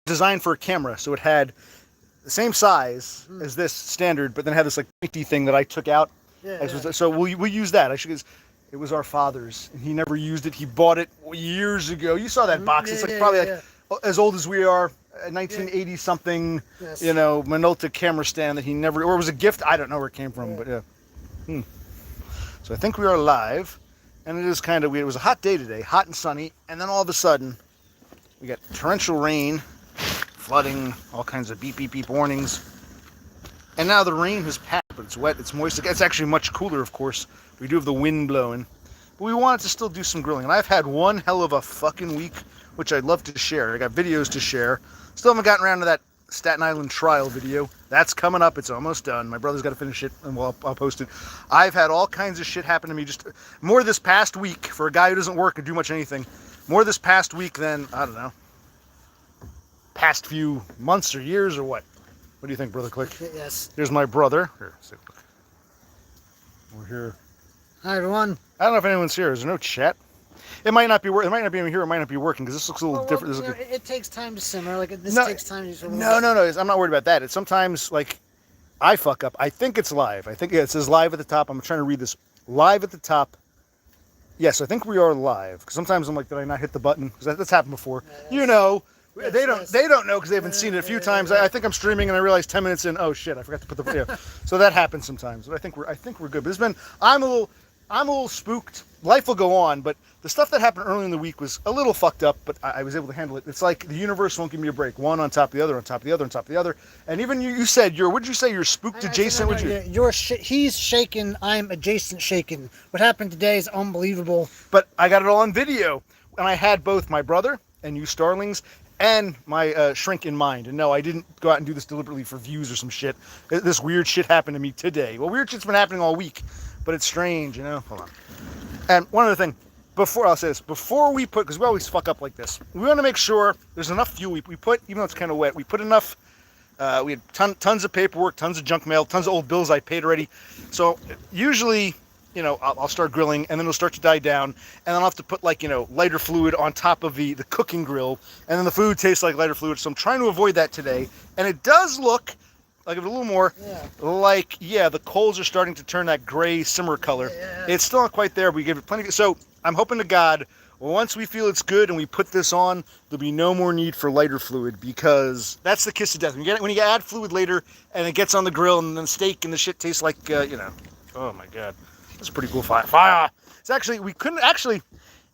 designed for a camera, so it had the same size as this standard, but then it had this like pointy thing that I took out. So we use that. It was our father's, and he never used it. He bought it years ago. You saw that box. It's like probably as old as we are, 1980 something. Yes. Minolta camera stand that he never, or it was a gift. I don't know where it came from, but yeah. So I think we are live, and it is kind of weird. It was a hot day today, hot and sunny, and then all of a sudden, we got torrential rain, flooding, all kinds of beep, beep, beep warnings. And now the rain has passed, but it's wet, it's moist. It's actually much cooler, of course. We do have the wind blowing. But we wanted to still do some grilling. And I've had one hell of a fucking week, which I'd love to share. I got videos to share. Still haven't gotten around to that Staten Island trial video. That's coming up. It's almost done. My brother's got to finish it, and I'll post it. I've had all kinds of shit happen to me. Just more this past week, for a guy who doesn't work or do much anything, more this past week than, I don't know, past few months or years or what? What do you think, Brother Clique? Yes. Here's my brother. Here, look. We're here. Hi, everyone. I don't know if anyone's here. Is there no chat? It might not be working. It might not be here. It might not be working because this looks a little different. It takes time to simmer. Like this takes time to. No. I'm not worried about that. It's sometimes like I fuck up. I think it's live. I think it says live at the top. I'm trying to read this. Live at the top. Yes, I think we are live. Because sometimes I'm like, did I not hit the button? Because that's happened before. Yes. They don't know because they haven't seen it a few times. I think I'm streaming and I realized 10 minutes in, oh shit, I forgot to put the video. So that happens sometimes. But I think we're good. But I'm a little spooked. Life will go on, but the stuff that happened early in the week was a little fucked up, but I was able to handle it. It's like the universe won't give me a break. One on top of the other, on top of the other, on top of the other. And even you said what did you say? You're spooked adjacent? He's shaken. I'm adjacent shaken. What happened today is unbelievable. But I got it all on video, and I had both my brother and you starlings and my shrink in mind. And no, I didn't go out and do this deliberately for views or some shit. This weird shit happened to me today. Well, weird shit's been happening all week, but it's strange, Hold on. And one other thing, before we put, because we always fuck up like this, we want to make sure there's enough fuel. We put, even though it's kind of wet, we put enough, we had tons of paperwork, tons of junk mail, tons of old bills I paid already. So usually, I'll start grilling, and then it'll start to die down, and then I'll have to put lighter fluid on top of the cooking grill, and then the food tastes like lighter fluid. So I'm trying to avoid that today, and it does look like a little more the coals are starting to turn that gray simmer color. It's still not quite there, but we give it plenty. So I'm hoping to God, once we feel it's good and we put this on, there'll be no more need for lighter fluid, because that's the kiss of death. When you add fluid later and it gets on the grill and then the steak and the shit tastes like oh my God, that's a pretty cool fire. It's actually, we couldn't actually,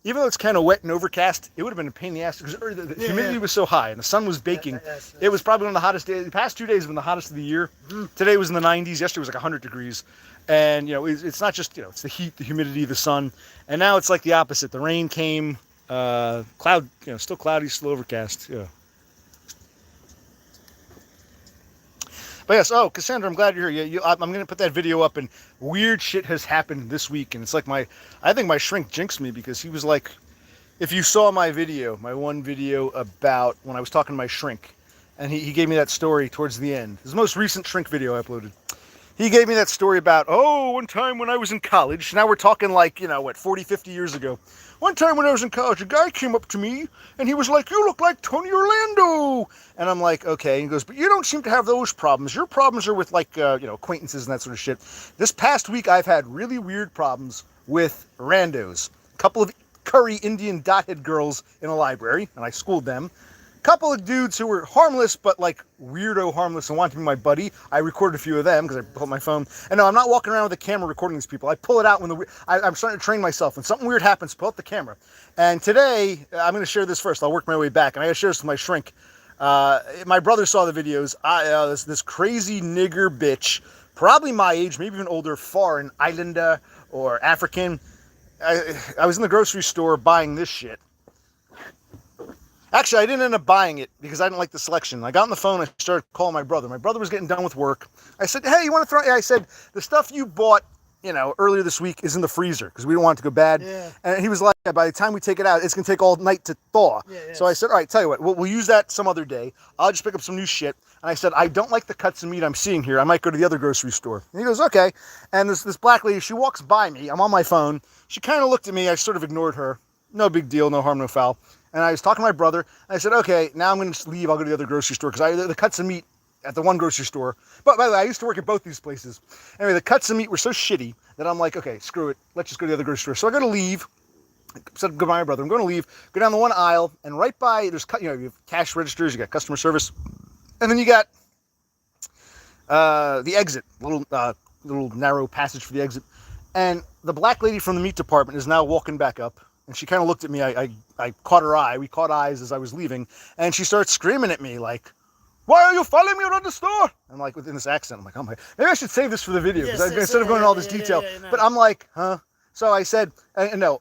even though it's kind of wet and overcast, it would have been a pain in the ass because the humidity was so high and the sun was baking. Yes. It was probably one of the hottest days. The past 2 days have been the hottest of the year. Today was in the 90s. Yesterday was like 100 degrees. And, it's not just, it's the heat, the humidity, the sun. And now it's like the opposite. The rain came, cloud, still cloudy, still overcast. Yeah. But yes, Cassandra, I'm glad you're here. I'm going to put that video up, and weird shit has happened this week. And it's like I think my shrink jinxed me, because he was like, if you saw my one video about when I was talking to my shrink, and he gave me that story towards the end. This is the most recent shrink video I uploaded. He gave me that story about, one time when I was in college. Now we're talking 40, 50 years ago. One time when I was in college, a guy came up to me, and he was like, "You look like Tony Orlando." And I'm like, okay. And he goes, "But you don't seem to have those problems. Your problems are with acquaintances and that sort of shit." This past week, I've had really weird problems with randos. A couple of curry Indian dothead girls in a library, and I schooled them. Couple of dudes who were harmless, but weirdo harmless and wanted to be my buddy. I recorded a few of them because I pulled my phone. And no, I'm not walking around with a camera recording these people. I pull it out when I'm starting to train myself. When something weird happens, pull out the camera. And today, I'm going to share this first. I'll work my way back. And I got to share this with my shrink. My brother saw the videos. This crazy nigger bitch, probably my age, maybe even older, foreign, islander or African. I was in the grocery store buying this shit. Actually, I didn't end up buying it because I didn't like the selection. I got on the phone and I started calling my brother. My brother was getting done with work. I said, "Hey, you want to throw?" I said, "The stuff you bought, earlier this week is in the freezer because we don't want it to go bad." Yeah. And he was like, "By the time we take it out, it's going to take all night to thaw." Yeah. So I said, "All right, tell you what, we'll use that some other day. I'll just pick up some new shit." And I said, "I don't like the cuts of meat I'm seeing here. I might go to the other grocery store." And he goes, "Okay." And this black lady, she walks by me. I'm on my phone. She kind of looked at me. I sort of ignored her. No big deal, no harm, no foul. And I was talking to my brother. And I said, okay, now I'm going to leave. I'll go to the other grocery store because the cuts of meat at the one grocery store. But by the way, I used to work at both these places. Anyway, the cuts of meat were so shitty that I'm like, okay, screw it. Let's just go to the other grocery store. So I go to leave. I said goodbye to my brother. I'm going to leave. Go down the one aisle, and right by there's you have cash registers. You got customer service, and then you got the exit, little narrow passage for the exit. And the black lady from the meat department is now walking back up, and she kind of looked at me. I caught her eye. We caught eyes as I was leaving, and she starts screaming at me like, "Why are you following me around the store?" I'm like, within this accent, I'm like, oh my, maybe I should save this for the video instead of going into all this detail. No. But I'm like, huh? So I said, and no,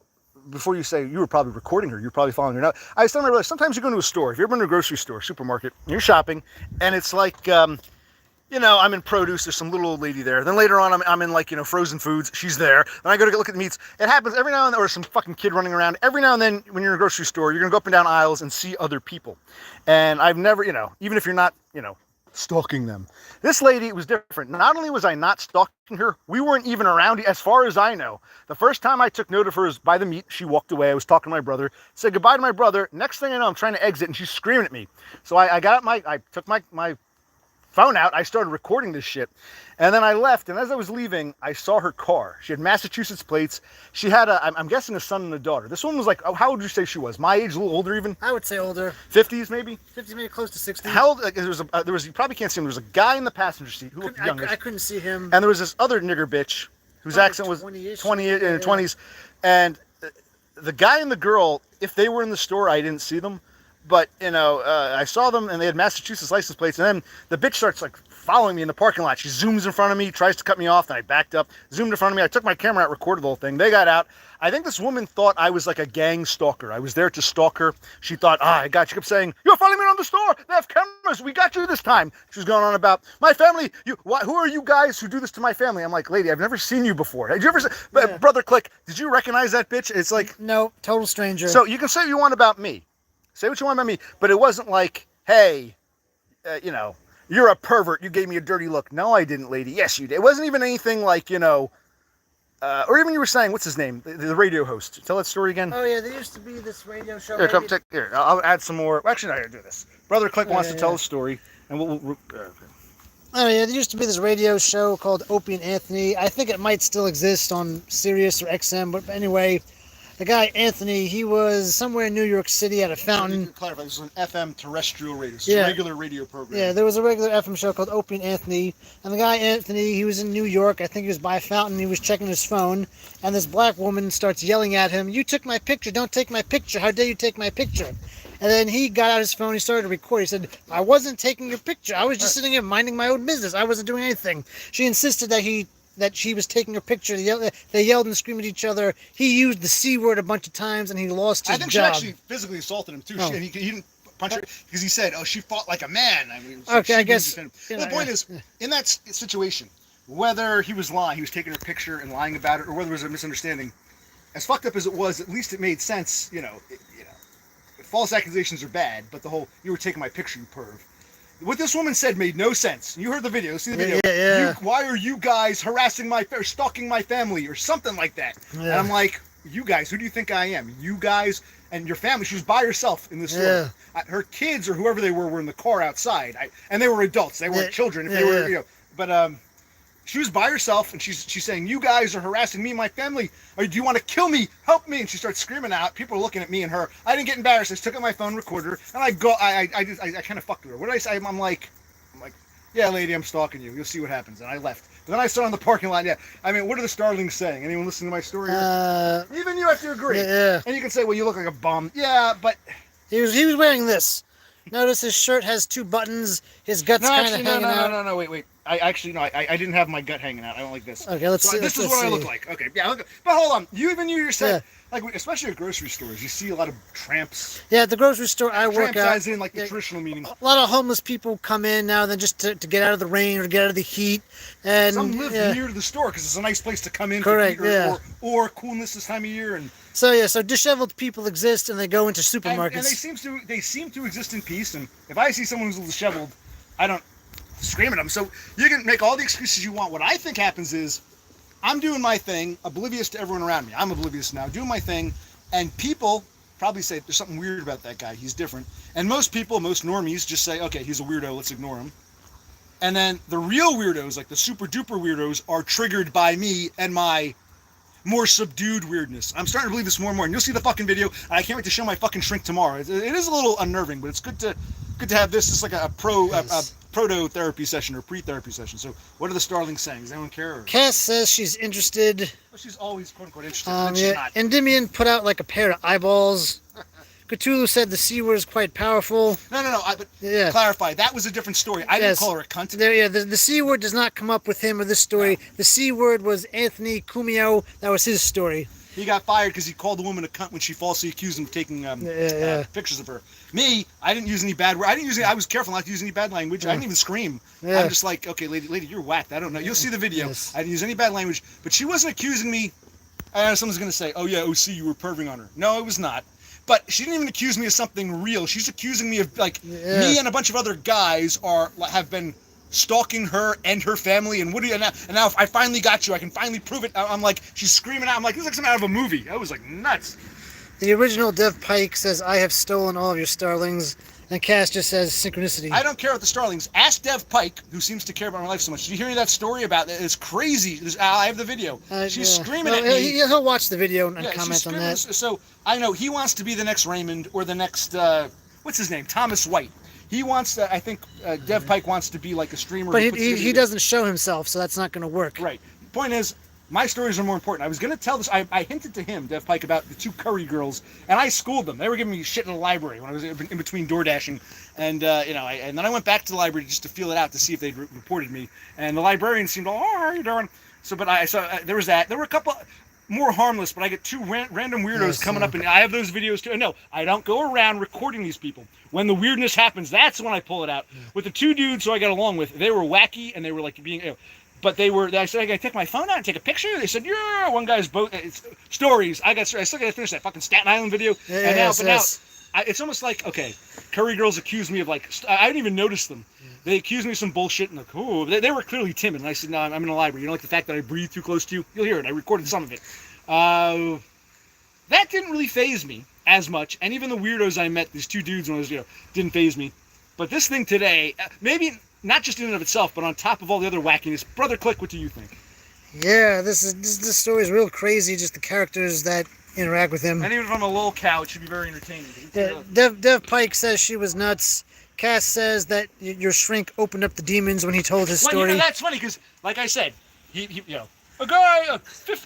before you say you were probably recording her, you're probably following her now. I was telling my brother, sometimes you go to a store. If you've ever been to a grocery store, supermarket, and you're shopping, and it's like, I'm in produce, there's some little old lady there. Then later on, I'm in like, frozen foods, she's there. Then I go to look at the meats. It happens every now and then, or some fucking kid running around. Every now and then, when you're in a grocery store, you're gonna go up and down aisles and see other people. And I've never, even if you're not, stalking them. This lady was different. Not only was I not stalking her, we weren't even around, as far as I know. The first time I took note of her was by the meat. She walked away. I was talking to my brother, said goodbye to my brother. Next thing I know, I'm trying to exit, and she's screaming at me. So I took my phone out, I started recording this shit, and then I left, and as I was leaving, I saw her car. She had Massachusetts plates. She had I'm guessing a son and a daughter. This one was like, how old would you say she was? My age, a little older even? I would say older. 50s maybe? 50s, maybe close to 60. How old, there was, you probably can't see him, there was a guy in the passenger seat who looked youngish. I couldn't see him. And there was this other nigger bitch whose accent was 20s, and the guy and the girl, if they were in the store, I didn't see them. But, I saw them, and they had Massachusetts license plates, and then the bitch starts, like, following me in the parking lot. She zooms in front of me, tries to cut me off, and I backed up, zoomed in front of me. I took my camera out, recorded the whole thing. They got out. I think this woman thought I was, like, a gang stalker. I was there to stalk her. She thought, I got you. She kept saying, "You're following me around the store. They have cameras. We got you this time." She was going on about, my family. Who are you guys who do this to my family? I'm like, lady, I've never seen you before. Did you ever Brother Clique, did you recognize that bitch? It's like... No, total stranger. So you can say what you want about me. Say what you want about me, but it wasn't like, hey, you're a pervert. You gave me a dirty look. No, I didn't, lady. Yes, you did. It wasn't even anything like, or even you were saying, what's his name? The radio host. Tell that story again. Oh, yeah, there used to be this radio show. Here, I'll add some more. Well, actually, no, I gotta do this. Brother Clique wants to tell a story, and we'll okay. Oh, yeah, there used to be this radio show called Opie and Anthony. I think it might still exist on Sirius or XM, but anyway... The guy, Anthony, he was somewhere in New York City at a fountain. You can clarify, this is an FM terrestrial radio. It's a regular radio program. Yeah, there was a regular FM show called Opie and Anthony. And the guy, Anthony, he was in New York. I think he was by a fountain. He was checking his phone. And this black woman starts yelling at him, "You took my picture. Don't take my picture. How dare you take my picture?" And then he got out his phone. He started to record. He said, "I wasn't taking your picture. I was just sitting here minding my own business. I wasn't doing anything." She insisted that she was taking her picture. They yelled and screamed at each other. He used the C word a bunch of times, and he lost his job. I think she actually physically assaulted him, too. Oh. He didn't punch her, because he said, she fought like a man. I mean, okay, I guess... The point is, in that situation, whether he was lying, he was taking her picture and lying about it, or whether it was a misunderstanding, as fucked up as it was, at least it made sense, false accusations are bad, but the whole, "You were taking my picture, you perv." What this woman said made no sense. You heard the video. See the video. Yeah. Why are you guys harassing or stalking my family or something like that? Yeah. And I'm like, you guys, who do you think I am? You guys and your family. She was by herself in the store. Yeah. Her kids or whoever they were in the car outside. And they were adults. They weren't children. If they were, but she was by herself, and she's saying, "You guys are harassing me and my family. Or do you want to kill me? Help me!" And she starts screaming out. People are looking at me and her. I didn't get embarrassed. I just took out my phone recorder, and I kind of fucked with her. What did I say? I'm like, "Yeah, lady, I'm stalking you. You'll see what happens." And I left. But then I saw in the parking lot. Yeah, I mean, what are the starlings saying? Anyone listening to my story? Even you have to agree. Yeah. And you can say, "Well, you look like a bum." Yeah, but he was wearing this. Notice his shirt has 2 buttons. His guts kind of hanging out. No, wait. I didn't have my gut hanging out. I don't like this. Okay, let's see. This is what I look like. Okay, yeah. But hold on. You said, like, especially at grocery stores, you see a lot of tramps. Yeah, at the grocery store I work at. As in, like, the traditional meaning. A lot of homeless people come in now and then just to get out of the rain or get out of the heat. And some live near the store because it's a nice place to come in. Correct, or coolness this time of year. And so disheveled people exist, and they go into supermarkets. And they seem to exist in peace. And if I see someone who's disheveled, I don't scream at them. So you can make all the excuses you want. What I think happens is, I'm doing my thing, oblivious to everyone around me. I'm oblivious now, doing my thing, and people probably say there's something weird about that guy. He's different. And most people, most normies, just say, okay, he's a weirdo. Let's ignore him. And then the real weirdos, like the super duper weirdos, are triggered by me and my more subdued weirdness. I'm starting to believe this more and more. And you'll see the fucking video. And I can't wait to show my fucking shrink tomorrow. It is a little unnerving, but it's good to have this. It's like a proto therapy session or pre-therapy session. So what are the starlings saying? Does anyone care? Or? Cass says she's interested. Well, she's always quote unquote interested. And she's not. Endymion put out like a pair of eyeballs. Cthulhu said the C word is quite powerful. No. But clarify. That was a different story. I didn't call her a cunt. The C word does not come up with him or this story. No. The C word was Anthony Cumio. That was his story. He got fired because he called the woman a cunt when she falsely accused him of taking pictures of her. Me, I didn't use any bad words. I was careful not to use any bad language. I didn't even scream. Yeah. I'm just like, okay, lady, you're whacked. I don't know. You'll see the video. Yes. I didn't use any bad language. But she wasn't accusing me. Someone's going to say, oh, yeah, OC, you were perving on her. No, it was not. But she didn't even accuse me of something real. She's accusing me of, like, me and a bunch of other guys have been stalking her and her family. And now if I finally got you, I can finally prove it. I'm like, she's screaming out. I'm like, this is like something out of a movie. I was like, nuts. The original Dev Pike says, I have stolen all of your starlings. And Cass just says synchronicity. I don't care about the starlings. Ask Dev Pike, who seems to care about my life so much. Did you hear any of that story about that? It's crazy. I have the video. She's screaming at me. He'll watch the video and comment on that. So I know he wants to be the next Raymond or the next, what's his name? Thomas White. He wants to, I think Dev Pike wants to be like a streamer. But he doesn't show himself, so that's not going to work. Right. Point is, my stories are more important. I was going to tell this. I hinted to him, Dev Pike, about the two Curry girls, and I schooled them. They were giving me shit in the library when I was in between door dashing, and and then I went back to the library just to feel it out to see if they'd reported me. And the librarian seemed, oh, how are you doing? So, there was that. There were a couple more harmless, but I get two random weirdos coming up, and I have those videos too. And no, I don't go around recording these people. When the weirdness happens, that's when I pull it out. With the two dudes who I got along with, they were wacky, and they were like being. But I said, I gotta take my phone out and take a picture. They said, yeah, one guy's boat. Stories. I still gotta finish that fucking Staten Island video. Now, it's almost like, okay, Curry girls accused me of like, I didn't even notice them. They accused me of some bullshit and like, oh, they were clearly timid. And I said, no, I'm in the library. You know, like the fact that I breathe too close to you? You'll hear it. I recorded some of it. That didn't really faze me as much. And even the weirdos I met, these two dudes when I was, didn't faze me. But this thing today, maybe not just in and of itself, but on top of all the other wackiness. Brother Click, what do you think? Yeah, this story is real crazy. Just the characters that interact with him. And even from a lol cow, it should be very entertaining. Dev Pike says she was nuts. Cass says that your shrink opened up the demons when he told his story. Well, that's funny because, like I said, he a guy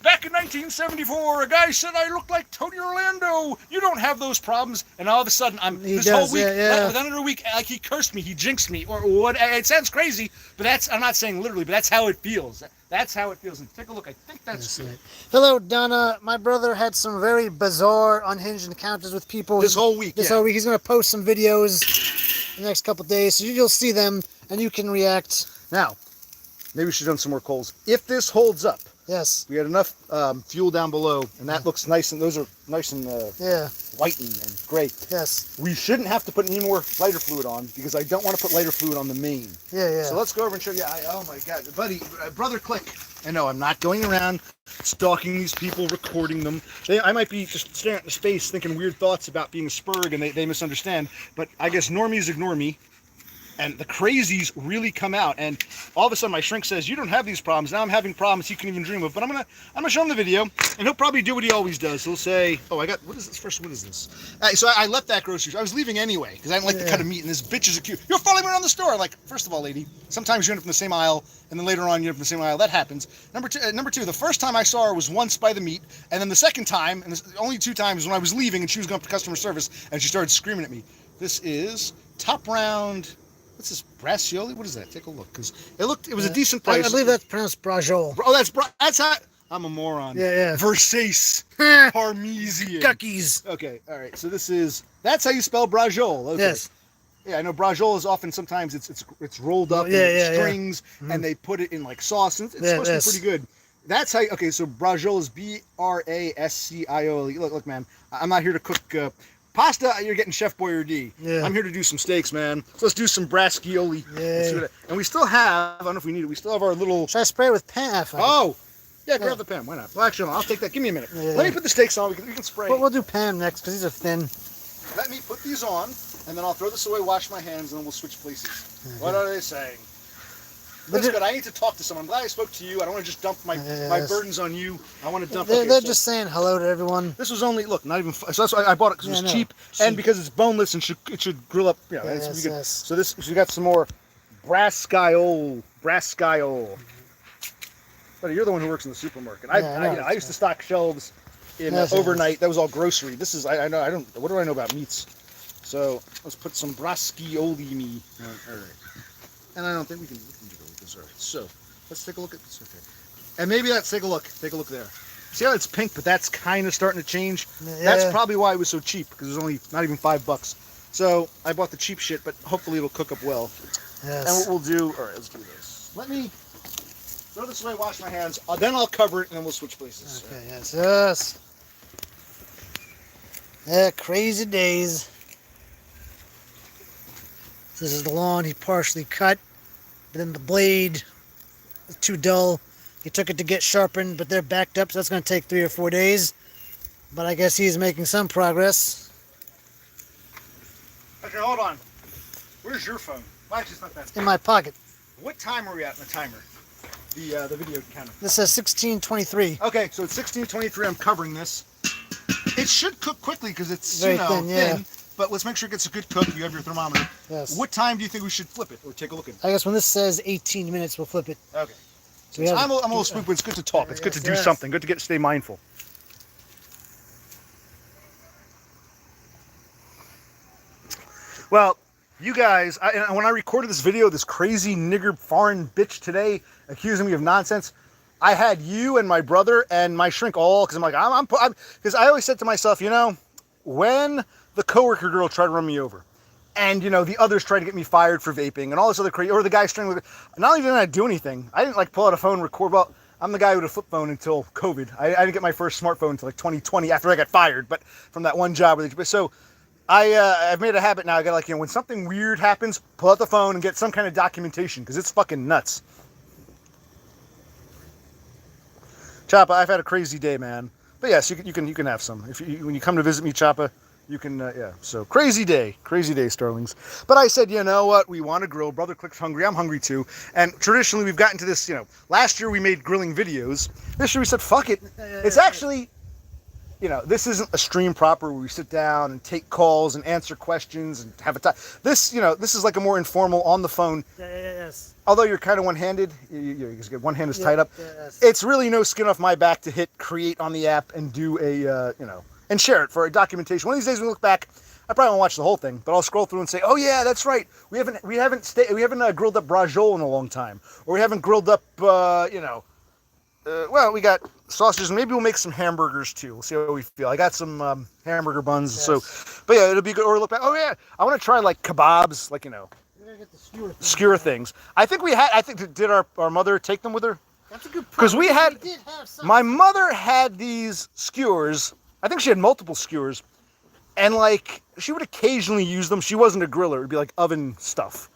back in 1974, a guy said I looked like Tony Orlando. You don't have those problems, and all of a sudden whole week, within a week, like he cursed me, he jinxed me, or what? It sounds crazy, but I'm not saying literally, but that's how it feels. That's how it feels. And take a look. I think that's good. Hello, Donna. My brother had some very bizarre, unhinged encounters with people this whole week. This whole week, he's going to post some videos in the next couple of days, so you'll see them and you can react. Now, maybe we should have done some more coals. If this holds up, yes, we had enough fuel down below, and that looks nice, and those are nice and white and great. Yes. We shouldn't have to put any more lighter fluid on because I don't want to put lighter fluid on the main. Yeah. So let's go over and show you. Oh my God, buddy, Brother Click. And no, I'm not going around stalking these people, recording them. I might be just staring at space, thinking weird thoughts about being a spurg, and they misunderstand. But I guess normies ignore me. And the crazies really come out, and all of a sudden my shrink says, "You don't have these problems." Now I'm having problems you can even dream of. But I'm gonna show him the video, and he'll probably do what he always does. He'll say, "Oh, what is this first? What is this?" So I left that grocery store. I was leaving anyway because I didn't like the cut of meat, and this bitch is accused. You're following me around the store. Like, first of all, lady, sometimes you end up in the same aisle, and then later on you end up in the same aisle. That happens. Number two, the first time I saw her was once by the meat, and then the second time, and the only two times, when I was leaving, and she was going up to customer service, and she started screaming at me. This is Top Round. What's this, Bracioli? What is that? Take a look, because it was a decent price. I believe that's pronounced Brajol. Oh, that's how. I'm a moron. Yeah. Versace. Parmesan. Cookies. Okay, all right. So that's how you spell Brajol. Okay. Yes. Yeah, I know Brajol is often sometimes it's rolled up in strings, and they put it in like sauce, and it's supposed to be pretty good. That's how. Okay, so Brajol is Brasciole. Look, man. I'm not here to cook. Pasta, you're getting Chef Boyardee. Yeah. I'm here to do some steaks, man. So let's do some Brascioli. Yeah. And we still have, I don't know if we need it, we still have our little... Should I spray it with pan? Oh! Yeah, grab the pan. Why not? Well, actually, I'll take that. Give me a minute. Yeah. Let me put the steaks on. We can spray. But we'll do Pam next because these are thin. Let me put these on, and then I'll throw this away, wash my hands, and then we'll switch places. What are they saying? That's good. I need to talk to someone. I'm glad I spoke to you. I don't want to just dump my burdens on you. I want to dump. They're just saying hello to everyone. This was only not even. So that's why I bought it because it was cheap, and because it's boneless and it should grill up. Yeah, yes. So we got some more brassciole. But you're the one who works in the supermarket. I used to stock shelves in overnight. That was all grocery. This is I know I don't. What do I know about meats? So let's put some brassciole me. All right. And I don't think we can do it with this. All right. So let's take a look at this. Okay. And maybe let's take a look. Take a look there. See how it's pink, but that's kind of starting to change. Yeah. That's probably why it was so cheap because it was only not even $5. So I bought the cheap shit, but hopefully it'll cook up well. Yes. And what we'll do. All right. Let's do this. Let me throw this away. Wash my hands. Then I'll cover it, and then we'll switch places. Okay. Yes. Yeah. Crazy days. This is the lawn he partially cut, but then the blade was too dull. He took it to get sharpened, but they're backed up, so that's going to take 3 or 4 days. But I guess he's making some progress. Okay, hold on. Where's your phone? Why is it not that? In my pocket. What time are we at in the timer? The video counter. This says 16:23. Okay, so it's 16:23. I'm covering this. It should cook quickly because it's very thin. Yeah. But let's make sure it gets a good cook. You have your thermometer. Yes. What time do you think we should flip it or take a look at it? I guess when this says 18 minutes, we'll flip it. Okay. So I'm a little spooked, but it's good to talk. It's good to do something. Good to stay mindful. Well, you guys, when I recorded this video, this crazy nigger foreign bitch today accusing me of nonsense, I had you and my brother and my shrink all, because I'm like, because I always said to myself, when the coworker girl tried to run me over, and the others tried to get me fired for vaping, and all this other crazy, or the guy string with it. Not only didn't I do anything, I didn't pull out a phone and record. Well, I'm the guy with a flip phone until COVID. I didn't get my first smartphone until 2020 after I got fired, but from that one job. So I've made a habit now. I got when something weird happens, pull out the phone and get some kind of documentation because it's fucking nuts. Choppa, I've had a crazy day, man. But yes, you can have some when you come to visit me, Choppa. You can, so crazy day, Starlings. But I said, you know what, we want to grill. Brother Clique's hungry, I'm hungry too. And traditionally we've gotten to this, last year we made grilling videos. This year we said, fuck it. It's actually, this isn't a stream proper where we sit down and take calls and answer questions and have a time. This, this is like a more informal on the phone. Yes. Although you're kind of one-handed, you get one hand is tied up. Yes. It's really no skin off my back to hit create on the app and do a, and share it for a documentation. One of these days when we look back, I probably won't watch the whole thing, but I'll scroll through and say, oh yeah, that's right. We haven't grilled up braciole in a long time, or we haven't grilled up, well, we got sausages. Maybe we'll make some hamburgers too. We'll see how we feel. I got some hamburger buns. Yes. So, but yeah, it'll be good. Or look back. Oh yeah, I want to try kebabs, We're gonna get the skewer things. I think did our mother take them with her? That's a good point. Because we had, my mother had these skewers. I think she had multiple skewers, and she would occasionally use them. She wasn't a griller; it'd be oven stuff.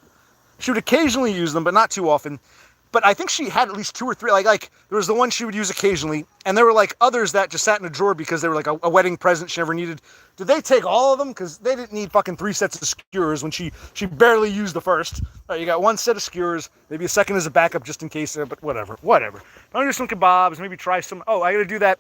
She would occasionally use them, but not too often. But I think she had at least 2 or 3. There was the one she would use occasionally, and there were others that just sat in a drawer because they were a wedding present she never needed. Did they take all of them? Because they didn't need fucking 3 sets of skewers when she barely used the first. All right, you got 1 set of skewers, maybe a second as a backup just in case. But whatever. I'll do some kebabs, maybe try some. Oh, I got to do that.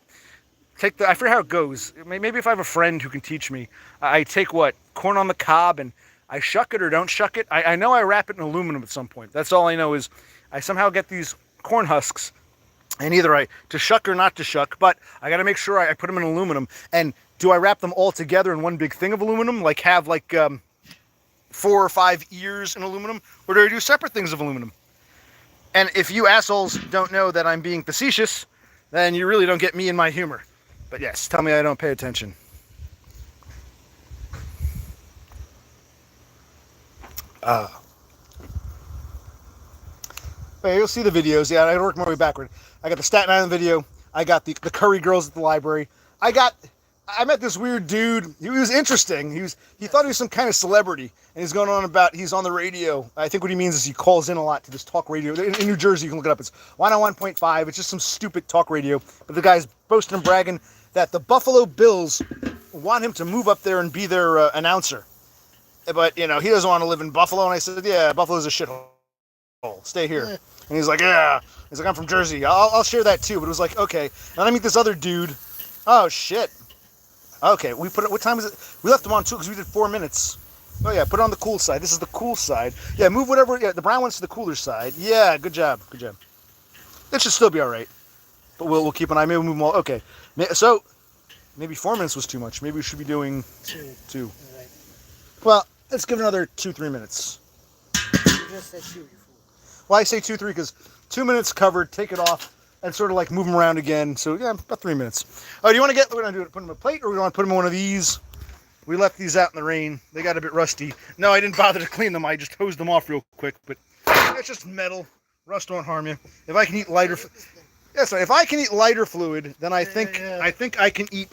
I forget how it goes. Maybe if I have a friend who can teach me, I take corn on the cob and I shuck it or don't shuck it. I know I wrap it in aluminum at some point. That's all I know is I somehow get these corn husks and either to shuck or not to shuck, but I got to make sure I put them in aluminum. And do I wrap them all together in one big thing of aluminum? 4 or 5 ears in aluminum? Or do I do separate things of aluminum? And if you assholes don't know that I'm being facetious, then you really don't get me and my humor. But yes, tell me I don't pay attention. Hey, you'll see the videos. Yeah, I work my way backward. I got the Staten Island video. I got the curry girls at the library. I I met this weird dude. He was interesting. He thought he was some kind of celebrity, and he's going on about he's on the radio. I think what he means is he calls in a lot to this talk radio in New Jersey. You can look it up. It's 101.5. It's just some stupid talk radio. But the guy's boasting and bragging that the Buffalo Bills want him to move up there and be their announcer. But he doesn't want to live in Buffalo. And I said, yeah, Buffalo's a shithole. Stay here. Yeah. And he's like, yeah. He's like, I'm from Jersey. I'll share that too. But it was like, okay. Then I meet this other dude. Oh shit. Okay, we put it. What time is it? We left them on 2 because we did 4 minutes. Oh yeah, put it on the cool side. This is the cool side. Yeah, move whatever. Yeah, the brown one's to the cooler side. Yeah, good job. Good job. It should still be all right. But we'll keep an eye. Maybe we'll move them all. Okay. So maybe 4 minutes was too much. Maybe we should be doing two. Right. Well, let's give it another 2-3 minutes. You just said 2, you fool. Well, I say 2-3 because 2 minutes covered. Take it off. And sort of like move them around again. So yeah, about 3 minutes. Oh, do you want to we're going to do it, put them in a plate, or we want to put them in one of these? We left these out in the rain. They got a bit rusty. No, I didn't bother to clean them. I just hosed them off real quick. But it's just metal. Rust won't harm you. If I can eat lighter, so if I can eat lighter fluid, then I think I can eat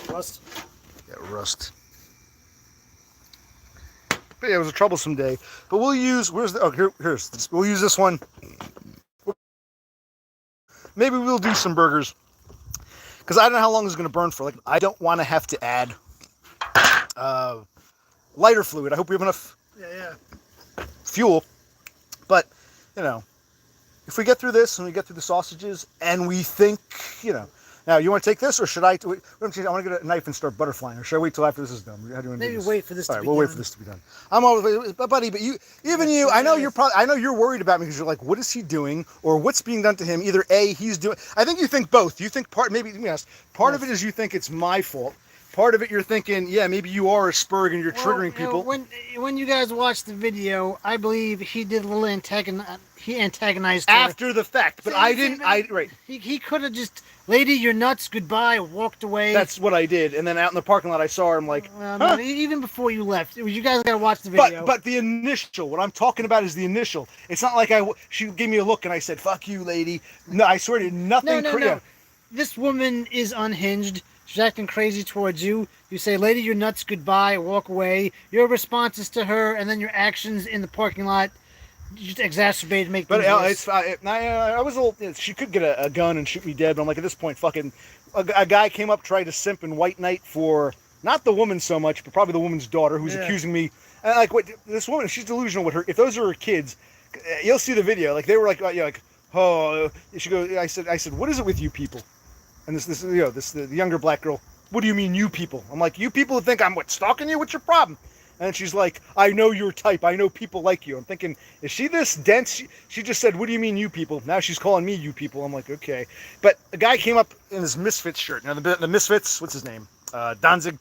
Rust. Yeah, rust. But yeah, it was a troublesome day. But we'll use we'll use this one. Maybe we'll do some burgers. Because I don't know how long this is going to burn for. Like, I don't want to have to add lighter fluid. I hope we have enough fuel. But, if we get through this and we get through the sausages and we think, Now, you want to take this, or should I? I want to get a knife and start butterflying, or should I wait till after this is done? How do you want to do this? Wait for this to be done. All right, we'll wait for this to be done. I'm always, buddy, but I know you're worried about me because you're like, what is he doing, or what's being done to him? Either A, he's doing. I think you think both. You think part of it is you think it's my fault. Part of it you're thinking, yeah, maybe you are a spurg and you're triggering people. When you guys watched the video, I believe he did a little he antagonized her. After the fact, but I didn't. Right. He could have just, lady, you're nuts, goodbye, walked away. That's what I did, and then out in the parking lot, I saw her. I'm like, no, even before you left, you guys gotta watch the video. But the initial, what I'm talking about is the initial. It's not like she gave me a look and I said, "Fuck you, lady." No, I swear to you, nothing. No. This woman is unhinged. She's acting crazy towards you. You say, lady, you're nuts, goodbye, walk away. Your responses to her and then your actions in the parking lot just exacerbate and make things worse. I was a little, she could get a gun and shoot me dead, but I'm like, at this point, fucking, a guy came up, tried to simp in White Knight for, not the woman so much, but probably the woman's daughter, who's accusing me. And like, what, this woman, she's delusional with her, if those are her kids, you'll see the video, like, they were like, she goes, I said, what is it with you people? And the younger black girl, what do you mean you people? I'm like, you people who think I'm stalking you? What's your problem? And she's like, I know your type. I know people like you. I'm thinking, is she this dense? She just said, what do you mean you people? Now she's calling me you people. I'm like, okay. But a guy came up in his Misfits shirt. Now the Misfits, what's his name? Danzig.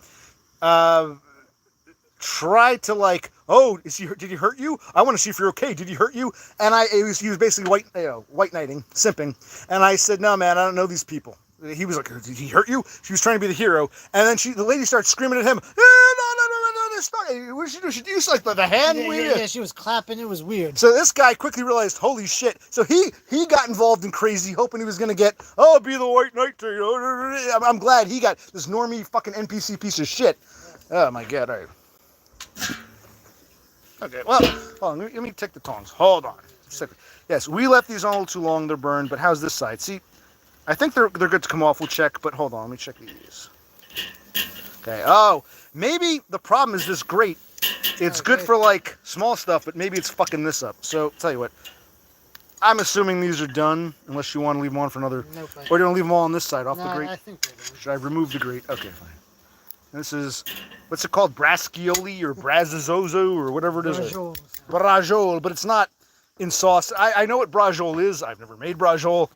Tried to like, did he hurt you? I want to see if you're okay. Did he hurt you? And he was basically white knighting, simping. And I said, no, man, I don't know these people. He was like, did he hurt you? She was trying to be the hero. And then the lady starts screaming at him, no, stop. What did she do? She used like the hand wave. Yeah, she was clapping. It was weird. So this guy quickly realized, holy shit. So he got involved in crazy, hoping he was going to get, be the white knight. I'm glad he got this normie fucking NPC piece of shit. Oh my God. All right. Okay, well, hold on. Let me take the tongs. Hold on. Yes, we left these on a little too long. They're burned, but how's this side? See, I think they're good to come off. We'll check, but hold on. Let me check these. Okay. Oh, maybe the problem is this grate. It's good for like small stuff, but maybe it's fucking this up. So, tell you what. I'm assuming these are done, unless you want to leave them on for another. Nope, or do you want to leave them all on this side, off the grate? I think they're done. Should I remove the grate? Okay, fine. This is, what's it called? Brascioli or Brazzozo or whatever it is. Braciole, but it's not in sauce. I know what braciole is. I've never made braciole.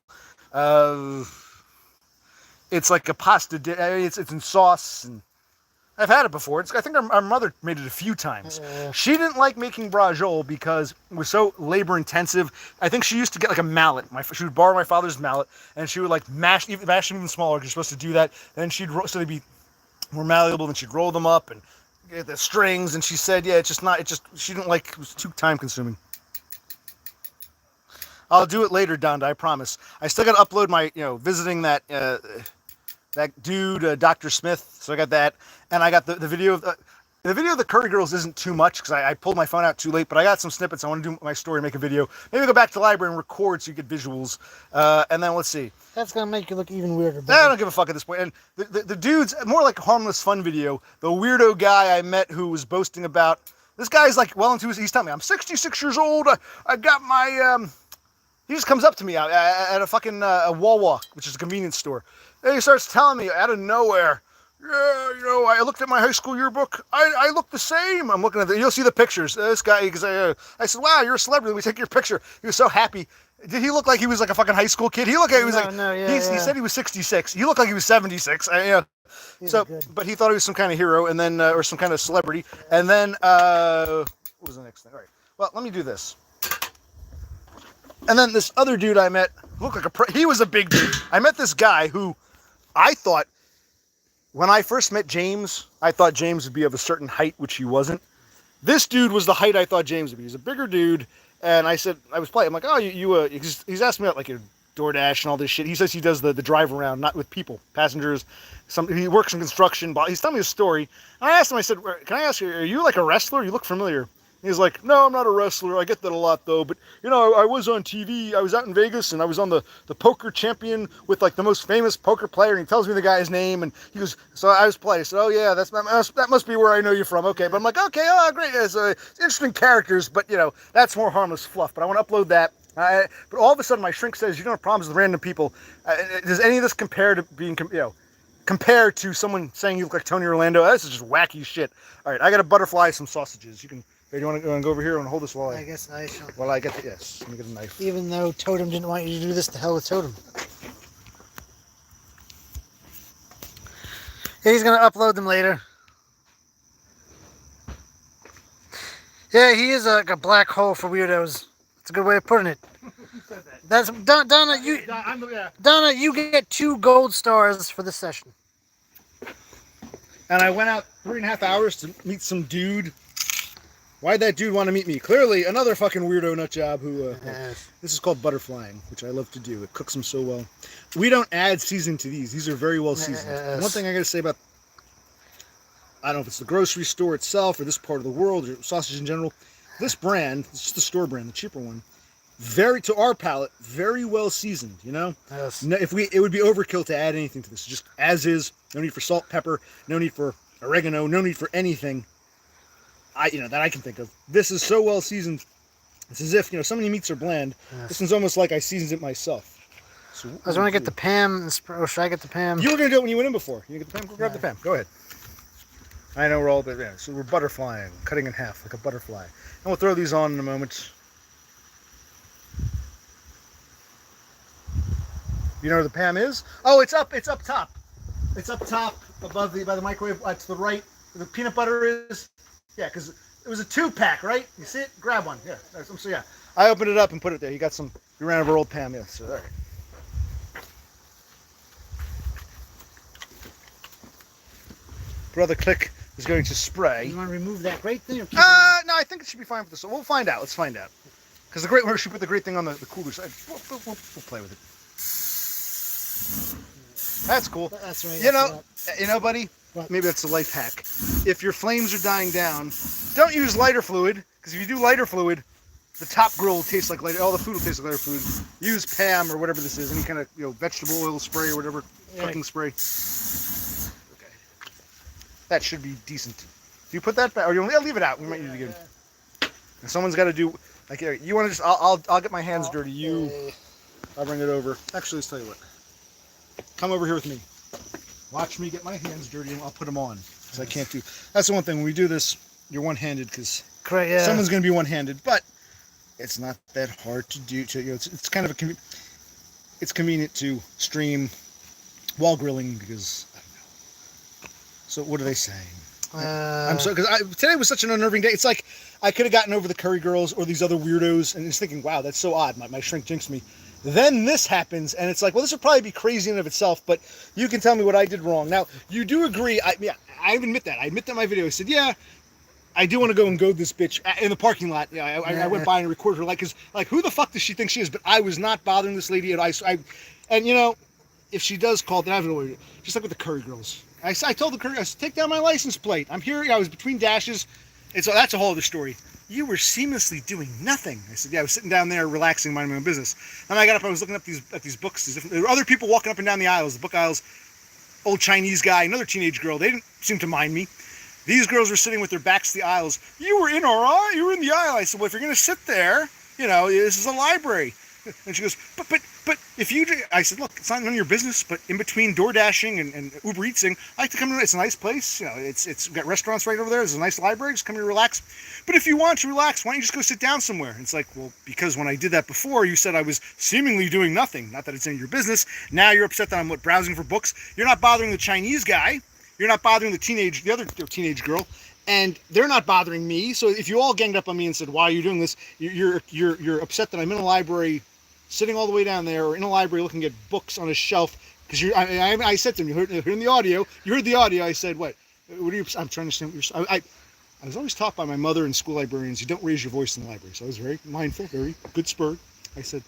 It's like a pasta. It's in sauce, and I've had it before. I think our mother made it a few times. She didn't like making braciole because it was so labor intensive. I think she used to get like a mallet. She would borrow my father's mallet, and she would like mash them even smaller. You're supposed to do that. Then so they'd be more malleable. Then she'd roll them up and get the strings. And she said, yeah, she didn't like. It was too time consuming. I'll do it later, Donda, I promise. I still got to upload my, visiting that that dude, Dr. Smith. So I got that, and I got the video of the video of the Curry Girls isn't too much because I pulled my phone out too late, but I got some snippets. I want to do my story, make a video. Maybe go back to the library and record so you get visuals. And then let's see. That's gonna make you look even weirder. I don't give a fuck at this point. And the dude's more like a harmless fun video. The weirdo guy I met who was boasting about this guy's like well into his. He's telling me I'm 66 years old. I got my. He just comes up to me at a fucking Wawa, which is a convenience store. And he starts telling me out of nowhere. Yeah, you know, I looked at my high school yearbook. I look the same. I'm looking at you'll see the pictures. This guy, because I said, wow, you're a celebrity. Let me take your picture. He was so happy. Did he look like he was like a fucking high school kid? He looked like he was he said he was 66. He looked like he was 76. So, but he thought he was some kind of hero, and then or some kind of celebrity. And then what was the next thing? All right. Well, let me do this. And then this other dude I met looked like he was a big dude. I met this guy who I thought. When I first met James, I thought James would be of a certain height, which he wasn't. This dude was the height I thought James would be. He's a bigger dude, and I said, I was playing. I'm like, oh, he's asked me about like your DoorDash and all this shit. He says he does the drive around, not with people, passengers. He works in construction, but he's telling me a story. And I asked him, I said, can I ask you, are you like a wrestler? You look familiar. He's like, no, I'm not a wrestler. I get that a lot, though. But, you know, I was on TV. I was out in Vegas, and I was on the poker champion with, like, the most famous poker player. And he tells me the guy's name, and he goes, so I was playing. I said, oh, yeah, that must be where I know you from. Okay. But I'm like, okay, oh, great. It's interesting characters, but, you know, that's more harmless fluff. But I want to upload that. But all of a sudden, my shrink says, you don't have problems with random people. Does any of this compare to being, compared to someone saying you look like Tony Orlando? This is just wacky shit. All right, I got a butterfly, some sausages. You can... Do you want to go over here and hold this while I guess I shall. While I get the yes, let me get a knife. Even though Totem didn't want you to do this, to hell with Totem. Yeah, he's gonna upload them later. Yeah, he is like a black hole for weirdos. That's a good way of putting it. That's Donna. Donna, you get 2 gold stars for this session. And I went out 3.5 hours to meet some dude. Why'd that dude want to meet me? Clearly, another fucking weirdo nut job who... This is called butterflying, which I love to do. It cooks them so well. We don't add seasoning to these. These are very well seasoned. One thing I got to say about... I don't know if it's the grocery store itself or this part of the world or sausage in general. This brand, it's just the store brand, the cheaper one, to our palate, very well seasoned, you know? Yes. No, it would be overkill to add anything to this. Just as is. No need for salt, pepper. No need for oregano. No need for anything. That I can think of. This is so well seasoned. It's as if, so many meats are bland. Yes. This one's almost like I seasoned it myself. So I was going to get the Pam. Or should I get the Pam? You were going to do it when you went in before. You get the Pam? Go grab the Pam. Go ahead. I know we're all there. Yeah, so we're butterflying, cutting in half like a butterfly. And we'll throw these on in a moment. You know where the Pam is? Oh, it's up top. It's up top by the microwave. To the right where the peanut butter is. Yeah, because it was a 2-pack, right? You see it? Grab one. Yeah. So yeah, I opened it up and put it there. You ran over old Pam. Yeah. So all right. Brother Clique is going to spray. You want to remove that great thing? Or no, I think it should be fine for this. So we'll find out. Let's find out. Because the great one should put the great thing on the cooler side. We'll play with it. That's cool. That's right. You know, buddy. What? Maybe that's a life hack. If your flames are dying down, don't use lighter fluid, because if you do lighter fluid, the top grill will taste like lighter. All the food will taste like lighter fluid. Use Pam or whatever this is, any kind of vegetable oil spray or whatever, cooking spray. Okay, that should be decent. Do you put that back, or you leave it out? We might use it again. And someone's got to do. Like, you want to just? I'll get my hands dirty. I'll bring it over. Actually, let's tell you what. Come over here with me. Watch me get my hands dirty and I'll put them on. Because I can't do... That's the one thing. When we do this, you're one-handed because someone's going to be one-handed. But it's not that hard to do. It's kind of it's convenient to stream while grilling because... I don't know. So what are they saying? I'm sorry, because today was such an unnerving day. It's like I could have gotten over the Curry Girls or these other weirdos and just thinking, wow, that's so odd. My shrink jinxed me. Then this happens, and it's like, well, this would probably be crazy in and of itself, but you can tell me what I did wrong. Now, you do agree, I admit that. I admit that in my video. I said, yeah, I do want to go and goad this bitch in the parking lot. Yeah, I went by and recorded her, because, who the fuck does she think she is? But I was not bothering this lady, and if she does call, then I have no way. Just like with the Curry girls. I told the Curry, I said, take down my license plate. I'm here. I was between dashes. And so that's a whole other story. You were seamlessly doing nothing. I said, yeah, I was sitting down there relaxing, minding my own business. And I got up, I was looking up at these books. There were other people walking up and down the aisles, the book aisles. Old Chinese guy, another teenage girl. They didn't seem to mind me. These girls were sitting with their backs to the aisles. You were in our aisle. You were in the aisle. I said, well, if you're going to sit there, this is a library. And she goes, but if you, I said, look, it's not none of your business, but in between door dashing and Uber Eatsing, I like to come in. It's a nice place. It's got restaurants right over there. There's a nice library. Just come here, relax. But if you want to relax, why don't you just go sit down somewhere? And it's like, well, because when I did that before, you said I was seemingly doing nothing. Not that it's any of your business. Now you're upset that I'm browsing for books. You're not bothering the Chinese guy. You're not bothering the other teenage girl. And they're not bothering me. So if you all ganged up on me and said, why are you doing this? You're upset that I'm in a library, sitting all the way down there, or in a library looking at books on a shelf. Because I said to him, you heard in the audio. You heard the audio. I said, what are you? I'm trying to understand what you're. I was always taught by my mother and school librarians, you don't raise your voice in the library. So I was very mindful, very good spur. I said,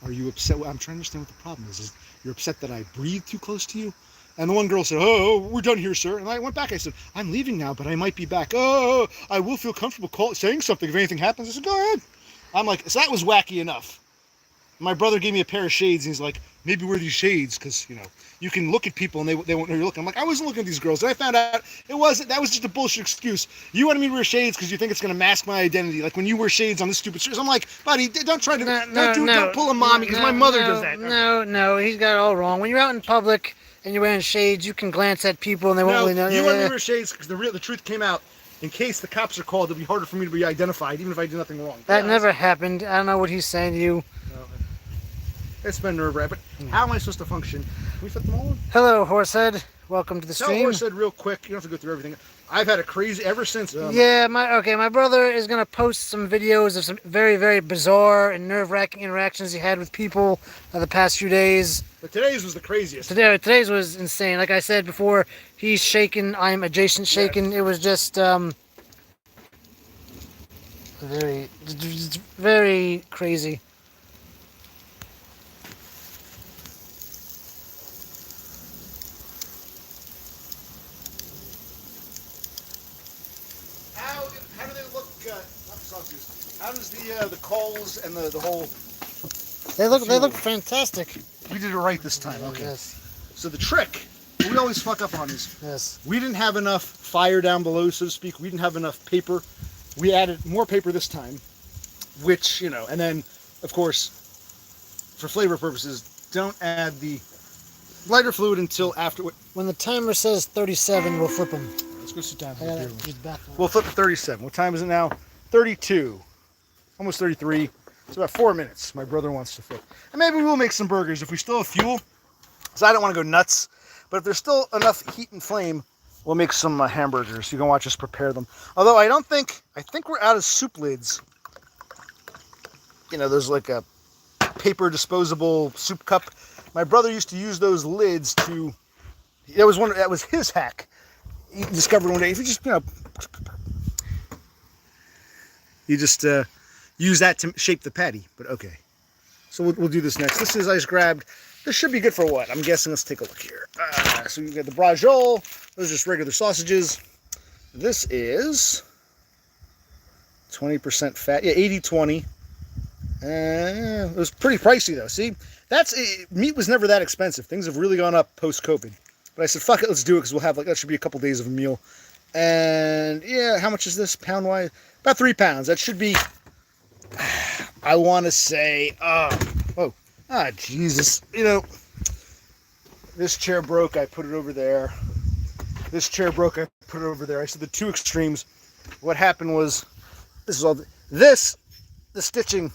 are you upset? I'm trying to understand what the problem is you're upset that I breathe too close to you? And the one girl said, oh, we're done here, sir. And I went back. I said, I'm leaving now, but I might be back. Oh, I will feel comfortable saying something if anything happens. I said, go ahead. I'm like, so that was wacky enough. My brother gave me a pair of shades, and he's like, maybe wear these shades because, you can look at people and they won't know you're looking. I'm like, I wasn't looking at these girls. And I found out that was just a bullshit excuse. You wanted me to wear shades because you think it's going to mask my identity. Like when you wear shades on this stupid shit. I'm like, buddy, don't try to, don't pull a mommy because my mother does that. No, he's got it all wrong. When you're out in public and you're wearing shades, you can glance at people and they won't really know. You want me to wear shades because the truth came out. In case the cops are called, it'll be harder for me to be identified, even if I do nothing wrong. That never happened. I don't know what he's saying to you. It's been nerve-wracking, but how am I supposed to function? Can we fit them all in? Hello, Horsehead. Welcome to the stream. Tell Horsehead real quick. You don't have to go through everything. I've had a crazy ever since. My brother is gonna post some videos of some very, very bizarre and nerve-wracking interactions he had with people the past few days. But today's was the craziest. Today's was insane. Like I said before, he's shaking. I'm adjacent shaking. It was just very, very crazy. How does the coals and the whole? They look fantastic. We did it right this time. Okay. Yes. So the trick we always fuck up on is we didn't have enough fire down below, so to speak. We didn't have enough paper. We added more paper this time, which and then of course for flavor purposes, don't add the lighter fluid until after. When the timer says 37, we'll flip them. Let's go sit down. We'll flip to 37. What time is it now? 32. Almost 33. It's about 4 minutes. My brother wants to flip. And maybe we'll make some burgers if we still have fuel. So I don't want to go nuts. But if there's still enough heat and flame, we'll make some hamburgers. You can watch us prepare them. Although I think we're out of soup lids. There's like a paper disposable soup cup. My brother used to use those lids to. That was his hack. He discovered one day. If you just use that to shape the patty. But okay, so we'll do this next. This is I just grabbed. This should be good for what? I'm guessing. Let's take a look here. So you got the braciole. Those are just regular sausages. This is 20% fat. Yeah, 80-20. It was pretty pricey though. See, meat was never that expensive. Things have really gone up post-COVID. But I said, fuck it, let's do it because we'll have that should be a couple days of a meal. And yeah, how much is this pound-wise? About 3 pounds. That should be, I want to say, Jesus. This chair broke, I put it over there. This chair broke, I put it over there. I said the two extremes. What happened was, the stitching,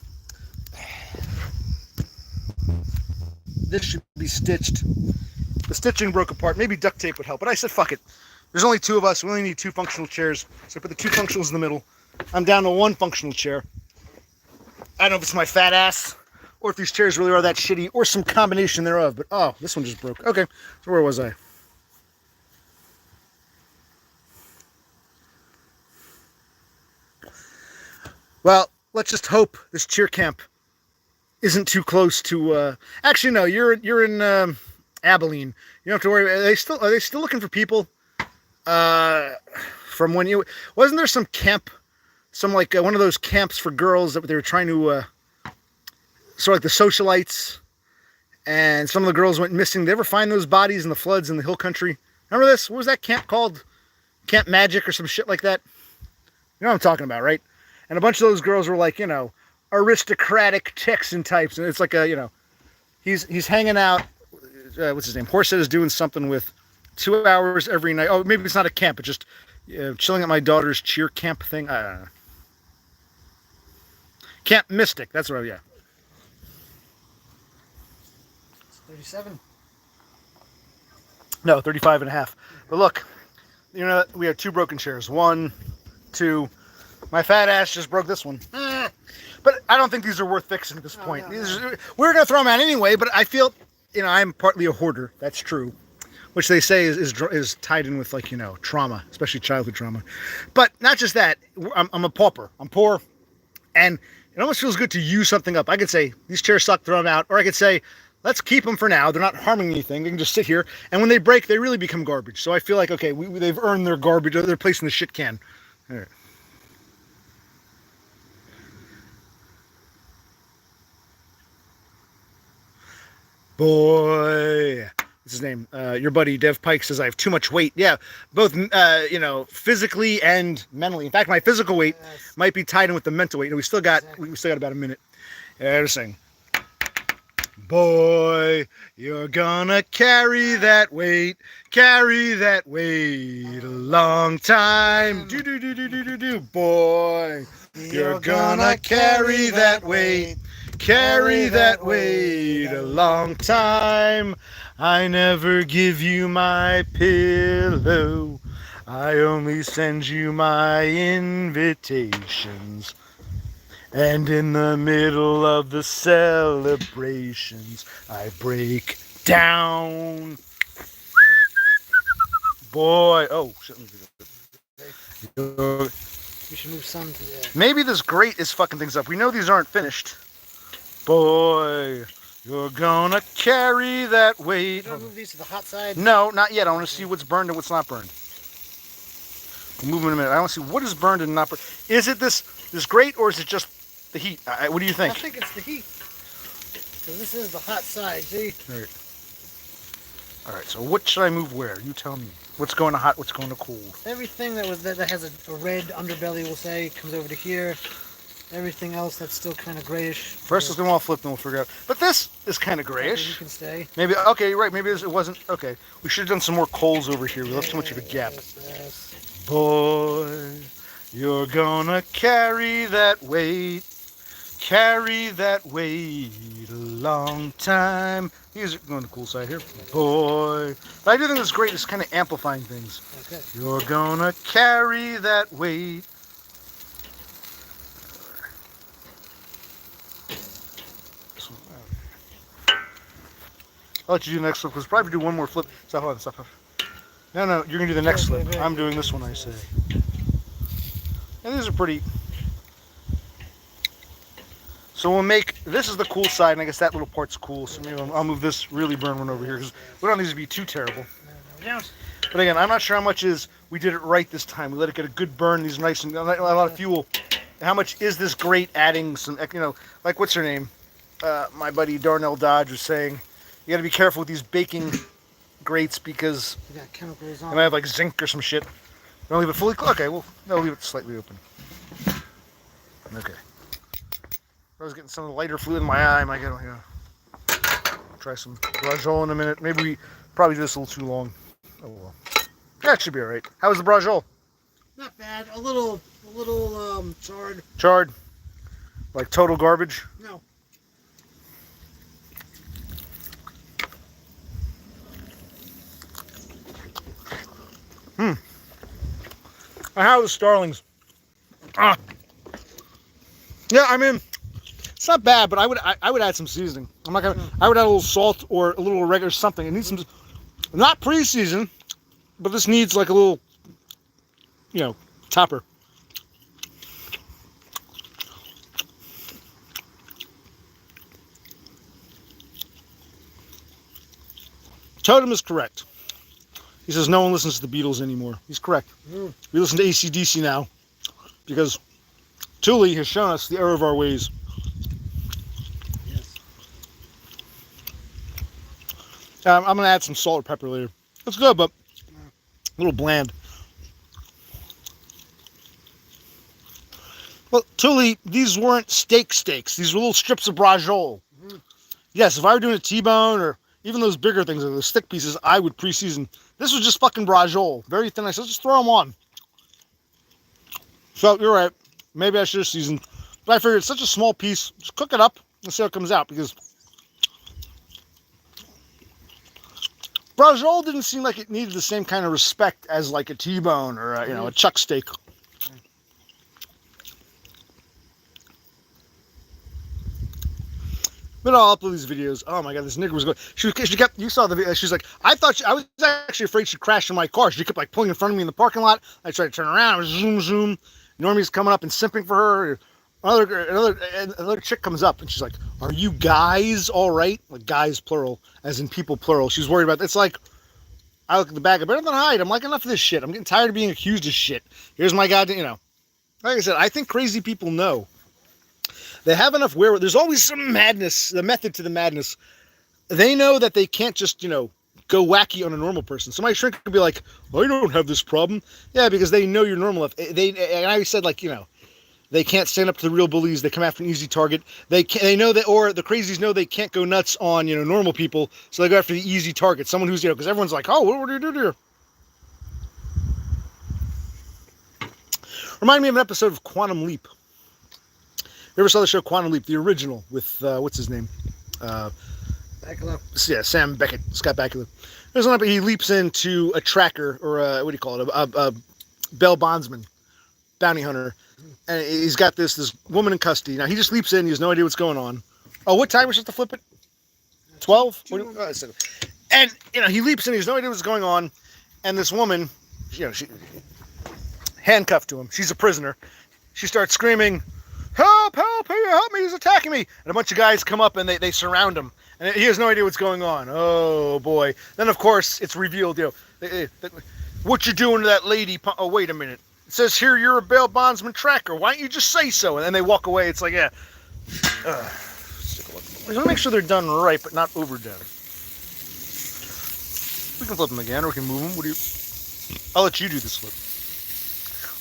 this should be stitched. The stitching broke apart. Maybe duct tape would help. But I said, fuck it. There's only 2 of us. We only need 2 functional chairs. So I put the 2 functionals in the middle. I'm down to 1 functional chair. I don't know if it's my fat ass or if these chairs really are that shitty or some combination thereof. But, this one just broke. Okay. So where was I? Well, let's just hope this cheer camp isn't too close to... Actually, no. You're in... Abilene. You don't have to worry. Are they still looking for people? From when you wasn't there some camp, some like one of those camps for girls that they were trying to sort of like the socialites, and some of the girls went missing. Did they ever find those bodies in the floods in the hill country? Remember this? What was that camp called? Camp Magic or some shit like that? You know what I'm talking about, right? And a bunch of those girls were like, aristocratic Texan types, and it's like he's hanging out. What's his name? Horsehead is doing something with 2 hours every night. Oh, maybe it's not a camp, but just chilling at my daughter's cheer camp thing. I don't know. Camp Mystic. That's right. Yeah. 37. No, 35 and a half. But look, we have 2 broken chairs. 1, 2. My fat ass just broke this one. But I don't think these are worth fixing at this point. No. We're going to throw them out anyway, but I feel, I'm partly a hoarder. That's true. Which they say is tied in with, like, trauma, especially childhood trauma. But not just that. I'm a pauper. I'm poor. And it almost feels good to use something up. I could say, these chairs suck, throw them out. Or I could say, let's keep them for now. They're not harming anything. They can just sit here. And when they break, they really become garbage. So I feel like, okay, they've earned their garbage. Their place in the shit can. All right. Boy. What's his name? Your buddy Dev Pike says I have too much weight. Yeah, both, physically and mentally. In fact, my physical weight might be tied in with the mental weight. We still got about a minute. Yeah, I was saying. Boy, you're gonna carry that weight a long time. Do. Boy, you're gonna carry that weight a long time. I never give you my pillow. I only send you my invitations. And in the middle of the celebrations, I break down. Boy, oh, shit. We should move some to the... Maybe this grate is fucking things up. We know these aren't finished. Boy, you're gonna carry that weight. You want to move these to the hot side? No, not yet. I want to see what's burned and what's not burned. We'll move in a minute. I want to see what is burned and not burned. Is it this grate, or is it just the heat? What do you think? I think it's the heat. Because this is the hot side, see? All right, so what should I move where? You tell me. What's going to hot, what's going to cold? Everything that has a red underbelly, we'll say, comes over to here. Everything else that's still kind of grayish. First, let's go all flip, then we'll figure out. But this is kind of grayish. You can stay. Maybe, okay, you're right. Maybe it wasn't. Okay. We should have done some more coals over here. We left too much of a gap. Yes. Boy, you're gonna carry that weight a long time. These are going to the cool side here. Boy. But I do think this grate is kind of amplifying things. Okay. You're gonna carry that weight. I'll let you do the next flip, because probably do one more flip. Stop, hold on, stop. No, you're going to do the next flip. I'm doing this one, I say. And these are pretty... So we'll make... This is the cool side, and I guess that little part's cool. So maybe I'll move this really burn one over here, because we don't need to be too terrible. But again, I'm not sure how much we did it right this time. We let it get a good burn. These are nice and a lot of fuel. How much is this grate adding some, like what's her name? My buddy Darnell Dodge was saying, you got to be careful with these baking grates because you got chemicals on. They might have like zinc or some shit. Don't leave it fully closed. Okay, well, I'll leave it slightly open. Okay. I was getting some of the lighter fluid in my eye. Try some brajol in a minute. Maybe we probably did this a little too long. Oh well. That should be all right. How was the brajol? Not bad. A little charred. Charred? Like total garbage? No. How are the starlings? Yeah, I mean, it's not bad, but I would add some seasoning. I'm not gonna. I would add a little salt or a little regular something. It needs some, not pre-seasoned, but this needs like a little, topper. Totem is correct. He says no one listens to the Beatles anymore. He's correct. We listen to AC/DC now because Thule has shown us the error of our ways. Yes. I'm going to add some salt or pepper later. It's good, but a little bland. Well, Thule, these weren't steaks. These were little strips of brajol. Yes, if I were doing a T-bone or even those bigger things, like the stick pieces, I would pre-season. This was just fucking brajol. Very thin. I said, just throw them on. So, you're right. Maybe I should have seasoned. But I figured it's such a small piece. Just cook it up and see how it comes out. Because brajol didn't seem like it needed the same kind of respect as like a T-bone or a chuck steak. But I'll upload these videos. Oh my god, this nigger was going. She kept. You saw the video. She's like, I was actually afraid she'd crash in my car. She kept like pulling in front of me in the parking lot. I tried to turn around. I was zoom. Normie's coming up and simping for her. Another chick comes up and she's like, "Are you guys all right?" Like guys plural, as in people plural. She's worried about. It's like, I look at the bag. I better than hide. I'm like, enough of this shit. I'm getting tired of being accused of shit. Here's my goddamn. Like I said, I think crazy people know. They have enough wherewithal. There's always some madness, the method to the madness. They know that they can't just, go wacky on a normal person. So my shrink could be like, I don't have this problem. Yeah, because they know you're normal enough. And I said, they can't stand up to the real bullies. They come after an easy target. They know that, or the crazies know they can't go nuts on, normal people. So they go after the easy target. Someone who's, because everyone's like, oh, what do you do here? Remind me of an episode of Quantum Leap. You ever saw the show Quantum Leap, the original, with, what's his name? Bakula. Yeah, Sam Beckett, Scott Bakula. There's one, he leaps into a tracker, or what do you call it, a bail bondsman, bounty hunter, and he's got this woman in custody. Now, he just leaps in, he has no idea what's going on. Oh, what time was it to flip it? 12? And, he leaps in, he has no idea what's going on, and this woman, she handcuffed to him. She's a prisoner. She starts screaming, help me, he's attacking me. And a bunch of guys come up and they surround him. And he has no idea what's going on. Oh, boy. Then, of course, it's revealed, what you doing to that lady? Oh, wait a minute. It says here you're a bail bondsman tracker. Why don't you just say so? And then they walk away. It's like, yeah. We want to make sure they're done right, but not overdone. We can flip them again, or we can move them. I'll let you do this flip.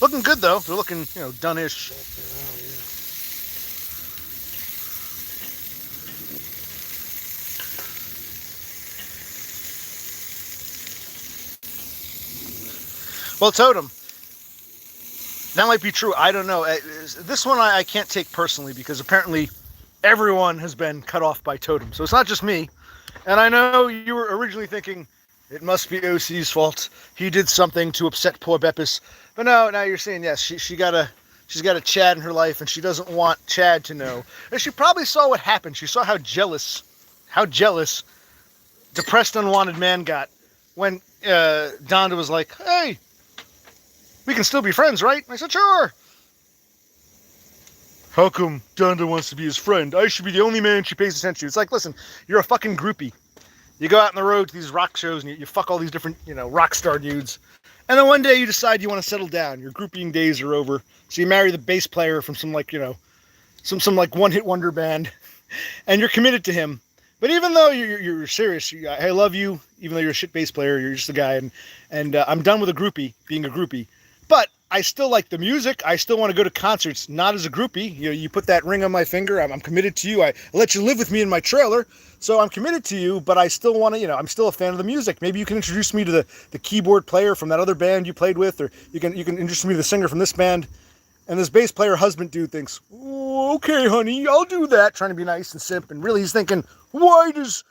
Looking good, though. They're looking, done-ish. Well, Totem, that might be true. I don't know. This one I can't take personally because apparently everyone has been cut off by Totem. So it's not just me. And I know you were originally thinking it must be OC's fault. He did something to upset poor Beppis. But no, now you're saying yes. She's got a Chad in her life, and she doesn't want Chad to know. And she probably saw what happened. She saw how jealous, depressed, unwanted man got when Donda was like, "Hey, we can still be friends, right?" And I said, "Sure." How come Donda wants to be his friend? I should be the only man she pays attention to. It's like, listen, you're a fucking groupie. You go out on the road to these rock shows and you fuck all these different, rock star dudes. And then one day you decide you want to settle down. Your grouping days are over. So you marry the bass player from some some one-hit wonder band. And you're committed to him. But even though you're serious, I love you, even though you're a shit bass player, you're just a guy. And I'm done with being a groupie. But I still like the music. I still want to go to concerts, not as a groupie. You put that ring on my finger. I'm committed to you. I let you live with me in my trailer. So I'm committed to you, but I still want to, I'm still a fan of the music. Maybe you can introduce me to the keyboard player from that other band you played with, or you can introduce me to the singer from this band. And this bass player husband dude thinks, oh, okay, honey, I'll do that, trying to be nice and simp. And really he's thinking, why does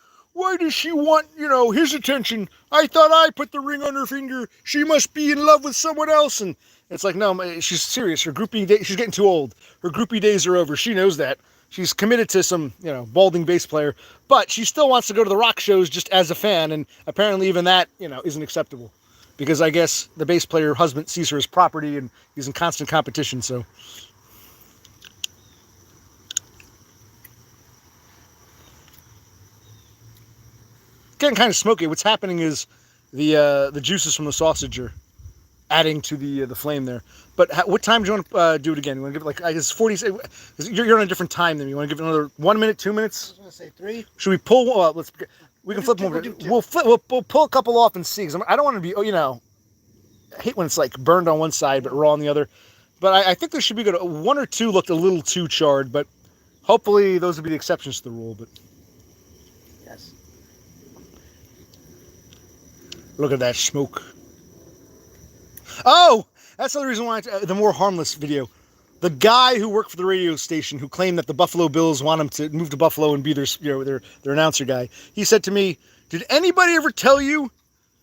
she want, his attention? I thought I put the ring on her finger. She must be in love with someone else. And it's like, no, she's serious. Her groupie day, she's getting too old. Her groupie days are over. She knows that. She's committed to some, balding bass player, but she still wants to go to the rock shows just as a fan. And apparently even that, isn't acceptable because I guess the bass player husband sees her as property and he's in constant competition. So. getting kind of smoky. What's happening is the juices from the sausage are adding to the flame there. But what time do you want to do it again? You want to give it like, I guess 40. You're on a different time than me. You want to give it another 1 minute, 2 minutes? I was going to say 3. Should we pull? We can flip them over. We'll pull a couple off and see. Cause I don't want to be. Oh, you know, I hate when it's like burned on one side but raw on the other. But I think there should be good. 1 or 2 looked a little too charred, but hopefully those will be the exceptions to the rule. But yes, look at that smoke. Oh, that's the reason why the more harmless video. The guy who worked for the radio station who claimed that the Buffalo Bills want him to move to Buffalo and be their announcer guy. He said to me, "Did anybody ever tell you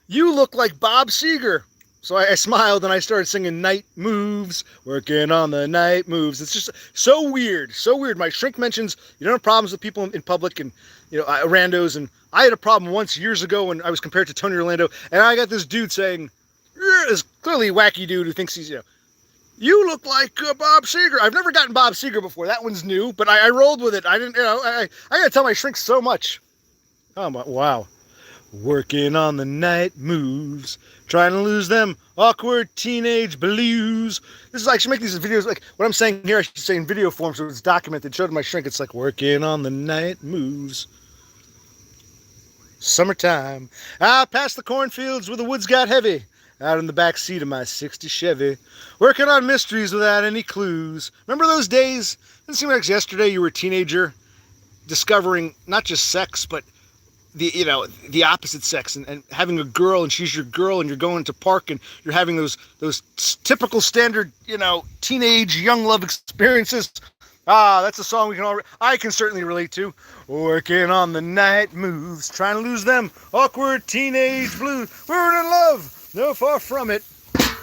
you look like Bob Seger?" So I smiled and I started singing "Night Moves," working on the night moves. It's just so weird, so weird. My shrink mentions you don't have problems with people in public and randos, and I had a problem once years ago when I was compared to Tony Orlando, and I got this dude saying, "This clearly wacky dude who thinks he's you look like Bob Seger." I've never gotten Bob Seger before. That one's new, but I rolled with it. I didn't, I gotta tell my shrinks so much. Oh, wow. Working on the night moves, trying to lose them awkward teenage blues. This is, I should make these videos, like what I'm saying here, I should say in video form so it's documented. Show to my shrink, it's like working on the night moves. Summertime. I passed the cornfields where the woods got heavy. Out in the back seat of my 60 Chevy, working on mysteries without any clues. Remember those days? Didn't seem like yesterday you were a teenager, discovering not just sex, but the opposite sex, and having a girl, and she's your girl, and you're going to park, and you're having those typical standard, teenage young love experiences. Ah, that's a song I can certainly relate to. Working on the night moves, trying to lose them awkward teenage blues. We were in love. No, far from it.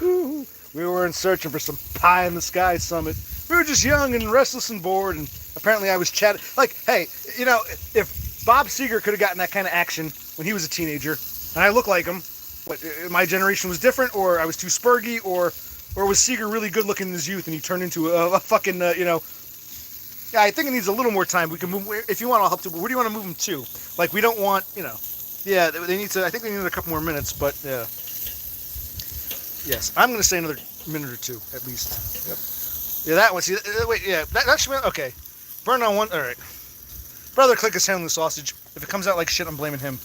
Ooh, we weren't searching for some pie in the sky summit. We were just young and restless and bored, and apparently I was chatting. Like, hey, if Bob Seger could have gotten that kind of action when he was a teenager, and I look like him, what, my generation was different, or I was too spurgy, or was Seger really good looking in his youth and he turned into a fucking, Yeah, I think it needs a little more time. We can move, if you want, I'll help you, but where do you want to move him to? Like, we don't want, yeah, they need to, I think they need a couple more minutes, but, yeah. Yes, I'm going to say another minute or 2, at least. Yep. Yeah, that one. See, wait, yeah, that should be, okay. Burn on one, all right. Brother Clique is handling the sausage. If it comes out like shit, I'm blaming him.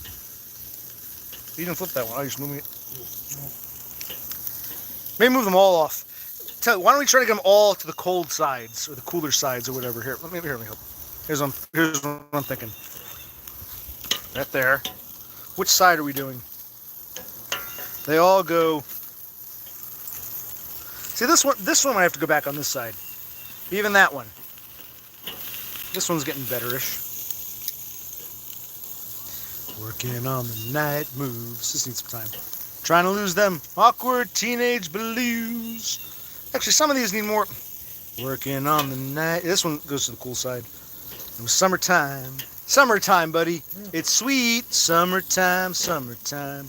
He didn't flip that one. I was just moving it. Maybe move them all off. Why don't we try to get them all to the cold sides, or the cooler sides, or whatever. Here, let me help. Here's what I'm thinking. Right there. Which side are we doing? They all go... See, this one I have to go back on this side. Even that one. This one's getting betterish. Working on the night moves. This needs some time. Trying to lose them awkward teenage blues. Actually, some of these need more. Working on the night. This one goes to the cool side. It was summertime. Summertime, buddy. It's sweet. Summertime, summertime.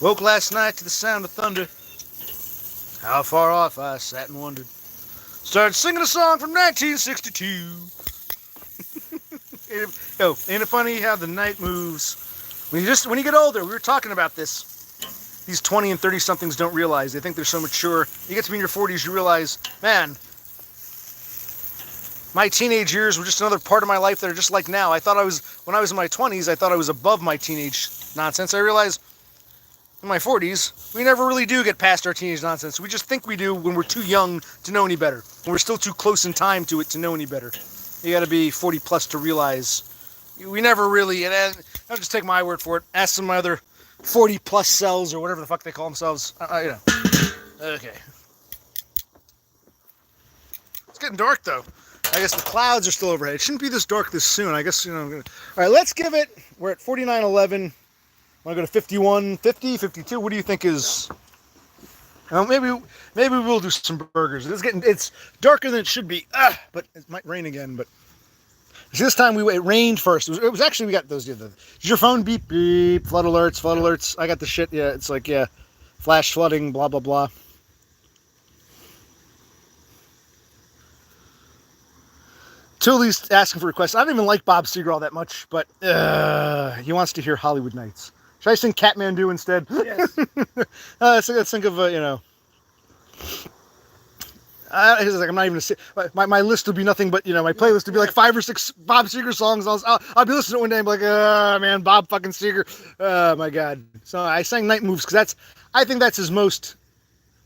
Woke last night to the sound of thunder. How far off I sat and wondered. Started singing a song from 1962. Ain't it funny how the night moves? When you get older, we were talking about this. These 20 and 30 somethings don't realize. They think they're so mature. You get to be in your 40s, you realize, man, my teenage years were just another part of my life that are just like now. When I was in my 20s, I thought I was above my teenage nonsense. I realized in my 40s, we never really do get past our teenage nonsense. We just think we do when we're too young to know any better. When we're still too close in time to it to know any better. You got to be 40 plus to realize we never really, and I'll just take my word for it. Ask some of my other 40 plus selves or whatever the fuck they call themselves. Okay. It's getting dark though. I guess the clouds are still overhead. It shouldn't be this dark this soon. I guess, all right, let's give it, we're at 49.11. Want to go to 51, 50, 52? What do you think is... maybe we'll do some burgers. It's darker than it should be. But it might rain again. But this time it rained first. It was actually, we got those. Did your phone beep, beep, flood alerts? I got the shit. Yeah, it's like, yeah, flash flooding, blah, blah, blah. Tully's asking for requests. I don't even like Bob Seger all that much, but he wants to hear Hollywood Nights. Should I sing Catmandu instead? Yes. Let's think of, it's like I'm not even my list will be nothing but my playlist will be like 5 or 6 Bob Seger songs. I'll be listening to it one day and be like, man, Bob fucking Seger, oh my god. So I sang Night Moves because I think that's his most.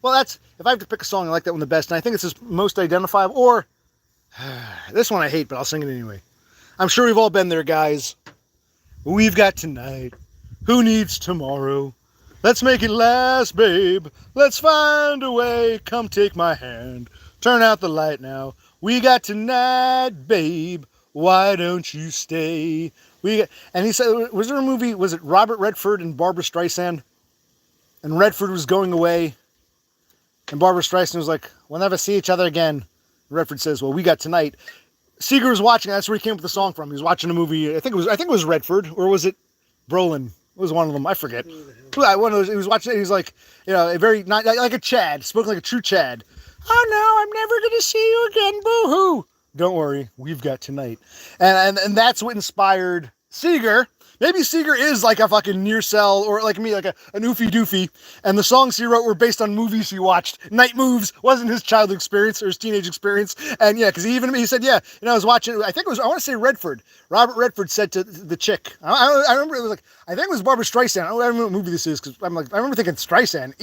Well, that's if I have to pick a song, I like that one the best, and I think it's his most identifiable. Or this one I hate, but I'll sing it anyway. I'm sure we've all been there, guys. We've got tonight. Who needs tomorrow? Let's make it last, babe. Let's find a way. Come take my hand. Turn out the light now. We got tonight, babe. Why don't you stay? And he said, was there a movie? Was it Robert Redford and Barbara Streisand? And Redford was going away. And Barbara Streisand was like, we'll never see each other again. And Redford says, well, we got tonight. Seeger was watching. That's where he came up with the song from. He was watching a movie. I think it was Redford, or was it Brolin? It was one of them. I forget. One of those. He was watching it. He was like, a very not like a Chad, spoken like a true Chad. Oh no, I'm never gonna see you again. Boo hoo. Don't worry, we've got tonight. And that's what inspired Seeger. Maybe Seeger is like a fucking near cell, or like me, like an oofy doofy. And the songs he wrote were based on movies he watched. Night Moves wasn't his childhood experience or his teenage experience. And yeah, because he said, yeah, I was watching, I want to say Redford. Robert Redford said to the chick, I remember it was like, I think it was Barbara Streisand. I don't remember what movie this is, because I remember thinking Streisand.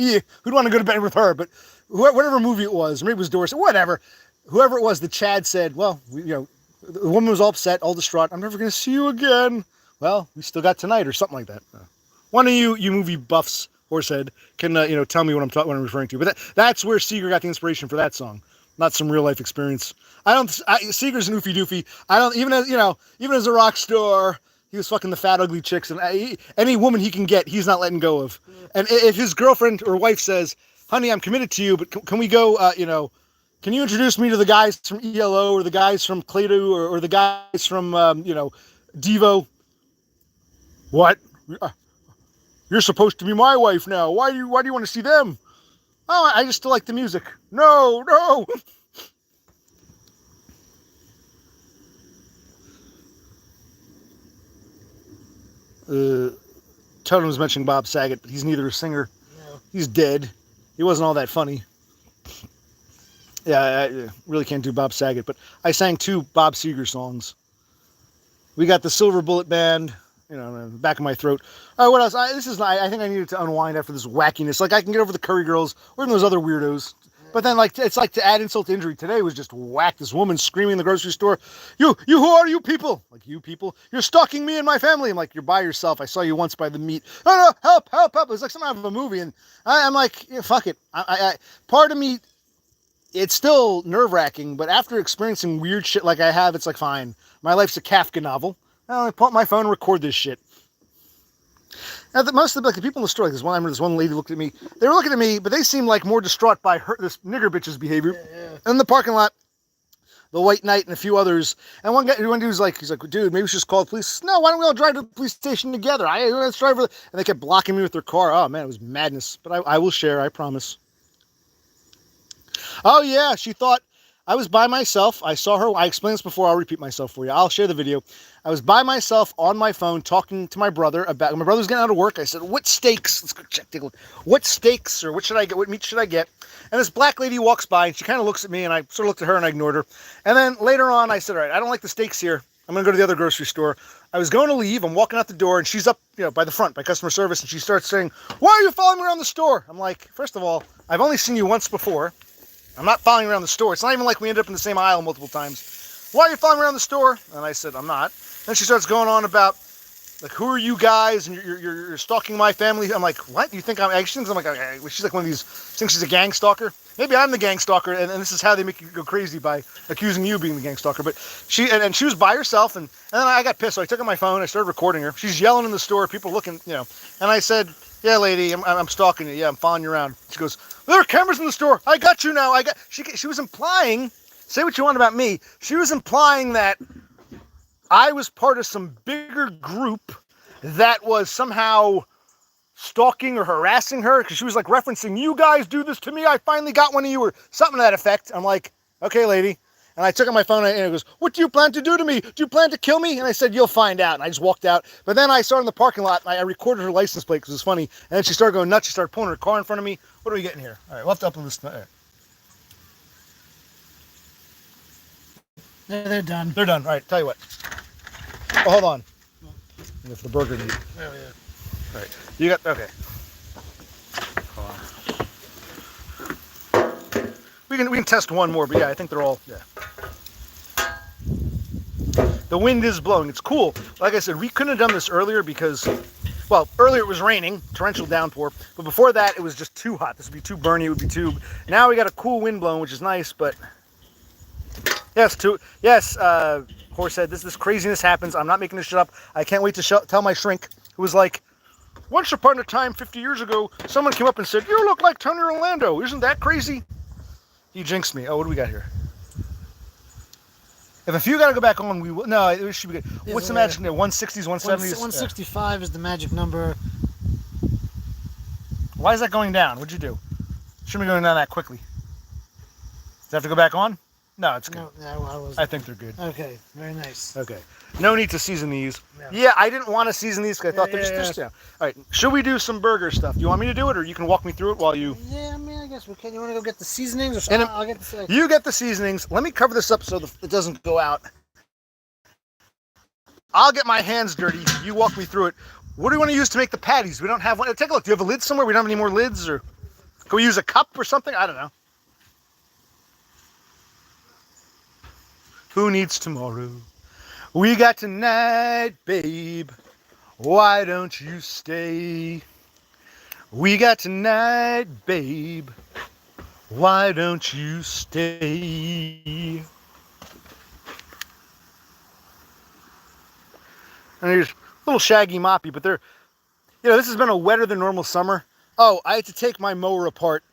Who'd want to go to bed with her? But whatever movie it was, maybe it was Doris, whatever. Whoever it was, the Chad said, well, the woman was all upset, all distraught. I'm never going to see you again. Well, we still got tonight, or something like that. One of you movie buffs, Horsehead, can tell me what I'm referring to. But that's where Seeger got the inspiration for that song, not some real life experience. Seeger's an oofy doofy. I don't even as a rock star, he was fucking the fat ugly chicks, and any woman he can get, he's not letting go of. And if his girlfriend or wife says, "Honey, I'm committed to you, but can we go? Can you introduce me to the guys from ELO or the guys from Clayton or the guys from Devo?" What? You're supposed to be my wife now. Why do you want to see them? Oh, I just still like the music. No. Tony was mentioning Bob Saget, but he's neither a singer. No. He's dead. He wasn't all that funny. Yeah, I really can't do Bob Saget, but I sang 2 Bob Seger songs. We got the Silver Bullet Band. In the back of my throat. What else? I think I needed to unwind after this wackiness. Like, I can get over the Curry Girls or even those other weirdos. But then, it's like to add insult to injury. Today was just whack. This woman screaming in the grocery store, You, who are you people? Like, you people? You're stalking me and my family. I'm like, you're by yourself. I saw you once by the meat. No, help. It was like something out of a movie. And I'm like, yeah, fuck it. Part of me, it's still nerve-wracking, but after experiencing weird shit like I have, it's like, fine. My life's a Kafka novel. I pull up my phone and record this shit. Now, most of the people in the store, like I remember this one lady looked at me. They were looking at me, but they seemed like more distraught by this nigger bitch's behavior. Yeah. In the parking lot, the White Knight and a few others. And one dude was like, dude, maybe we should just call the police. No, why don't we all drive to the police station together? Let's drive. And they kept blocking me with their car. Oh man, it was madness. But I will share, I promise. Oh yeah, she thought I was by myself. I saw her. I explained this before. I'll repeat myself for you. I'll share the video. I was by myself on my phone talking to my brother about. My brother was getting out of work. I said, "What steaks? Let's go check. Take a look. What steaks or what should I get? What meat should I get?" And this black lady walks by and she kind of looks at me and I sort of looked at her and I ignored her. And then later on, I said, "All right, I don't like the steaks here. I'm gonna go to the other grocery store." I was going to leave. I'm walking out the door and she's up, by the front by customer service, and she starts saying, "Why are you following me around the store?" I'm like, first of all, I've only seen you once before. I'm not following around the store. It's not even like we ended up in the same aisle multiple times. "Why are you following around the store?" And I said, "I'm not." Then she starts going on about, like, "Who are you guys? And you're stalking my family." I'm like, "What? You think I'm?" I'm like, okay. She's like one of these, thinks she's a gang stalker. Maybe I'm the gang stalker, and this is how they make you go crazy by accusing you of being the gang stalker. But she was by herself, and then I got pissed. So I took out my phone. I started recording her. She's yelling in the store, people looking, And I said, "Yeah, lady, I'm stalking you. Yeah, I'm following you around." She goes, "There are cameras in the store. I got you now. She was implying, say what you want about me. She was implying that I was part of some bigger group that was somehow stalking or harassing her, because she was like referencing, "You guys do this to me. I finally got one of you," or something to that effect. I'm like, okay, lady. And I took out my phone and it goes, "What do you plan to do to me? Do you plan to kill me?" And I said, "You'll find out." And I just walked out. But then I started in the parking lot and I recorded her license plate because it was funny. And then she started going nuts. She started pulling her car in front of me. What are we getting here? All right, we'll have to upload this. All right. They're done. They're done. All right, tell you what. Oh, hold on. If the burger meat. Oh, yeah. All right. You got, okay. Hold on. We can test one more, but yeah, I think they're all, yeah. The wind is blowing. It's cool. Like I said, we couldn't have done this earlier because, well, earlier it was raining, torrential downpour, but before that it was just too hot. This would be too burny, it would be too, now we got a cool wind blowing, which is nice, but yes, Horsehead, this craziness happens. I'm not making this shit up. I can't wait to tell my shrink, who was like, once upon a time, 50 years ago, someone came up and said, "You look like Tony Orlando. Isn't that crazy?" He jinxed me. Oh, what do we got here? If a few got to go back on, we will. No, it should be good. What's the magic number? 160s, 170s? 165 is the magic number. Why is that going down? What'd you do? Shouldn't be going down that quickly. Does it have to go back on? No, it's good. No, I think they're good. Okay, very nice. Okay. No need to season these. No. Yeah, I didn't want to season these because I thought they're just, yeah. All right, should we do some burger stuff? Do you want me to do it, or you can walk me through it while you... Yeah, I mean, I guess we can. You want to go get the seasonings? Or I'll get the seasonings. You get the seasonings. Let me cover this up so it doesn't go out. I'll get my hands dirty. You walk me through it. What do we want to use to make the patties? We don't have one. Take a look. Do you have a lid somewhere? We don't have any more lids? Or can we use a cup or something? I don't know. Who needs tomorrow? We got tonight, babe. Why don't you stay? We got tonight, babe. Why don't you stay? And there's a little shaggy moppy, but they're, this has been a wetter than normal summer. Oh, I had to take my mower apart,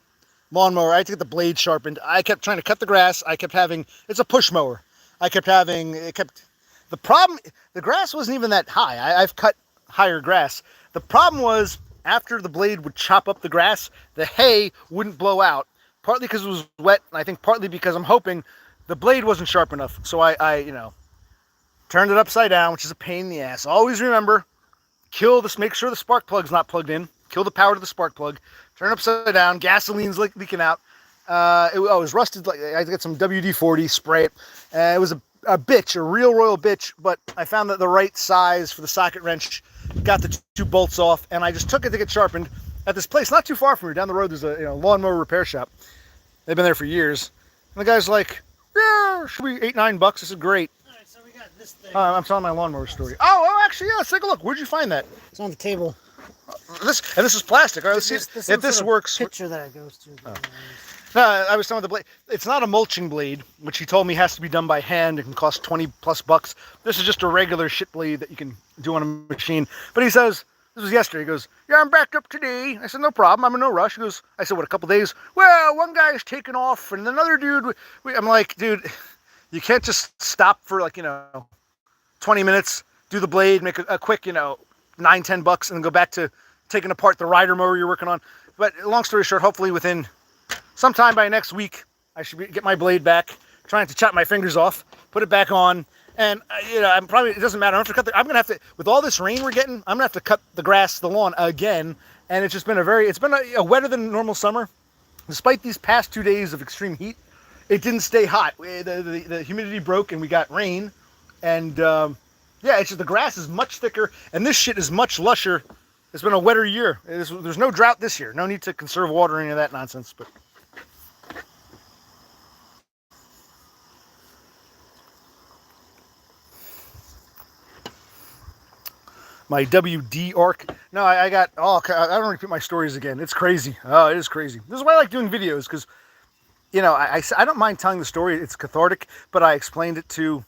lawnmower. I had to get the blade sharpened. I kept trying to cut the grass. I kept having, it's a push mower. The problem, the grass wasn't even that high. I've cut higher grass. The problem was after the blade would chop up the grass, the hay wouldn't blow out. Partly because it was wet, and I think partly because I'm hoping the blade wasn't sharp enough. So I turned it upside down, which is a pain in the ass. Always remember, make sure the spark plug's not plugged in. Kill the power to the spark plug. Turn it upside down. Gasoline's leaking out. It was rusted. I had to get some WD-40, spray it. It was a bitch, a real royal bitch, but I found that the right size for the socket wrench, got the two bolts off, and I just took it to get sharpened at this place not too far from here. Down the road, there's a lawnmower repair shop. They've been there for years. And the guy's like, "Yeah, should be $8-9." I said, "Great." All right, so we got this thing. I'm telling my lawnmower story. Oh, actually, yeah, let's take a look. Where'd you find that? It's on the table. This is plastic. All right, let's see if this works. Picture that it goes to. Oh. No, I was talking about the blade. It's not a mulching blade, which he told me has to be done by hand. It can cost $20+. This is just a regular shit blade that you can do on a machine. But he says, this was yesterday, he goes, "Yeah, I'm backed up today." I said, "No problem, I'm in no rush." He goes, I said, "What, a couple days?" "Well, one guy is taken off, and another dude," I'm like, dude, you can't just stop for 20 minutes, do the blade, make a quick, $9-10, and then go back to taking apart the rider mower you're working on. But long story short, hopefully within sometime by next week, I should get my blade back, trying to chop my fingers off, put it back on, and I'm probably, it doesn't matter. I'm gonna have to, with all this rain we're getting, I'm gonna have to cut the grass, the lawn again. And it's just been a wetter than normal summer. Despite these past 2 days of extreme heat, it didn't stay hot. The humidity broke and we got rain, and yeah, it's just the grass is much thicker, and this shit is much lusher. It's been a wetter year. There's no drought this year. No need to conserve water or any of that nonsense. But my WD arc. No, I don't repeat my stories again. It's crazy. Oh, it is crazy. This is why I like doing videos, because I don't mind telling the story. It's cathartic, but I explained it to,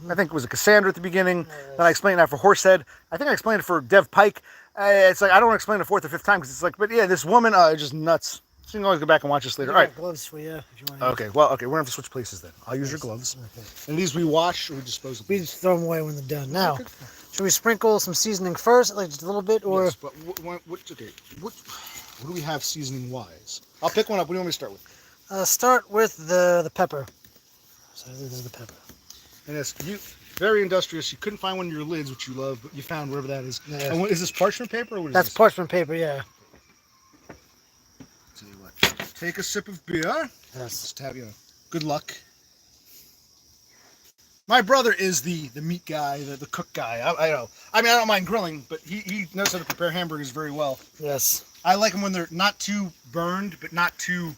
I think it was a Cassandra at the beginning. Then I explained that for Horsehead. I think I explained it for Dev Pike. It's like I don't want to explain it a fourth or fifth time, because it's like, but yeah, this woman, just nuts. So you can always go back and watch this later. All right. Gloves for you if you want. Okay. Well, okay. We're gonna have to switch places then. I'll use your gloves. Okay. And these we wash or we dispose of? We just throw them away when they're done. Now, should we sprinkle some seasoning first, like just a little bit, or? Yes, but what do we have seasoning wise? I'll pick one up. What do you want me to start with? Start with the pepper. So this is the pepper. And it's very industrious. You couldn't find one of your lids, which you love, but you found wherever that is. Yeah. And is this parchment paper or what is That's this? parchment paper, yeah. Tell you what, take a sip of beer. Yes. Just have good luck. My brother is the meat guy, the cook guy. I know. I mean, I don't mind grilling, but he knows how to prepare hamburgers very well. Yes. I like them when they're not too burned, but not too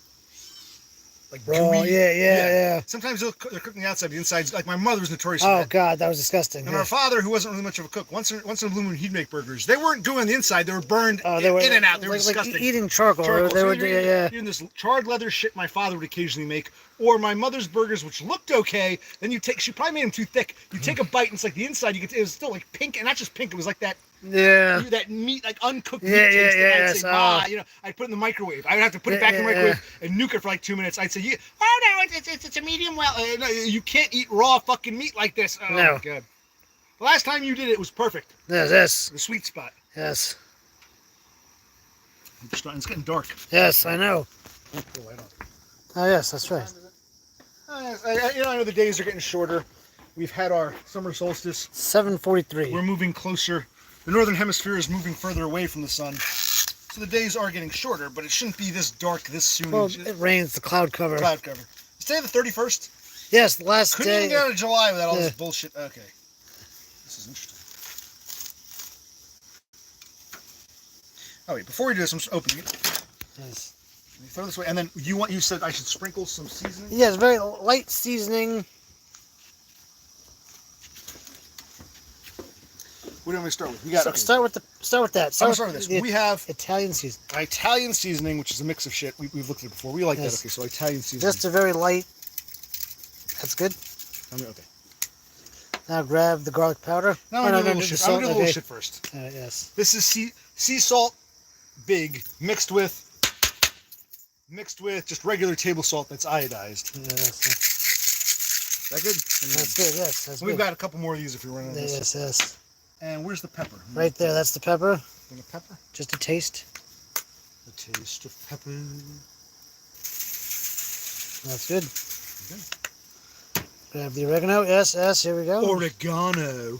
like Raw, gooey. yeah. Sometimes they're cooking the outside, the inside's like my mother's notorious. Oh God, that was disgusting. And our father, who wasn't really much of a cook, once in a blue moon he'd make burgers. They weren't doing the inside; they were burned in and out. They were disgusting. Like eating charcoal. They were eating this charred leather shit my father would occasionally make, or my mother's burgers, which looked okay. Then she probably made them too thick. You take a bite, and it's like the inside. It was still like pink, and not just pink. It was like that. Yeah. That meat, like uncooked meat taste. I'd say, I'd put it in the microwave. I would have to put it back in the microwave and nuke it for like 2 minutes. I'd say, oh no, it's a medium well. No, you can't eat raw fucking meat like this. Oh no. My God. The last time you did it was perfect. Yes. The sweet spot. Yes. It's getting dark. Yes, I know. Oh yes, that's right. I know the days are getting shorter. We've had our summer solstice. 7:43. We're moving closer. The northern hemisphere is moving further away from the sun. So the days are getting shorter, but it shouldn't be this dark this soon. Well, it rains, the cloud cover. Cloud cover. Is today the 31st? Yes, the last Couldn't day. even get out of July without all this bullshit. Okay. This is interesting. Oh wait, before we do this, I'm just opening it. Yes. Let me throw this away. And then you said I should sprinkle some seasoning? Yes, very light seasoning. What do you want me to start with? We got Start with that. Start with this. We have Italian seasoning. Italian seasoning, which is a mix of shit. We've looked at it before. We like that. Okay, so Italian seasoning. Just a very light. That's good. Okay. Now grab the garlic powder. No, I'm going to do a little shit first. Yes. This is sea salt, big, mixed with just regular table salt that's iodized. Yes. Is that good? That's good. Yes. That's We've good. got a couple more of these if you're running out of this. Yes. And where's the pepper? Right there. That's the pepper. Bring a pepper. Just a taste. A taste of pepper. That's good. Okay. Grab the oregano. Yes. Here we go. Oregano.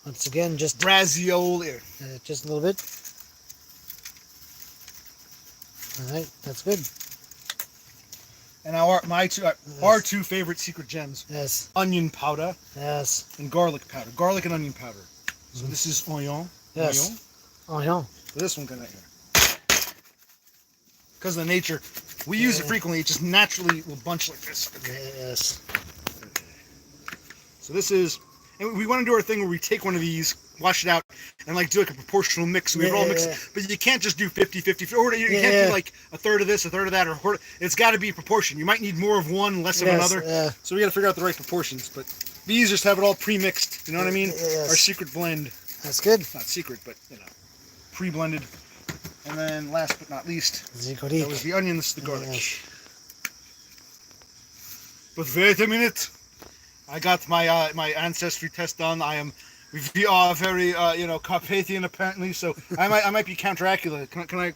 Once again, just Brazioli. just a little bit. All right. That's good. And our two favorite secret gems. Yes. Onion powder. Yes. And garlic powder. Garlic and onion powder. So this is onion. Yes. Onion. So this one kind of here. Because of the nature, we use it frequently. It just naturally will bunch like this. Okay. Yes. So this is, and we want to do our thing where we take one of these, wash it out, and like do like a proportional mix. So we all mix it, but you can't just do 50-50, or you can't do like a third of this, a third of that, or it's got to be proportion. You might need more of one, less of another. So we got to figure out the right proportions. But these just have it all pre-mixed. You know what I mean? Yes. Our secret blend. That's good. Not secret, but pre-blended. And then last but not least, that was the onion. This is the garlic. Yes. But wait a minute. I got my my ancestry test done. We are very Carpathian apparently, so I might be Count Dracula. Can I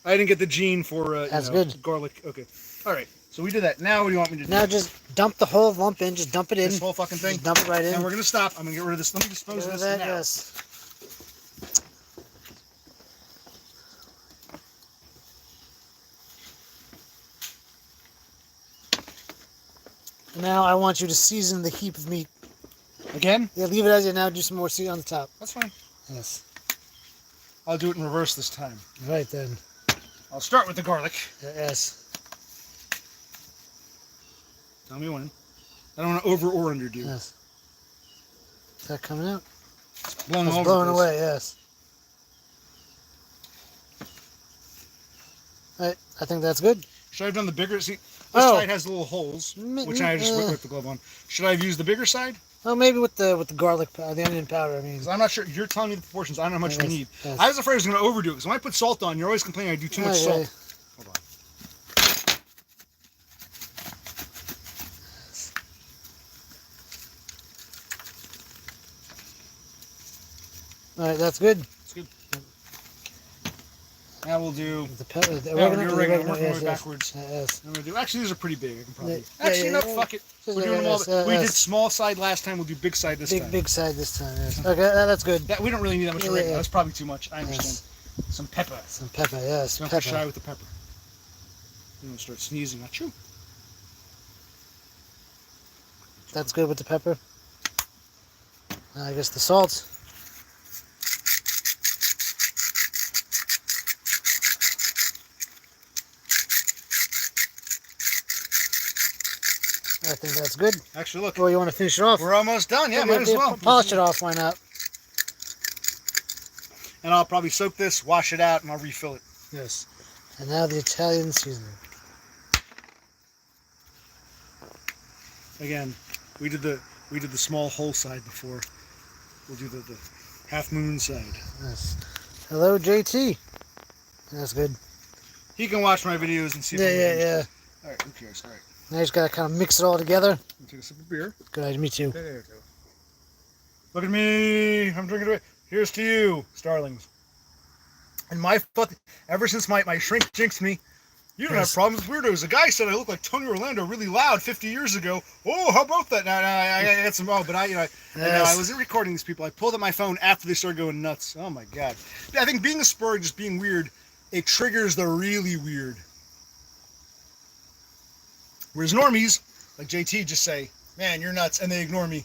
I didn't get the gene for That's good. Garlic. Okay. All right. So we did that. Now what do you want me to do? Now just dump the whole lump in. Just dump it in. This whole fucking thing. Just dump it right in. And we're gonna stop. I'm gonna get rid of this. Let me dispose of this now. Yes. Now I want you to season the heap of meat. Again? Yeah, leave it as is. Now do some more seasoning on the top. That's fine. Yes. I'll do it in reverse this time. Right then. I'll start with the garlic. Yes. Tell me when. I don't want to over or underdo. Yes. Is that coming out? It's blowing It's over. blowing away, yes. Right, I think that's good. Should I have done the bigger? See, this side has little holes, which I just whipped the glove on. Should I have used the bigger side? Oh, maybe with the garlic powder, the onion powder. I mean, because I'm not sure. You're telling me the proportions. I don't know how much we need. Yes. I was afraid I was going to overdo it. Because when I put salt on, you're always complaining I do too much salt. Yeah. Hold on. All right, that's good. It's good. Now we'll do the oregano. oregano, Working yes, my way yes. backwards. Yes. I'm gonna do. Actually, these are pretty big. I can probably. Yeah, Actually, yeah, no. yeah. Fuck it. We're Yeah, doing them all. yes, We did yes. small side last time. We'll do big side this time. Big side this time. Yes. Okay, that's good. That we don't really need that much Yeah, oregano. yeah. That's probably too much. I understand. Yes. Some pepper. Some pepper. Yes. Don't Pepper. be shy with the pepper. You don't start sneezing. Not true. That's good with the pepper. Now I guess the salt. I think that's good. Actually, look. Well, you want to finish it off? We're almost done. Yeah, might as well. Polish it off. Why not? And I'll probably soak this, wash it out, and I'll refill it. Yes. And now the Italian seasoning. Again, we did the small whole side before. We'll do the half moon side. Yes. Hello, JT. That's good. He can watch my videos and see. Yeah. All right, who cares? All right. Now you just gotta kind of mix it all together. I'll take a sip of beer. Good idea. Me too. There you go. Look at me. I'm drinking away. Here's to you, starlings. And my fucking, ever since my shrink jinxed me, you don't have problems with weirdos. A guy said I look like Tony Orlando really loud 50 years ago. Oh, how about that? Now I got some. Oh, but I wasn't recording these people. I pulled up my phone after they started going nuts. Oh my god. Yeah, I think being a spur, just being weird, it triggers the really weird. Whereas normies, like JT, just say, man, you're nuts, and they ignore me.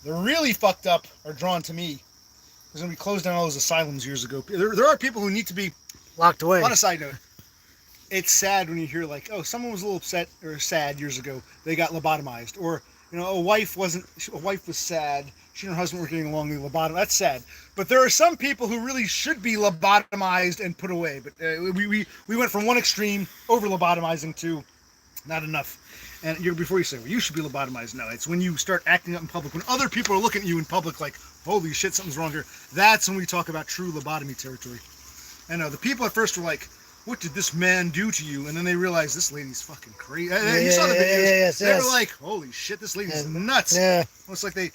The really fucked up are drawn to me. Because when we closed down all those asylums years ago, there are people who need to be locked away. On a side note, it's sad when you hear like, oh, someone was a little upset or sad years ago, they got lobotomized, or a wife was sad, she and her husband were getting along, they lobotomized. That's sad. But there are some people who really should be lobotomized and put away. But we went from one extreme over lobotomizing to not enough. And before you say, well, you should be lobotomized. No, it's when you start acting up in public, when other people are looking at you in public like, holy shit, something's wrong here. That's when we talk about true lobotomy territory. I know the people at first were like, what did this man do to you? And then they realized this lady's fucking crazy. You saw the videos. They were like, holy shit, this lady's nuts. Yeah. It's like they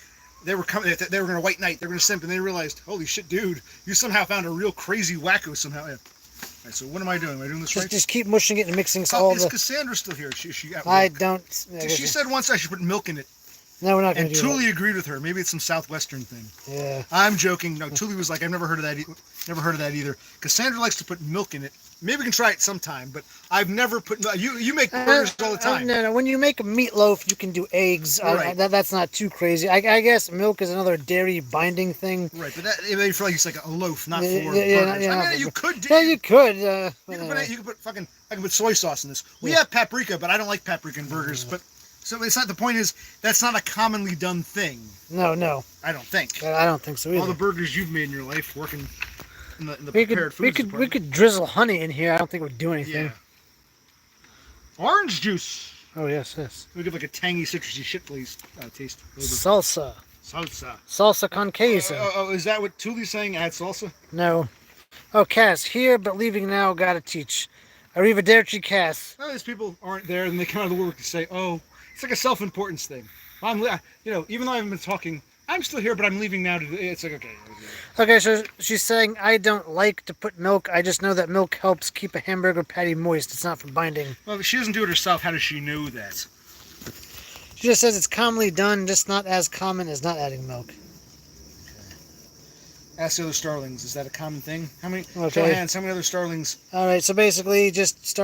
were coming. They were gonna white knight. They were gonna simp, and they realized, holy shit, dude, you somehow found a real crazy wacko somehow. Yeah. All right, so what am I doing? Am I doing this right? Just keep mushing it and mixing Is Cassandra still here? She at work? I don't. She said once I should put milk in it. No, we're not going to do that. And Thule agreed with her. Maybe it's some Southwestern thing. Yeah. I'm joking. No, Thule was like, I've never heard of that. Never heard of that either. Cassandra likes to put milk in it. Maybe we can try it sometime, but I've never put. You make burgers all the time. No. When you make a meatloaf, you can do eggs. Right. That's not too crazy. I guess milk is another dairy binding thing. Right, but that it made for like it's like a loaf, not for burgers. Yeah, I mean, you could do. Yeah, you could. You could put fucking. I can put soy sauce in this. We have paprika, but I don't like paprika in burgers. But so it's not. The point is that's not a commonly done thing. No. I don't think. I don't think so either. All the burgers you've made in your life working. In the prepared foods department. We could drizzle honey in here. I don't think it would do anything. Yeah. Orange juice. Oh yes. We give like a tangy, citrusy shit, please. Taste. Salsa con queso. Is that what Thule's saying? Add salsa? No. Oh, Cass, here but leaving now. Gotta teach. Arrivederci, Cass. Oh, these people aren't there, and they come out of the work to say, "Oh, it's like a self-importance thing." Even though I haven't been talking. I'm still here, but I'm leaving now. It's like, okay. Okay, so she's saying, I don't like to put milk. I just know that milk helps keep a hamburger patty moist. It's not for binding. Well, if she doesn't do it herself, how does she know that? She just says it's commonly done, just not as common as not adding milk. Ask the other starlings. Is that a common thing? How many? Okay. Show of hands. How many other starlings? All right. So basically, just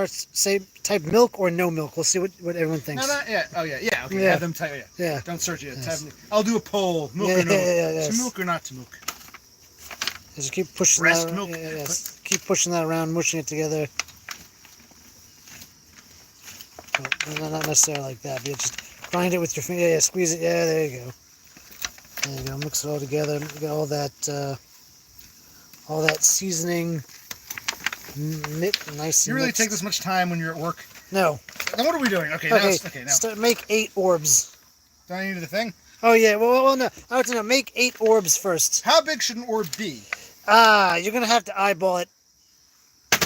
type milk or no milk. We'll see what everyone thinks. Yeah. Oh yeah. Okay. Yeah. Have them type. Yeah. Don't search it. Yes. I'll do a poll. Milk or no? To milk or not to milk? Just keep pushing breast that. Milk. Yes. Keep pushing that around, mushing it together. Well, not necessarily like that, but just grind it with your finger. Yeah. Squeeze it. Yeah. There you go. There you go. Mix it all together. Get all that seasoning. Nice. You really take this much time when you're at work? No. Then what are we doing? Okay. Now. Make 8 orbs. Do I need the thing? Oh yeah. Well, no. I want to know. Make 8 orbs first. How big should an orb be? You're gonna have to eyeball it.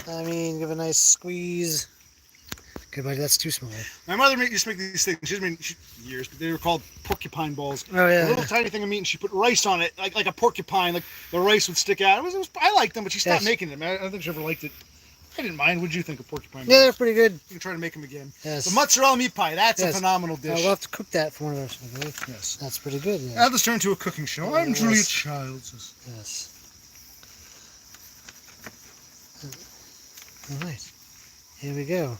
I mean, give a nice squeeze. Okay, buddy, that's too small. My mother used to make these things. She's made years, but they were called porcupine balls. Oh yeah. A little tiny thing of meat, and she put rice on it, like a porcupine. Like the rice would stick out. I liked them, but she stopped making them. I don't think she ever liked it. I didn't mind. What'd you think of porcupine? Yeah, they're pretty good. You can try to make them again. Yes. The mozzarella meat pie. That's Yes. a phenomenal dish. We'll have to cook that for one of us. Okay? Yes. That's pretty good. Yeah. Now let's turn to a cooking show. I'm Yes. Julia Childs. Yes. All right. Here we go.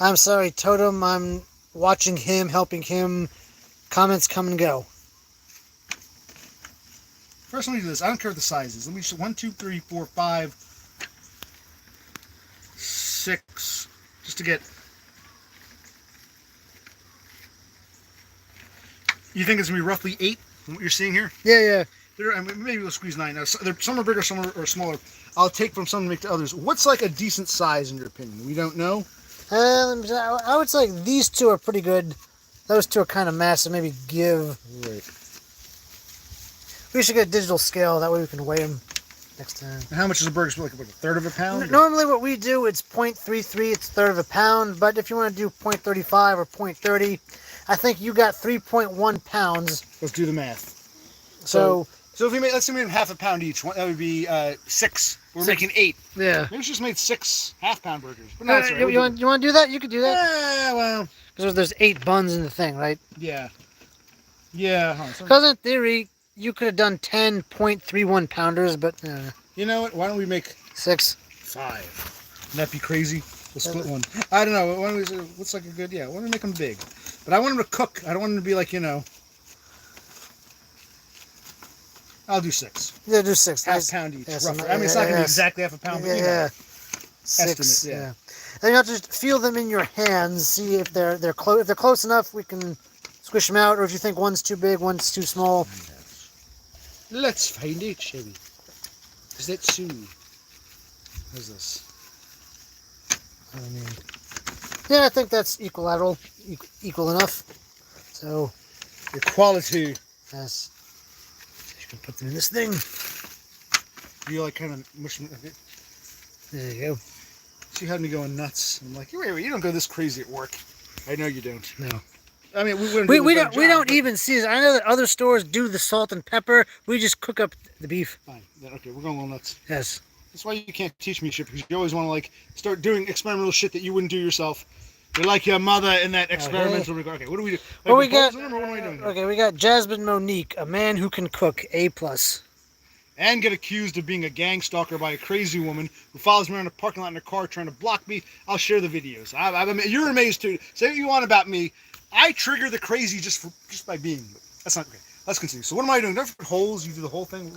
I'm sorry, Totem. I'm watching him, helping him. Comments come and go. First, let me do this. I don't care what the size is. Let me just 1, 2, 3, 4, 5, 6, just to get. You think it's gonna be roughly 8? What you're seeing here? Yeah. I mean, maybe we'll squeeze 9. Now, some are bigger, some are smaller. I'll take from some to make to others. What's like a decent size in your opinion? We don't know. I would say these two are pretty good. Those two are kind of massive. Maybe give. Right. We should get a digital scale. That way we can weigh them next time. And how much is a burger? Like a third of a pound? Normally what we do, it's 0.33. It's a third of a pound. But if you want to do 0.35 or 0.30, I think you got 3.1 pounds. Let's do the math. So if we made, let's say we made half a pound each, that would be 6. We're making 8. yeah. Maybe we just made 6 half-pound burgers. But no, that's right. You want to do that? You could do that. Yeah, well, Because there's 8 buns in the thing, right? yeah. Because in theory, you could have done 10.31 pounders, but You know what? Why don't we make 6. 5? Wouldn't that be crazy? We'll split one. I don't know. Why don't we, what's like a good? Yeah. Why don't we make them big? But I want them to cook. I don't want them to be like I'll do 6. Yeah, do 6. Half pound each, yes, roughly. I mean, it's not going to be exactly half a pound, but yeah. estimate, 6. yeah. And you have to just feel them in your hands, see if they're close. If they're close enough, we can squish them out. Or if you think one's too big, one's too small. Let's find out, shall we? Is that soon? How's this? I mean, yeah, I think that's equilateral, equal enough. So, Equality. yes. You can put them in this thing. You like kind of mush them. Okay. There you go. She had me going nuts. I'm like, wait, you don't go this crazy at work. I know you don't. No. I mean, we wouldn't. We don't even season. I know that other stores do the salt and pepper. We just cook up the beef. Fine. Then, okay, we're going a little nuts. Yes. That's why you can't teach me shit, because you always want to like start doing experimental shit that you wouldn't do yourself. You're like your mother in that experimental regard. Okay, what do we do? Well, we got. What am I doing here? Okay, we got Jasmine Monique, a man who can cook, A+. And get accused of being a gang stalker by a crazy woman who follows me around the parking lot in her car trying to block me. I'll share the videos. You're amazed too. Say what you want about me. I trigger the crazy just by being. That's not okay. Let's continue. So what am I doing? Different holes. You do the whole thing.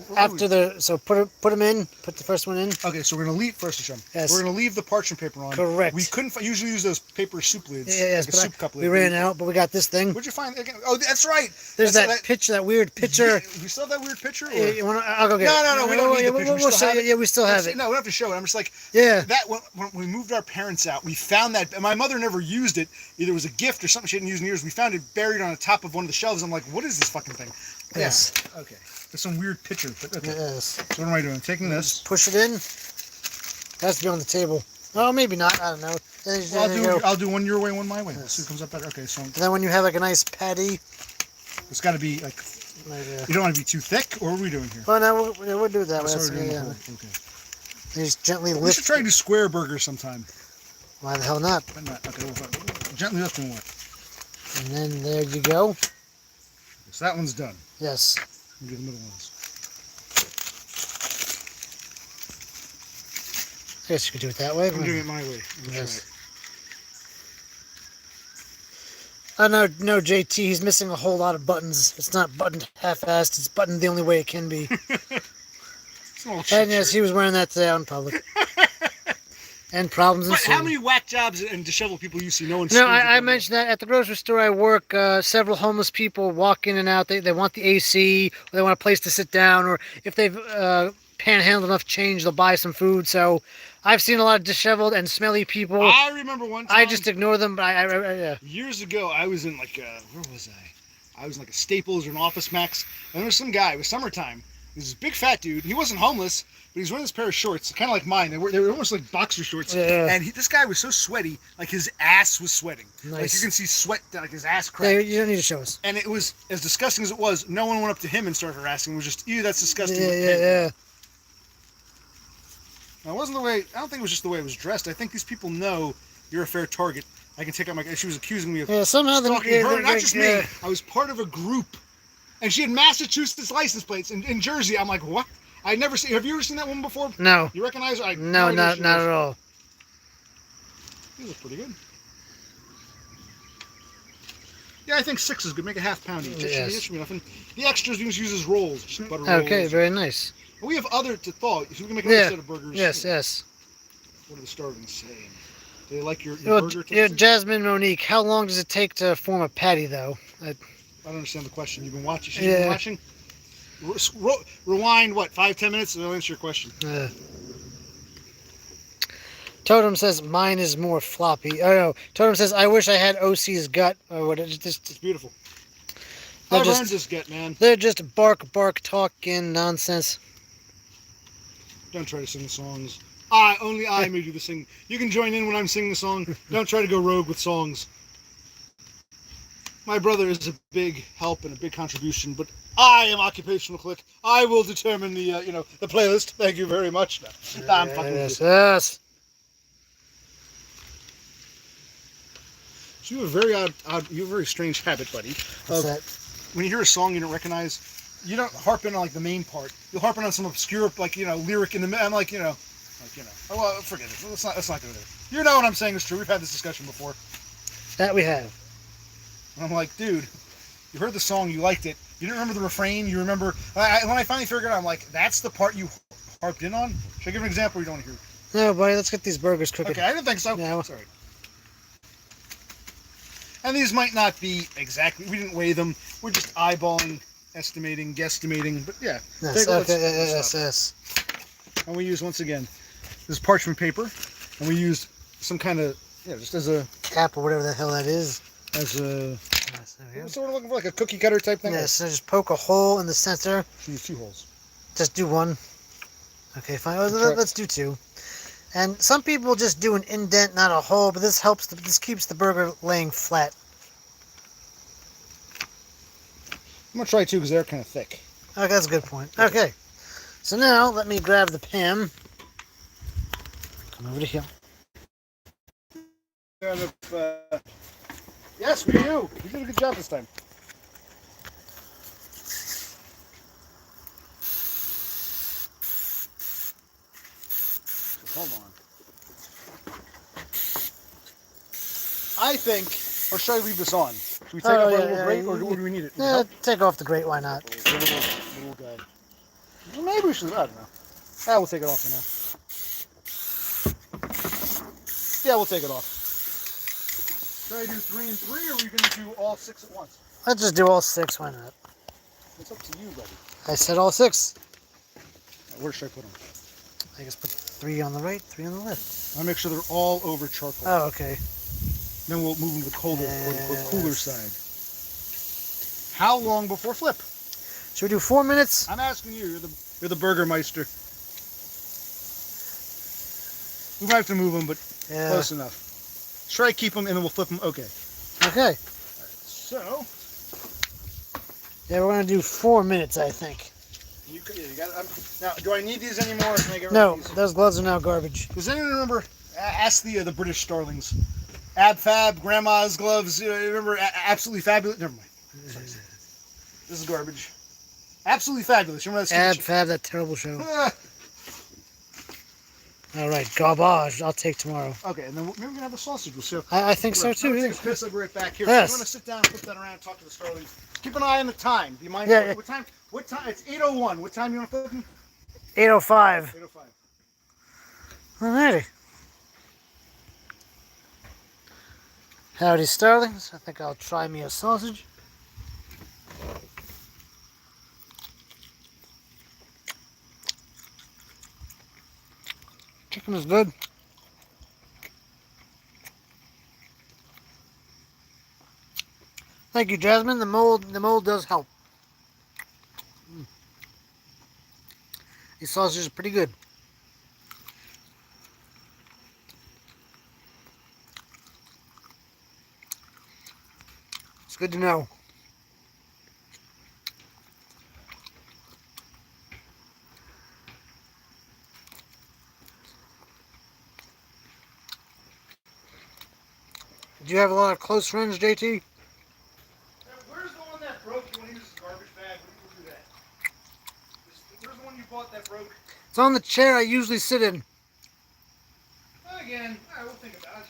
So put them in. Put the first one in. Okay, so we're gonna leave first to show them. Yes. We're gonna leave the parchment paper on. Correct. We couldn't usually use those paper soup lids. Yes, like a but soup cup lid. we ran out, but we got this thing. What'd you find again? Oh, that's right. There's that picture, that weird picture. Yeah, we still have that weird picture? Or? I'll go get it. No, we don't need the picture. We'll show you. Yeah, we still have it. No, we don't have to show it. I'm just like, Yeah. That when we moved our parents out, we found that. And my mother never used it. Either it was a gift or something she hadn't used in years. We found it buried on the top of one of the shelves. I'm like, what is this fucking thing? Yes. Yeah. Okay. There's some weird picture. But okay. Yes. So what am I doing? Taking this. Push it in. It has to be on the table. Oh, maybe not. I don't know. I'll do one your way, one my way. Yes. See who comes up better. Okay, so. And then when you have like a nice patty. It's got to be like. You don't want to be too thick, or what are we doing here? Well, no, we'll do it that way. Okay. You just gently lift. We should try to do square burgers sometime. Why the hell not? Why not? Okay, gently lift and what? And then there you go. So that one's done. Yes. We'll do the middle ones. I guess you could do it that way. I'm doing it my way. Yes. Oh, no, JT, he's missing a whole lot of buttons. It's not buttoned half-assed. It's buttoned the only way it can be. And yes, he was wearing that today out in public. And problems ensue. How many whack jobs and disheveled people you see? No one's. No, I mentioned that at the grocery store I work. Several homeless people walk in and out. They want the AC, or they want a place to sit down, or if they've panhandled enough change, they'll buy some food. So I've seen a lot of disheveled and smelly people. I remember one time. I just ignore them. But yeah. Years ago, I was in like where was I? I was in like a Staples or an Office Max, and there was some guy. It was summertime. He was this big fat dude. He wasn't homeless, but he was wearing this pair of shorts, kind of like mine. They were almost like boxer shorts. Yeah. And this guy was so sweaty, like his ass was sweating. Nice. Like you can see sweat, like his ass cracked. Yeah, you don't need to show us. And it was as disgusting as it was. No one went up to him and started harassing him. It was just, ew, that's disgusting. Yeah. Now, it wasn't the way. I don't think it was just the way it was dressed. I think these people know you're a fair target. I can take out my. She was accusing me of somehow stalking her, not just me. yeah. I was part of a group, and she had Massachusetts license plates in Jersey. I'm like, what? I never seen. Have you ever seen that woman before? No. You recognize her? No, not at all. These look pretty good. Yeah, I think 6 is good. Make a half pound each. Yes. It should be nothing. The extras you can use as rolls, just butter Okay, rolls. very nice. And we have other to thaw, so we can make another set of burgers. Yes, yes. What are the starvings saying? Do they like your Well, burger? Jasmine Monique, how long does it take to form a patty, though? I don't understand the question. You've been watching. She's been watching. Rewind. What? 5-10 minutes, and I'll answer your question. Totem says mine is more floppy. Oh no. Totem says I wish I had OC's gut. Or what? It's beautiful. I've earned this gut, man. They're just bark talking nonsense. Don't try to sing the songs. Only I may do the sing. You can join in when I'm singing the song. Don't try to go rogue with songs. My brother is a big help and a big contribution, but I am Occupational Clique. I will determine the the playlist. Thank you very much. I'm fucking with you. Yes. So you have a very you have a very strange habit, buddy. What's that? When you hear a song you don't recognize, you don't harp in on like the main part. You'll harp in on some obscure lyric in the middle. I'm like oh well, forget it. Let's not go there. You know what I'm saying is true. We've had this discussion before. That we have. And I'm like, dude, you heard the song, you liked it. You didn't remember the refrain. You remember when I finally figured it out. I'm like, that's the part you harped in on. Should I give an example? Or you don't want to hear? No, buddy. Let's get these burgers cooking. Okay, I didn't think so. No. Sorry. And these might not be exactly. We didn't weigh them. We're just eyeballing, estimating, guesstimating. But yeah. Yes. Yes. And we use once again this parchment paper, and we used some kind of just as a cap or whatever the hell that is. As a so we're looking for like a cookie cutter type thing. Yes. So just poke a hole in the center. Use 2 holes. Just do 1. Okay, fine. Let's do 2. And some people just do an indent, not a hole, but this helps. This keeps the burger laying flat. I'm gonna try 2 because they're kind of thick. Okay, that's a good point. Okay, so now let me grab the pan. Come over to here. Yes, we do. You did a good job this time. Hold on. I think, or should I leave this on? Should we take off our little grate, or do we need it? Yeah, take off the grate. Why not? Little guy. Well, maybe we should. I don't know. We'll take it off for now. Yeah, we'll take it off. Should I do 3 and 3, or are we going to do all 6 at once? Let's just do all 6. Why not? It's up to you, buddy. I said all 6. Where should I put them? I guess put 3 on the right, 3 on the left. I'll make sure they're all over charcoal. Oh, okay. Then we'll move them to the colder, cooler side. How long before flip? Should we do 4 minutes? I'm asking you. You're the burger meister. We might have to move them, but close enough. Should I keep them and then we'll flip them? Okay. Okay. So. Yeah, we're gonna do 4 minutes, I think. You got it. Now, do I need these anymore? Or can I get rid No, of these? those gloves are now garbage. Does anyone remember? Ask the British starlings. Ab Fab, Grandma's gloves. Remember Absolutely Fabulous? Never mind. This is garbage. Absolutely Fabulous. Remember that? Ab Fab, that terrible show. All right, garbage. I'll take tomorrow. Okay, and then maybe we're gonna have the sausage. We'll see. I think so too. Take a piss. I'll be right back here. Yes. So I'm gonna sit down, flip that around, and talk to the starlings. Keep an eye on the time. Do you mind? Yeah. What time? What time? It's 8:01. What time you want to flip them? 8:05. 8:05. Alrighty. Howdy, starlings. I think I'll try me a sausage. Chicken is good. Thank you, Jasmine. The mold does help. These sausages are pretty good. It's good to know. Do you have a lot of close friends, JT? Where's the one that broke? You want to use this garbage bag? We'll do that. Where's the one you bought that broke? It's on the chair I usually sit in. Again, all right, we'll think about it.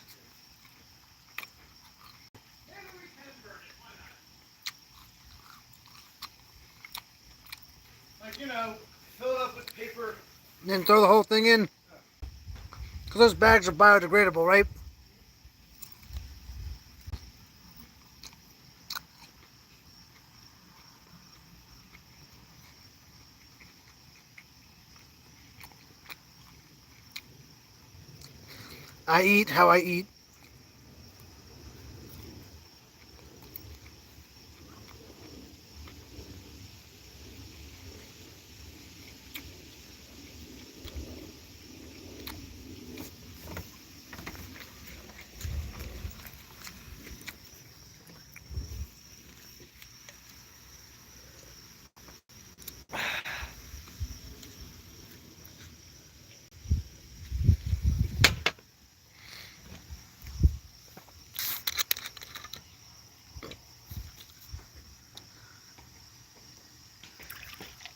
And we can burn it. Why not? Like, you know, fill it up with paper. And then throw the whole thing in. Because those bags are biodegradable, right? I eat how I eat.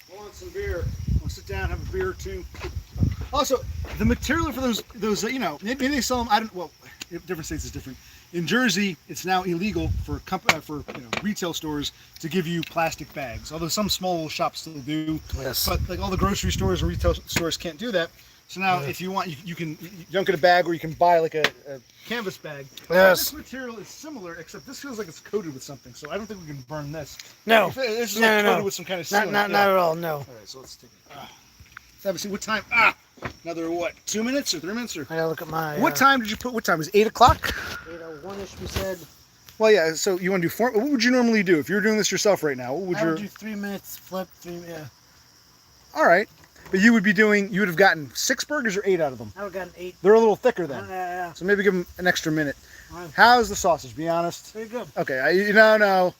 I want some beer. I'll sit down, have a beer or two. Also, the material for those you know, maybe they sell them. I don't. Well, different states is different. In Jersey, it's now illegal for retail stores to give you plastic bags. Although some small little shops still do. Yes. But like all the grocery stores and retail stores can't do that. So now, if you want, you don't get a bag, or you can buy like a canvas bag. Yes. This material is similar, except this feels like it's coated with something. So I don't think we can burn this. No. This is No, like no, coated no. with some kind of Not, sealant. not, Yeah. not at all, no. All right, so let's take it. Let's have a see. What time? Another what? 2 minutes or 3 minutes or? I gotta look at my... What time did you put? What time was 8 o'clock? 8:01-ish, we said. Well, yeah. So you want to do four? What would you normally do if you were doing this yourself right now? What would I your? would do 3 minutes, flip, yeah. All right, but you would be doing. You would have gotten 6 burgers or 8 out of them. I would have gotten 8. They're a little thicker then. Yeah. So maybe give them an extra minute. Right. How's the sausage? Be honest. Very good. Okay. No.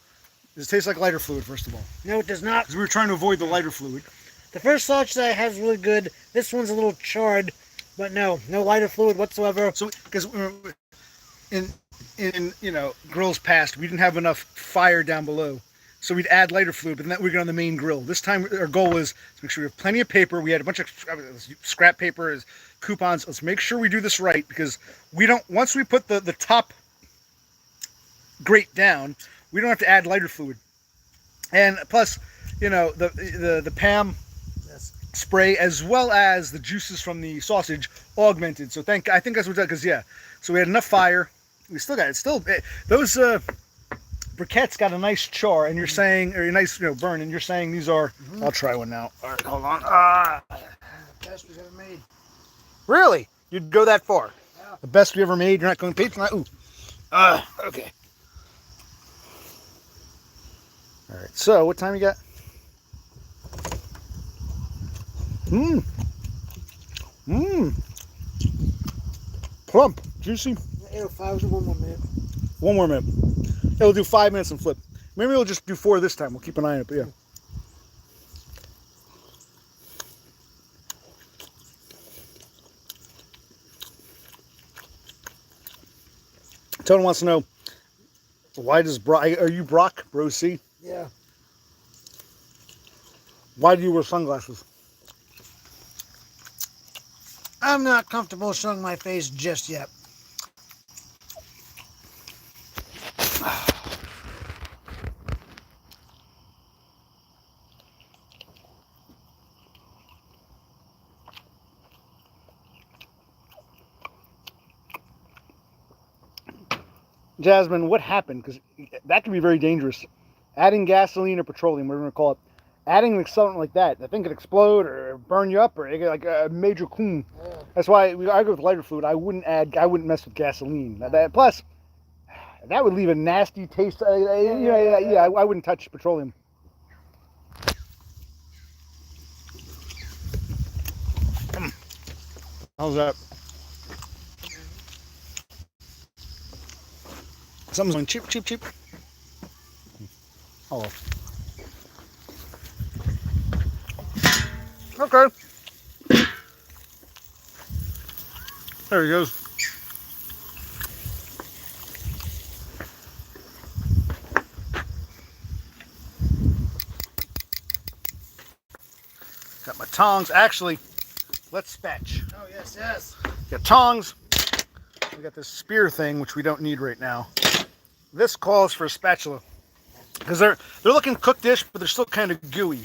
Does it taste like lighter fluid? First of all, No, it does not. because we were trying to avoid the lighter fluid. The first sausage that I had is really good. This one's a little charred, but no lighter fluid whatsoever. So because in grills past, we didn't have enough fire down below, so we'd add lighter fluid, but then we'd get on the main grill. This time our goal was to make sure we have plenty of paper. We had a bunch of scrap paper, coupons. Let's make sure we do this right, because we don't. Once we put the top grate down, we don't have to add lighter fluid. And plus, the Pam spray, as well as the juices from the sausage, augmented. So I think that's what that, because so we had enough fire. We still got it. Those briquettes got a nice char, and you're saying, or a nice burn, and you're saying these are. I'll try one now. All right, hold on. Best we've ever made. Really? You'd go that far? Yeah. The best we ever made. You're not going Patreon. Ooh. Okay. All right. So what time you got? Plump, juicy. 8:05, do 1 more minute. 1 more minute. It'll do 5 minutes and flip. Maybe we'll just do 4 this time. We'll keep an eye on it, but yeah. Tony wants to know, why does are you Brock, Bro C? Yeah. Why do you wear sunglasses? I'm not comfortable showing my face just yet. Jasmine, what happened? Because that can be very dangerous. Adding gasoline or petroleum, whatever you want to call it. Adding like something like that, the thing could explode or burn you up, or it get like a major coon. Yeah. That's why I go with lighter fluid. I wouldn't mess with gasoline. Plus, that would leave a nasty taste. I wouldn't touch petroleum. How's that? Something's going cheap. Oh. Okay. There he goes. Got my tongs. Actually, let's spatch. Oh, yes, yes. Got tongs. We got this spear thing, which we don't need right now. This calls for a spatula because they're looking cooked-ish, but they're still kind of gooey.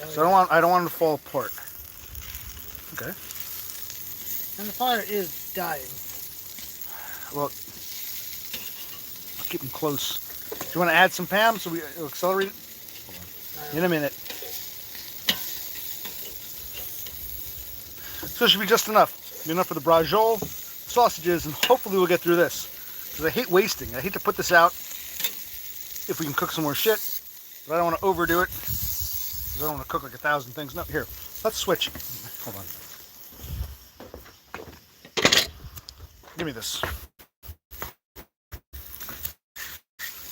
So I don't want them to fall apart. Okay. And the fire is dying. Well, I'll keep them close. Do you want to add some Pam so we accelerate it? Hold on. In a minute. So it should be just enough. Be enough for the braciole, sausages, and hopefully we'll get through this. Because I hate wasting. I hate to put this out if we can cook some more shit. But I don't want to overdo it. Because I don't want to cook like 1,000 things. No, here. Let's switch. Hold on. Give me this.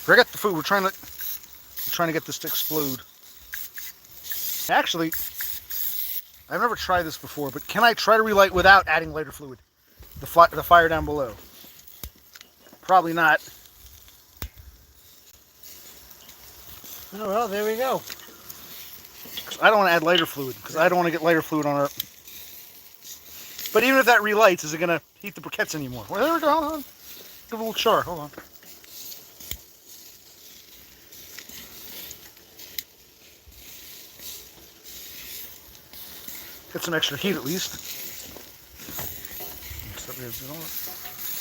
Forget the food. We're trying to get this to explode. Actually, I've never tried this before, but can I try to relight without adding lighter fluid? The fire down below. Probably not. Oh, well, there we go. I don't want to add lighter fluid because I don't want to get lighter fluid on our... But even if that relights, is it going to heat the briquettes anymore? Well, there we go. Hold on. Give it a little char. Hold on. Get some extra heat at least.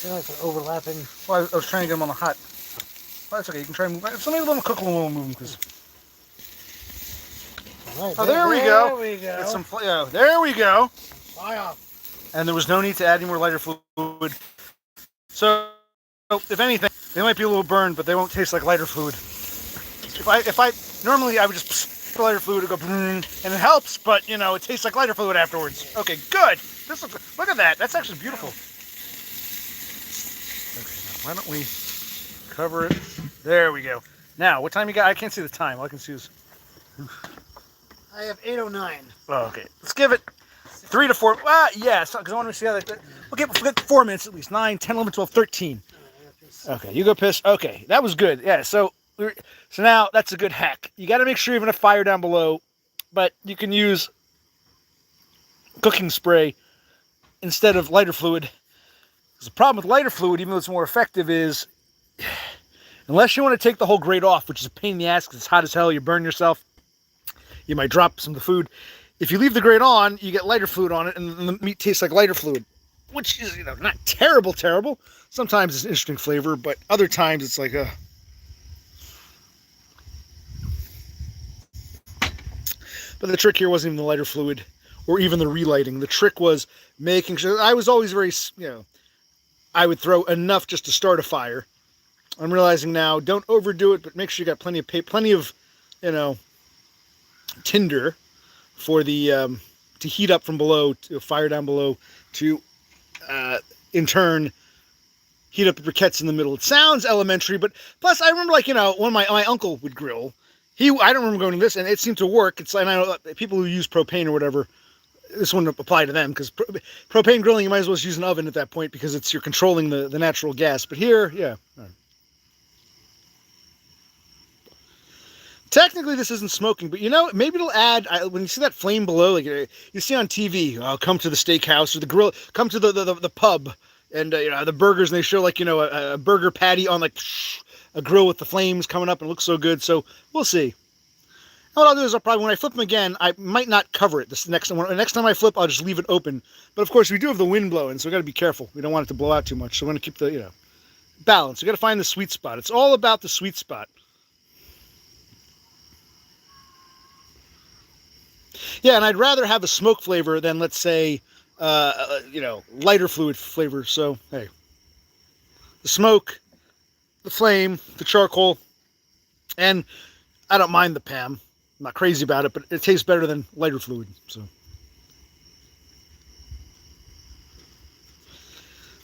They're like overlapping. Well, I was trying to get them on the hot. Well, that's okay. You can try and move. So maybe let them cook a little while move them because. Right, Oh, there we go. There we go. Get some. There we go. Fire. And there was no need to add any more lighter fluid. So, if anything, they might be a little burned, but they won't taste like lighter fluid. If I normally I would just put lighter fluid and go, and it helps, but you know it tastes like lighter fluid afterwards. Okay, good. Look at that. That's actually beautiful. Okay, now why don't we cover it? There we go. Now, what time you got? I can't see the time. All I can see is. I have 8:09. Oh, okay. Let's give it 3 to 4. Yeah, because I want to see how that. Okay, we'll get 4 minutes at least. 9, 10, 11, 12, 13. Okay, you go piss. Okay, that was good. Yeah, so now that's a good hack. You got to make sure you have enough fire down below, but you can use cooking spray instead of lighter fluid. The problem with lighter fluid, even though it's more effective, is unless you want to take the whole grate off, which is a pain in the ass because it's hot as hell, you burn yourself, you might drop some of the food. If you leave the grate on, you get lighter fluid on it, and the meat tastes like lighter fluid, which is, not terrible. Sometimes it's an interesting flavor, but other times it's like a... But the trick here wasn't even the lighter fluid or even the relighting. The trick was making sure... I was always very, I would throw enough just to start a fire. I'm realizing now, don't overdo it, but make sure you got plenty of, tinder for the to heat up from below, to fire down below, to in turn heat up the briquettes in the middle. It sounds elementary, but plus I remember when my uncle would grill, I don't remember going to this, and it seemed to work. It's and I know people who use propane or whatever, this wouldn't apply to them because propane grilling you might as well just use an oven at that point because you're controlling the natural gas. But here, yeah. All right. Technically, this isn't smoking, but maybe it'll add, when you see that flame below, like you see on TV, come to the steakhouse or the grill, come to the pub, and the burgers, and they show a burger patty on a grill with the flames coming up, and it looks so good. So we'll see. And what I'll do is when I flip them again, I might not cover it. The next time I flip, I'll just leave it open. But of course, we do have the wind blowing, so we got to be careful. We don't want it to blow out too much. So we're going to keep the balance. We got to find the sweet spot. It's all about the sweet spot. Yeah, and I'd rather have a smoke flavor than, let's say, lighter fluid flavor. So, hey, the smoke, the flame, the charcoal, and I don't mind the Pam. I'm not crazy about it, but it tastes better than lighter fluid. So,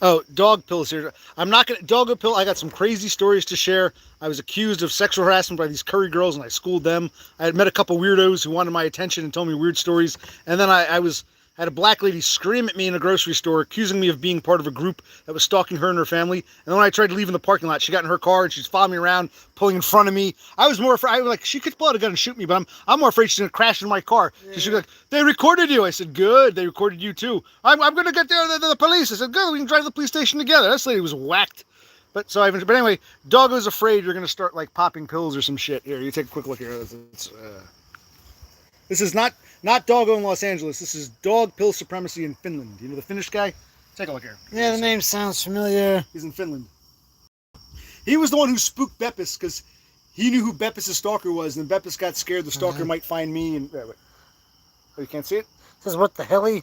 oh, dog pills here. I'm not gonna doggo pill. I got some crazy stories to share. I was accused of sexual harassment by these curry girls, and I schooled them. I had met a couple weirdos who wanted my attention and told me weird stories. And then I was had a black lady scream at me in a grocery store, accusing me of being part of a group that was stalking her and her family. And then when I tried to leave in the parking lot, she got in her car and she's following me around, pulling in front of me. I was more afraid. I was like, she could pull out a gun and shoot me, but I'm more afraid she's gonna crash in my car. Yeah. So she's like, they recorded you. I said, good. They recorded you too. I'm gonna get the police. I said, good. We can drive to the police station together. This lady was whacked. But anyway, Doggo's afraid you're gonna start like popping pills or some shit. Here, you take a quick look here. This is not Doggo in Los Angeles. This is dog pill supremacy in Finland. You know the Finnish guy? Take a look here. Yeah, the name sounds familiar. He's in Finland. He was the one who spooked Beppis because he knew who Beppis' stalker was, and then Beppis got scared the stalker might find me. And wait. Oh, you can't see it? It says, what the helly?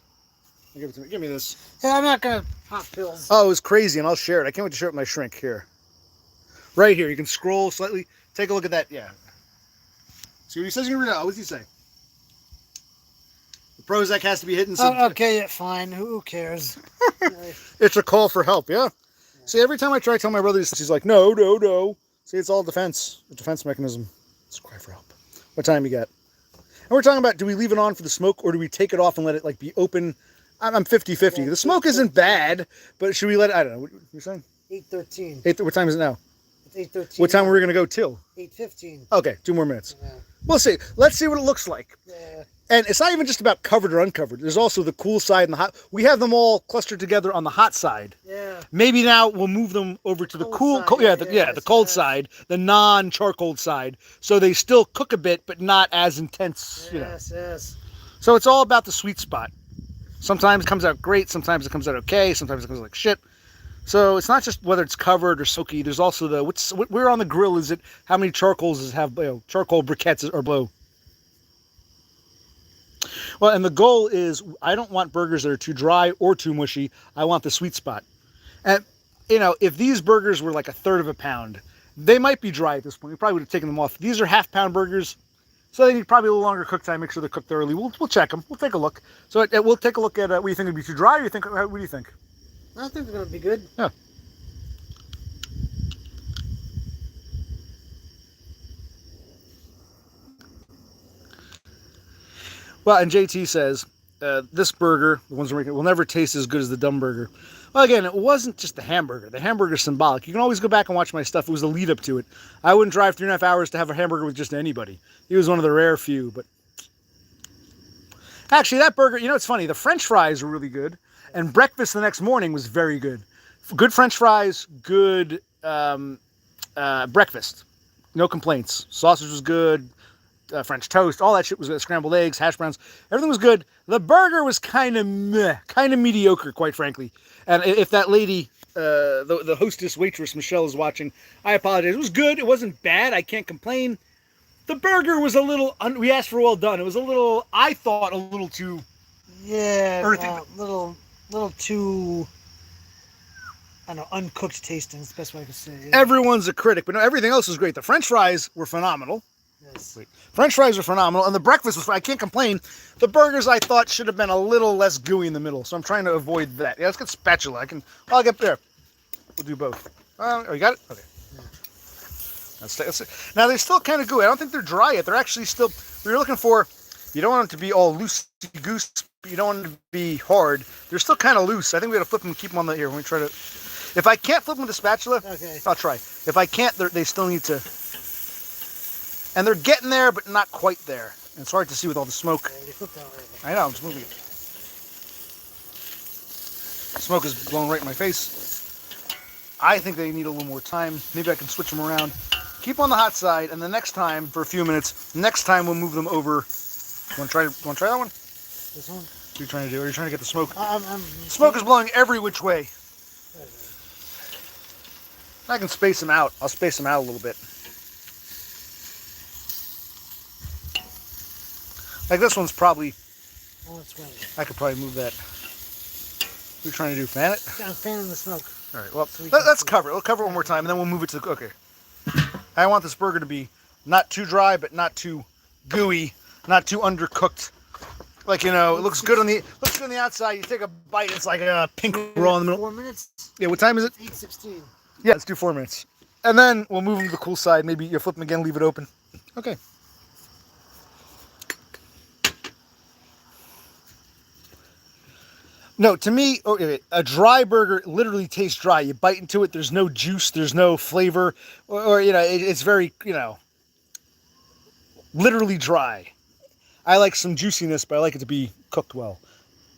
Give it to me. Give me this. Yeah, I'm not gonna pop pills. Oh, it was crazy, and I'll share it. I can't wait to share it with my shrink here. Right here. You can scroll slightly. Take a look at that. Yeah. See what he says here? What does he say? The Prozac has to be hidden. Oh, okay, yeah, fine. Who cares? It's a call for help, yeah? See, every time I try to tell my brother this, he's like, no. See, it's all defense. A defense mechanism. It's a cry for help. What time you got? And we're talking about, do we leave it on for the smoke, or do we take it off and let it, like, be open? I'm 50-50. Yeah, the smoke isn't bad, but should we let it, I don't know. What you're saying? 8:13. What time is it now? It's 8:13. What time are we going to go till? 8:15. Okay, 2 more minutes. Yeah. We'll see. Let's see what it looks like. Yeah. And it's not even just about covered or uncovered. There's also the cool side and the hot. We have them all clustered together on the hot side. Yeah. Maybe now we'll move them over to the cool, the cold side, the non-charcoal side, so they still cook a bit, but not as intense. Yes. So it's all about the sweet spot. Sometimes it comes out great. Sometimes it comes out okay. Sometimes it comes out like shit. So it's not just whether it's covered or soaky. There's also the where on the grill is it? How many charcoals does it have? Charcoal briquettes or blow. Well, and the goal is I don't want burgers that are too dry or too mushy. I want the sweet spot. And, if these burgers were like a third of a pound, they might be dry at this point. We probably would have taken them off. These are half-pound burgers, so they need probably a little longer cook time. Make sure they're cooked thoroughly. We'll check them. We'll take a look. So we'll take a look at what you think would be too dry, or what do you think? I think they're going to be good. Yeah. Well, and JT says, this burger, the ones we're making, will never taste as good as the dumb burger. Well, again, it wasn't just the hamburger. The hamburger's symbolic. You can always go back and watch my stuff. It was the lead up to it. I wouldn't drive 3.5 hours to have a hamburger with just anybody. He was one of the rare few, but... Actually, that burger, it's funny. The French fries were really good, and breakfast the next morning was very good. Good French fries, good breakfast. No complaints. Sausage was good. French toast, all that shit was good. Scrambled eggs, hash browns, everything was good. The burger was kind of mediocre, quite frankly. And if that lady, the hostess, waitress, Michelle, is watching, I apologize. It was good. It wasn't bad. I can't complain. The burger was a little, we asked for well done. It was I thought a little too earthy. Little too, I don't know, uncooked tasting. That's the best way I could say it. Everyone's a critic, but no, everything else was great. The French fries were phenomenal. Yes. French fries were phenomenal, and the breakfast was, I can't complain. The burgers I thought should have been a little less gooey in the middle, so I'm trying to avoid that. Yeah, let's get spatula. I'll get there. We'll do both. Oh, you got it? Okay. Yeah. Let's see. Now, they're still kind of gooey. I don't think they're dry yet. They're actually still, we were looking for, you don't want them to be all loosey-goose, but you don't want them to be hard. They're still kind of loose. I think we got to flip them and keep them on the, here, when we try to, if I can't flip them with a spatula, okay, I'll try. If I can't, they still need to, and they're getting there, but not quite there. And it's hard to see with all the smoke. I know, I'm just moving it. Smoke is blowing right in my face. I think they need a little more time. Maybe I can switch them around. Keep on the hot side, and the next time, for a few minutes, next time we'll move them over. Want to try that one? This one? What are you trying to do? Are you trying to get the smoke? Smoke is blowing every which way. I can space them out. I'll space them out a little bit. Like this one's probably, I could probably move that. What are you trying to do, fan it? I'm fanning the smoke. All right, well, let's cover it. We'll cover it one more time, and then we'll move it to, okay. I want this burger to be not too dry, but not too gooey, not too undercooked. Like, it looks good on the outside. You take a bite, it's like a pink raw in the middle. 4 minutes? Yeah, what time is it? 8:16. Yeah, let's do 4 minutes. And then we'll move them to the cool side. Maybe you flip them again, leave it open. Okay. No, to me, a dry burger literally tastes dry. You bite into it, there's no juice, there's no flavor, or it's very, literally dry. I like some juiciness, but I like it to be cooked well.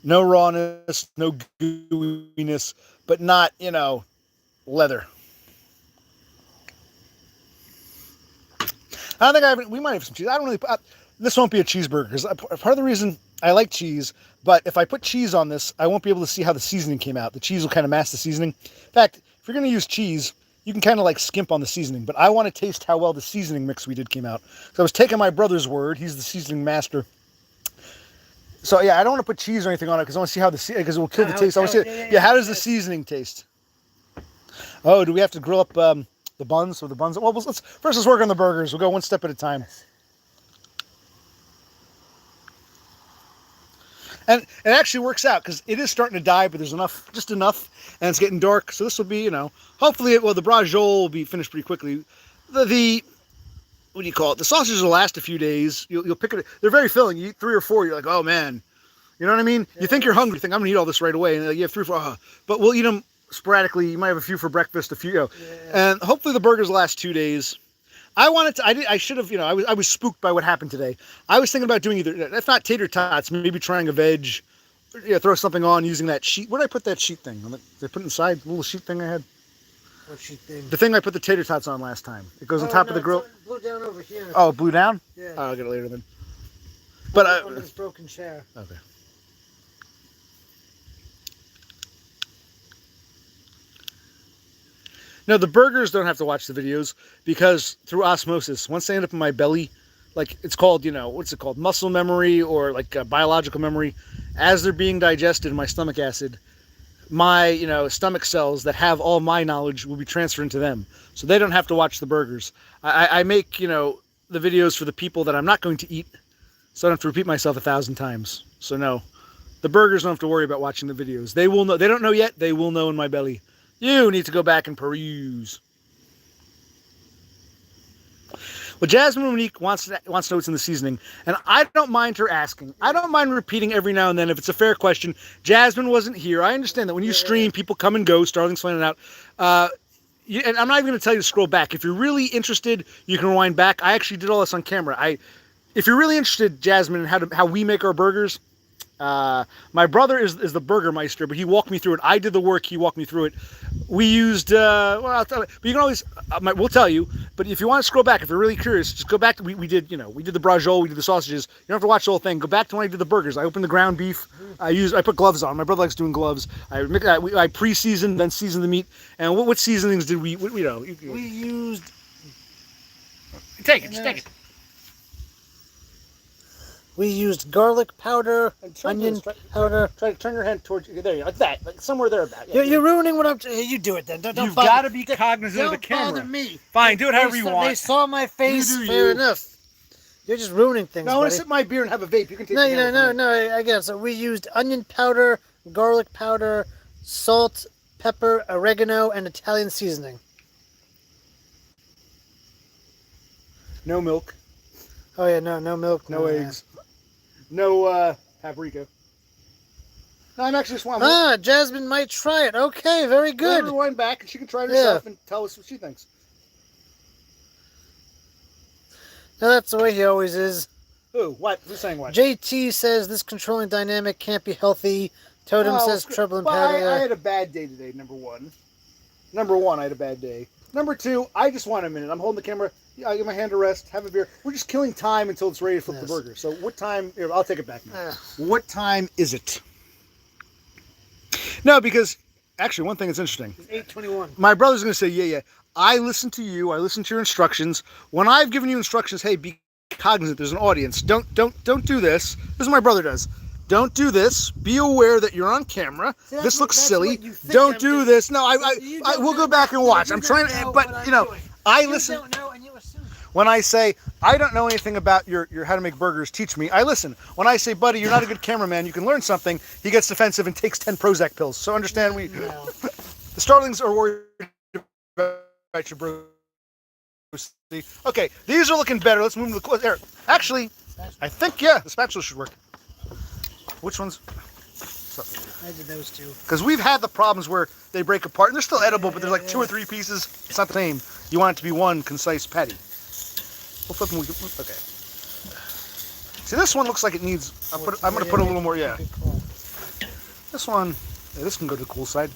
No rawness, no gooiness, but not, leather. I don't think we might have some cheese. I don't really. This won't be a cheeseburger because part of the reason I like cheese, but if I put cheese on this, I won't be able to see how the seasoning came out. The cheese will kind of mask the seasoning. In fact, if you're going to use cheese, you can kind of like skimp on the seasoning, but I want to taste how well the seasoning mix we did came out. So I was taking my brother's word. He's the seasoning master. So yeah, I don't want to put cheese or anything on it because I want to see how because it will kill the taste. I want to see, how does the seasoning taste? Oh, do we have to grill up the buns? So the buns. Well, let's work on the burgers. We'll go one step at a time. And it actually works out because it is starting to die, but there's just enough, and it's getting dark. So this will be, hopefully, the braciole will be finished pretty quickly. The what do you call it? The sausages will last a few days. You'll pick it. They're very filling. You eat 3 or 4, you're like, oh man, you know what I mean? Yeah. You think you're hungry. You think I'm gonna eat all this right away, and you have 3 or 4. But we'll eat them sporadically. You might have a few for breakfast, a few, yeah. And hopefully the burgers last 2 days. I should have, I was spooked by what happened today. I was thinking about doing either, if not tater tots, maybe trying a veg, throw something on using that sheet. Where did I put that sheet thing? Did I put it inside? The little sheet thing I had? What sheet thing? The thing I put the tater tots on last time. It goes on top of the grill. It blew down over here. Oh, it blew down? Yeah. Oh, I'll get it later then. But on this broken chair. Okay. No, the burgers don't have to watch the videos because through osmosis, once they end up in my belly, like it's called, what's it called? Muscle memory or like biological memory. As they're being digested in my stomach acid, my, stomach cells that have all my knowledge will be transferred into them. So they don't have to watch the burgers. I make, the videos for the people that I'm not going to eat. So I don't have to repeat myself 1,000 times. So no, the burgers don't have to worry about watching the videos. They will know. They don't know yet. They will know in my belly. You need to go back and peruse. Well, Jasmine Monique wants to know what's in the seasoning, and I don't mind her asking. I don't mind repeating every now and then if it's a fair question. Jasmine wasn't here. I understand that when you stream, people come and go. Starling's finding out. And I'm not even going to tell you to scroll back. If you're really interested, you can rewind back. I actually did all this on camera. If you're really interested, Jasmine, in how we make our burgers, my brother is the Burgermeister, but he walked me through it. I did the work. He walked me through it. We used, but you can always, we'll tell you, but if you want to scroll back, if you're really curious, just go back to, we did the braciole, we did the sausages. You don't have to watch the whole thing. Go back to when I did the burgers. I opened the ground beef. I put gloves on. My brother likes doing gloves. I pre-seasoned, then seasoned the meat. And what seasonings did we used. Take it, just take it. We used garlic powder, onion powder. Try to turn your hand towards you. There you go, like that, like somewhere there about. Yeah, you're ruining what I'm. You do it then. Don't You've got to be cognizant of the camera. Don't bother me. Fine, do it however you want. They saw my face. Fair enough. You're just ruining things. No, I want to sip my beer and have a vape. You can take. No. I guess so. We used onion powder, garlic powder, salt, pepper, oregano, and Italian seasoning. No milk. Oh yeah, no milk, no eggs. No paprika. No, I'm actually just Jasmine might try it. Okay, very good. Rewind back and she can try it herself and tell us what she thinks. No, that's the way he always is. Who? What? Who's saying what? JT says this controlling dynamic can't be healthy. Totem says trouble in patty. I had a bad day today, number one. I had a bad day. Number 2, I just want a minute. I'm holding the camera. I give my hand to rest, have a beer. We're just killing time until it's ready to flip the burger. So what time? Here, I'll take it back now. What time is it? No, because actually one thing that's interesting. It's 8:21. My brother's going to say, yeah. I listen to you. I listen to your instructions. When I've given you instructions, hey, be cognizant. There's an audience. Don't do this. This is what my brother does. Don't do this. Be aware that you're on camera. See, this looks silly. Don't do this. No, we'll go back and watch. I'm trying to, but I listen. Don't know and you assume. When I say, I don't know anything about your how to make burgers, teach me, I listen. When I say, buddy, you're not a good cameraman, you can learn something, he gets defensive and takes 10 Prozac pills. So understand, the Starlings are worried about your burgers. Okay, these are looking better. Let's move to the close. There. Actually, I think, the spatula should work. Which ones? So, I did those two. Because we've had the problems where they break apart, and they're still edible, but there's like 2 or 3 pieces. It's not the same. You want it to be one concise patty. We'll flip them. Okay. See, this one looks like it needs. I'm going to put a little more. Yeah. This one. Yeah, this can go to the cool side.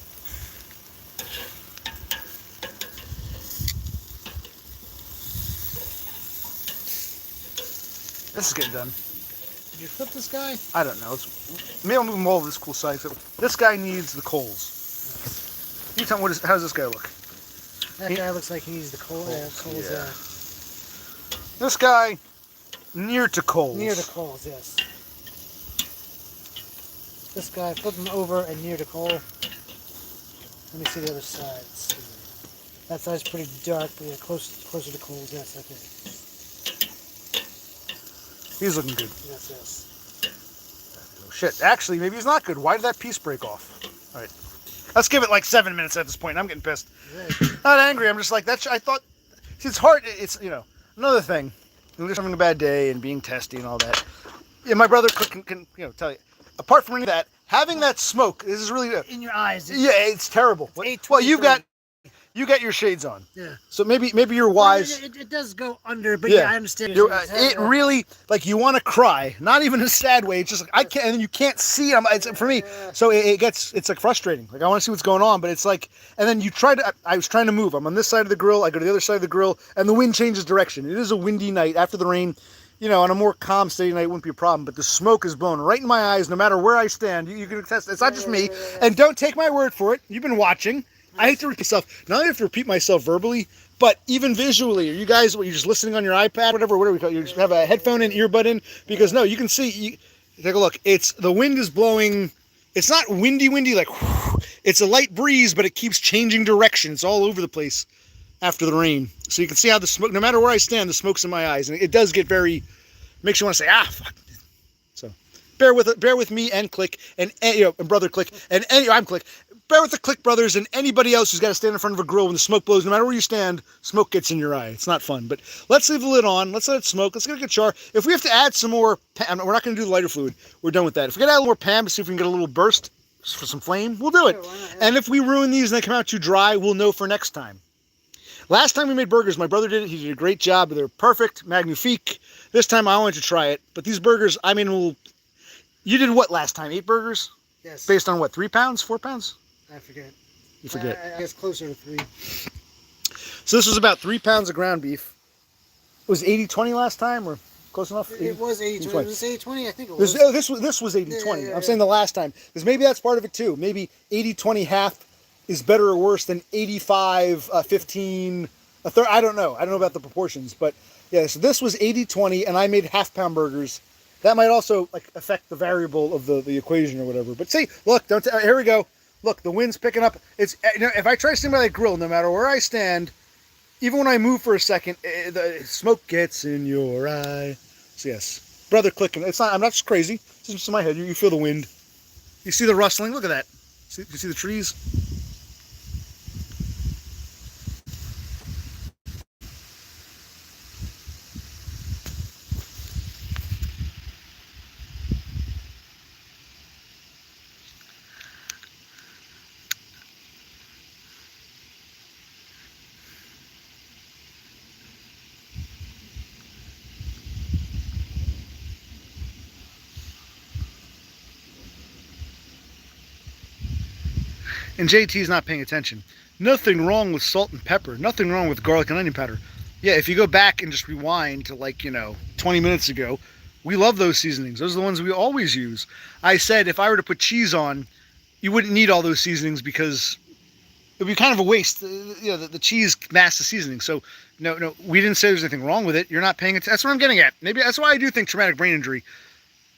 This is getting done. Did you flip this guy? I don't know. Maybe I'll move them all to this cool side. So this guy needs the coals. You tell me how does this guy look? That guy looks like he needs the coals. Yeah, coals. Yeah. This guy near to coals. Near to coals, yes. This guy, flip him over and near to coal. Let me see the other side. That side's pretty dark, but yeah, closer to coals. Yes, okay. He's looking good. Yes, yes. Oh, shit. Actually, maybe he's not good. Why did that piece break off? All right. Let's give it like 7 minutes at this point. I'm getting pissed. Right. Not angry. I'm just like, I thought, see, it's hard. It's, another thing. You're just having a bad day and being testy and all that. Yeah, my brother can tell you. Apart from any of that, having that smoke, this is really... In your eyes. Yeah, it's terrible. It's well, you got your shades on. Yeah. So maybe you're wise. It does go under, but yeah I understand. It really, like, you want to cry, not even in a sad way. It's just like I can't, and then you can't see. It's for me. So it's like frustrating. Like I want to see what's going on, but it's like, and then you try to. I was trying to move. I'm on this side of the grill. I go to the other side of the grill, and the wind changes direction. It is a windy night after the rain. On a more calm, steady night, it wouldn't be a problem. But the smoke is blowing right in my eyes, no matter where I stand. You can attest. It's not just me. And don't take my word for it. You've been watching. I hate to repeat myself. Not only have to repeat myself verbally, but even visually. Are you guys, you're just listening on your iPad, whatever we call it? You just have a headphone and earbud in? Because no, you can see, take a look. The wind is blowing. It's not windy, like, whoosh. It's a light breeze, but it keeps changing direction. It's all over the place after the rain. So you can see how the smoke, no matter where I stand, the smoke's in my eyes. And it does get makes you want to say, fuck. So bear with me and Clique, and brother Clique, and I'm Clique. Bear with the Clique brothers and anybody else who's got to stand in front of a grill when the smoke blows. No matter where you stand, smoke gets in your eye. It's not fun. But let's leave the lid on. Let's let it smoke. Let's get a good char. If we have to add some more, we're not going to do the lighter fluid. We're done with that. If we got to add a little more Pam to see if we can get a little burst for some flame, we'll do it. And if we ruin these and they come out too dry, we'll know for next time. Last time we made burgers, my brother did it. He did a great job. They're perfect, magnifique. This time I wanted to try it. But these burgers, you did what last time? 8 burgers? Yes. Based on what, 3 pounds, 4 pounds? I forget. You forget. I guess closer to 3. So this was about 3 pounds of ground beef. Was 80-20 last time, or close enough? It was 80-20. Was it 80-20? I think it was. This was 80-20. Yeah, I'm saying the last time. Because maybe that's part of it too. Maybe 80-20 half is better or worse than 85-15 a third. I don't know. I don't know about the proportions. But yeah, so this was 80-20, and I made half-pound burgers. That might also affect the variable of the equation or whatever. But see, look, here we go. Look, the wind's picking up. It's if I try to stand by that grill, no matter where I stand, even when I move for a second, the smoke gets in your eye. So yes, brother clicking. It's not. I'm not just crazy. It's just in my head. You feel the wind. You see the rustling. Look at that. You see the trees. And JT's not paying attention. Nothing wrong with salt and pepper. Nothing wrong with garlic and onion powder. Yeah, if you go back and just rewind to 20 minutes ago, we love those seasonings. Those are the ones we always use. I said if I were to put cheese on, you wouldn't need all those seasonings because it would be kind of a waste. The cheese masks the seasoning. So no, we didn't say there's anything wrong with it. You're not paying attention. That's what I'm getting at. Maybe that's why I do think traumatic brain injury.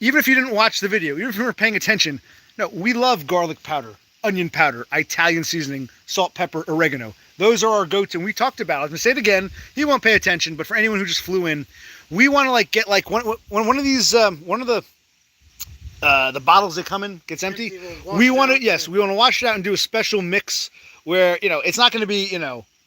Even if you didn't watch the video, even if you weren't paying attention, no, we love garlic powder, onion powder, Italian seasoning, salt, pepper, oregano. Those are our go-to, and we talked about it. I'm going to say it again. He won't pay attention, but for anyone who just flew in, we want to get one of these, one of the bottles they come in gets empty. We want to, we want to wash it out and do a special mix where, it's not going to be,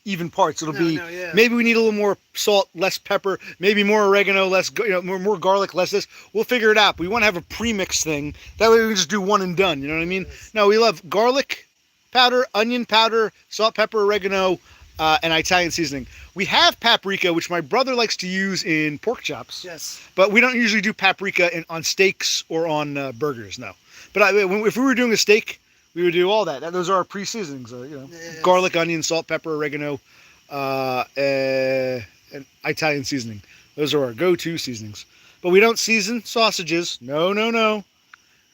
even parts. It'll be yeah. maybe we need a little more salt, less pepper, maybe more oregano, less more garlic, less this. We'll figure it out. But we want to have a premix thing. That way we can just do one and done. You know what I mean? Yes. No, we love garlic powder, onion powder, salt, pepper, oregano, and Italian seasoning. We have paprika, which my brother likes to use in pork chops. Yes. But we don't usually do paprika on steaks or on burgers. No. But if we were doing a steak, we would do all that. Those are our pre-seasonings. Yes. Garlic, onion, salt, pepper, oregano, and Italian seasoning. Those are our go-to seasonings. But we don't season sausages. No, no, no.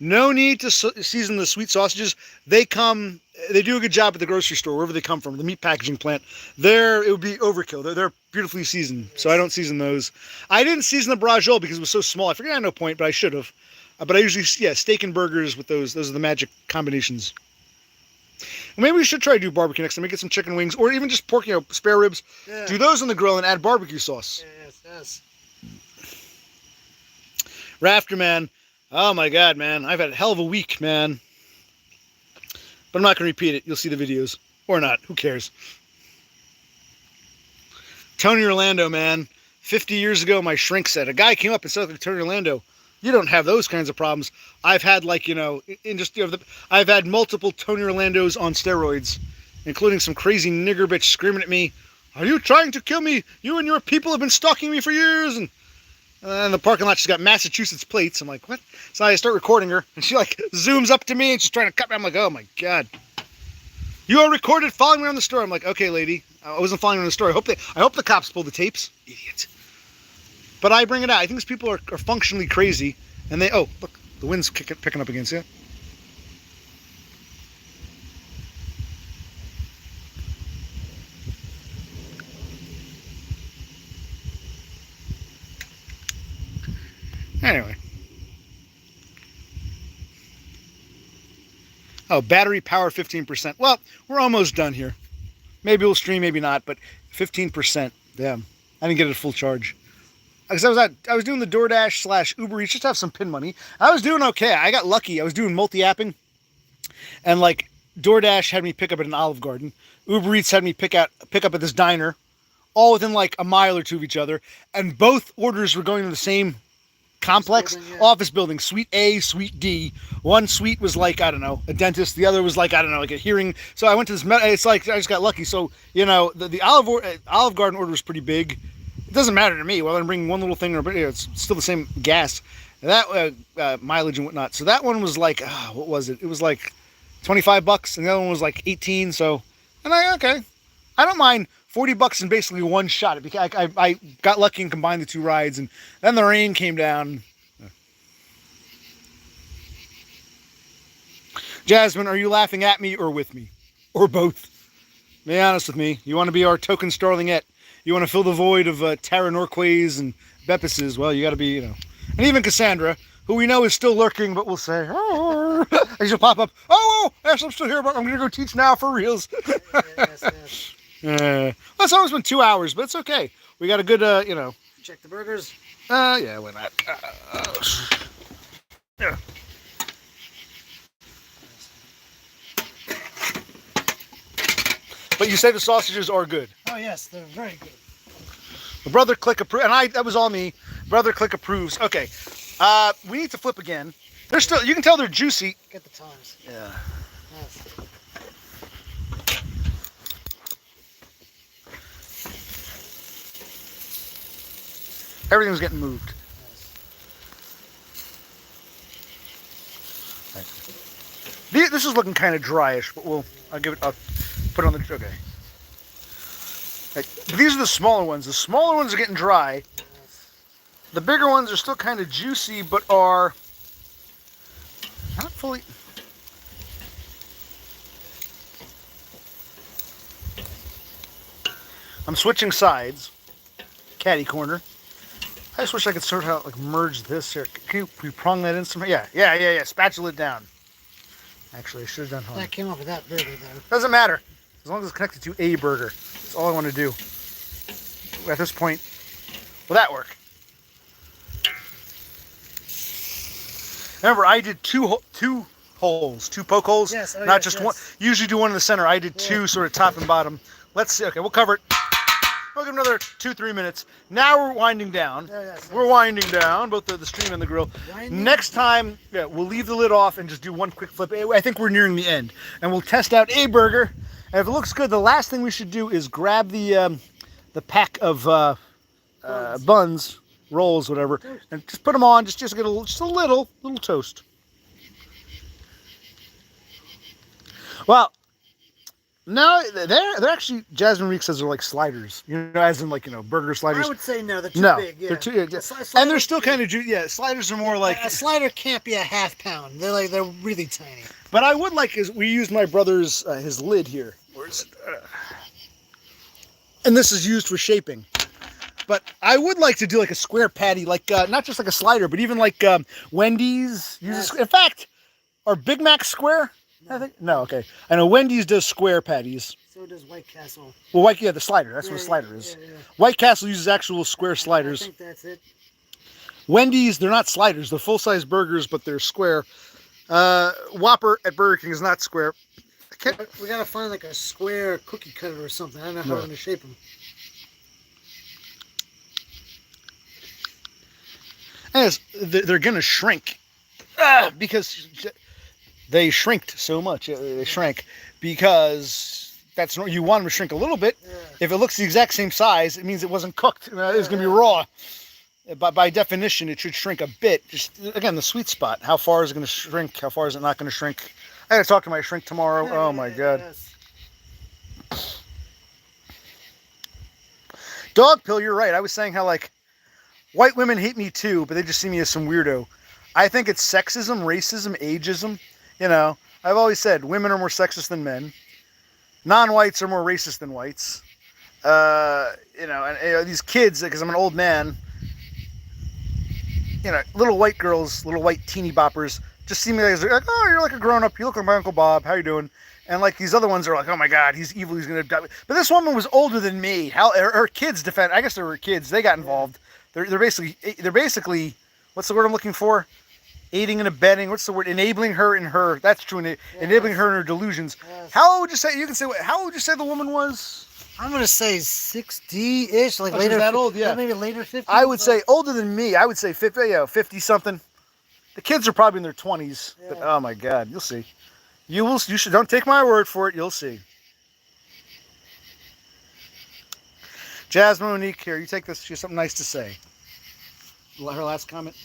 No need to season the sweet sausages. They do a good job at the grocery store, wherever they come from, the meat packaging plant. It would be overkill. They're beautifully seasoned, so I don't season those. I didn't season the braciole because it was so small. I figured I had no point, but I should have. But I usually, steak and burgers with those. Those are the magic combinations. Well, maybe we should try to do barbecue next time. Maybe get some chicken wings, or even just pork, spare ribs. Yeah. Do those on the grill and add barbecue sauce. Yes. Rafter man, oh my God, man, I've had a hell of a week, man. But I'm not going to repeat it. You'll see the videos. Or not. Who cares? Tony Orlando, man. 50 years ago, my shrink said, a guy came up and said to Tony Orlando, you don't have those kinds of problems. I've had I've had multiple Tony Orlandos on steroids, including some crazy nigger bitch screaming at me, are you trying to kill me? You and your people have been stalking me for years. And in the parking lot, she's got Massachusetts plates. I'm like, what? So I start recording her, and she zooms up to me, and she's trying to cut me. I'm like, oh my God. You are recorded following me around the store. I'm like, okay, lady. I wasn't following around the store. I hope the cops pulled the tapes. Idiot. But I bring it out. I think these people are functionally crazy. And oh, look, the wind's picking up again, see it? Anyway. Oh, battery power 15%. Well, we're almost done here. Maybe we'll stream, maybe not, but 15%. Damn. I didn't get it at full charge. Because I was doing the DoorDash / Uber Eats just to have some pin money. I was doing okay. I got lucky. I was doing multi-apping. And DoorDash had me pick up at an Olive Garden. Uber Eats had me pick up at this diner. All within a mile or two of each other. And both orders were going to the same complex office building, suite A, suite D. One suite was I don't know, a dentist. The other was I don't know, a hearing. So I went to this. It's I just got lucky. So the Olive Garden order was pretty big. It doesn't matter to me whether I'm bringing one little thing or it's still the same gas. That mileage and whatnot. So that one was what was it? It was $25, and the other one was 18. So, and I don't mind $40 in basically one shot. I got lucky and combined the two rides, and then the rain came down. Jasmine, are you laughing at me or with me? Or both? Be honest with me. You want to be our token starlingette. You want to fill the void of Tara Norquays and Beppises. Well, you got to be, And even Cassandra, who we know is still lurking, but we'll say, oh, and she'll pop up. Oh, yes, I'm still here, but I'm going to go teach now for reals. Yes. Well, it's almost been 2 hours, but it's okay. We got a good, Check the burgers. Yeah, why not? Yeah. But you say the sausages are good. Oh yes, they're very good. The Brother Clique approves, and that was all me. Brother Clique approves. Okay, we need to flip again. They're still, you can tell they're juicy. Get the tongs. Yeah. Yes. Everything's getting moved. Yes. This is looking kind of dryish, but I'll put it on the, okay. These are the smaller ones. The smaller ones are getting dry. The bigger ones are still kind of juicy, but are not fully. I'm switching sides. Catty corner. I just wish I could sort of merge this here. Can you prong that in somehow? Yeah. Spatula it down. Actually, I should have done home. That came off of that burger, though. Doesn't matter. As long as it's connected to a burger. That's all I want to do. At this point, will that work? Remember, I did two holes, 2 poke holes, Yes, oh, not yes, just yes. one. Usually do one in the center. I did 2, sort of top and bottom. Let's see. Okay, we'll cover it. We'll give another 2-3 minutes. Now we're winding down. Yes. We're winding down, both the stream and the grill. Next time, yeah, we'll leave the lid off and just do one quick flip. I think we're nearing the end, and we'll test out a burger. And if it looks good, the last thing we should do is grab the pack of buns, rolls, whatever, and just put them on. Just get a little toast. Well, no, they're actually, Jasmine Reek says they're like sliders, as in burger sliders. I would say no, they're too big. Yeah. They're too, and they're still kind of juicy. Yeah, sliders are more like a slider can't be a ½ pound. They're really tiny. But I would like is we used my brother's his lid here, and this is used for shaping. But I would like to do like a square patty, like not just like a slider, but even like Wendy's uses. In fact, are Big Macs square? No. I think no. Okay, I know Wendy's does square patties. So does White Castle. Well, the slider. That's what a slider is. Yeah. White Castle uses actual square sliders. I think that's it. Wendy's, they're not sliders. They're full-size burgers, but they're square. Whopper at Burger King is not square. We gotta find like a square cookie cutter or something. I don't know how we're gonna shape them. And they're gonna shrink because they shrinked so much. They shrank because that's you want them to shrink a little bit. Yeah. If it looks the exact same size, it means it wasn't cooked. It's gonna be raw. By definition, it should shrink a bit. Just again, the sweet spot. How far is it going to shrink? How far is it not going to shrink? I got to talk to my shrink tomorrow. Oh my god. Yes. Dog pill. You're right. I was saying how white women hate me too, but they just see me as some weirdo. I think it's sexism, racism, ageism. I've always said women are more sexist than men. Non-whites are more racist than whites. And these kids, because I'm an old man. Little white girls, little white teeny boppers, just see me like, oh, you're like a grown-up. You look like my Uncle Bob. How you doing? And these other ones are like, oh my God, he's evil. He's gonna die. But this woman was older than me. How her kids defend? I guess they were kids. They got involved. They're basically, what's the word I'm looking for? Aiding and abetting. What's the word? Enabling her in her. That's true. Enabling her in her delusions. Yes. How would you say? You can say. How would you say the woman was? I'm gonna say 60-ish, like later. That old, yeah. Maybe later 50s. I would say older than me. I would say 50 something. The kids are probably in their 20s. Yeah. But oh my God, you'll see. You will. You should. Don't take my word for it. You'll see. Jasmine Monique, here. You take this. She has something nice to say. Her last comment.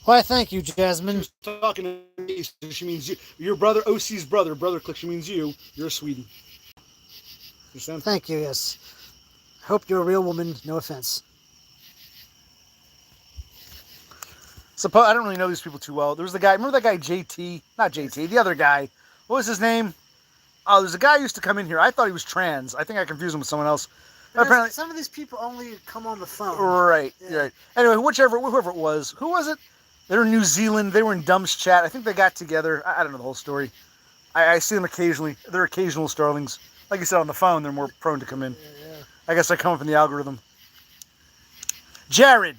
Why, thank you, Jasmine. She's talking to me. So she means you. Your brother, OC's brother Clique. She means you. You're a sweetie. Thank you, yes. I hope you're a real woman, no offense. I don't really know these people too well. There was the guy, remember that guy JT? Not JT, the other guy. What was his name? Oh, there's a guy who used to come in here. I thought he was trans. I think I confused him with someone else. Apparently, some of these people only come on the phone. Right, yeah. Right. Anyway, whoever it was. Who was it? They were in New Zealand. They were in Dumb's chat. I think they got together. I don't know the whole story. I see them occasionally. They're occasional starlings. Like you said, on the phone, they're more prone to come in. Yeah. I guess I come up in the algorithm. Jared.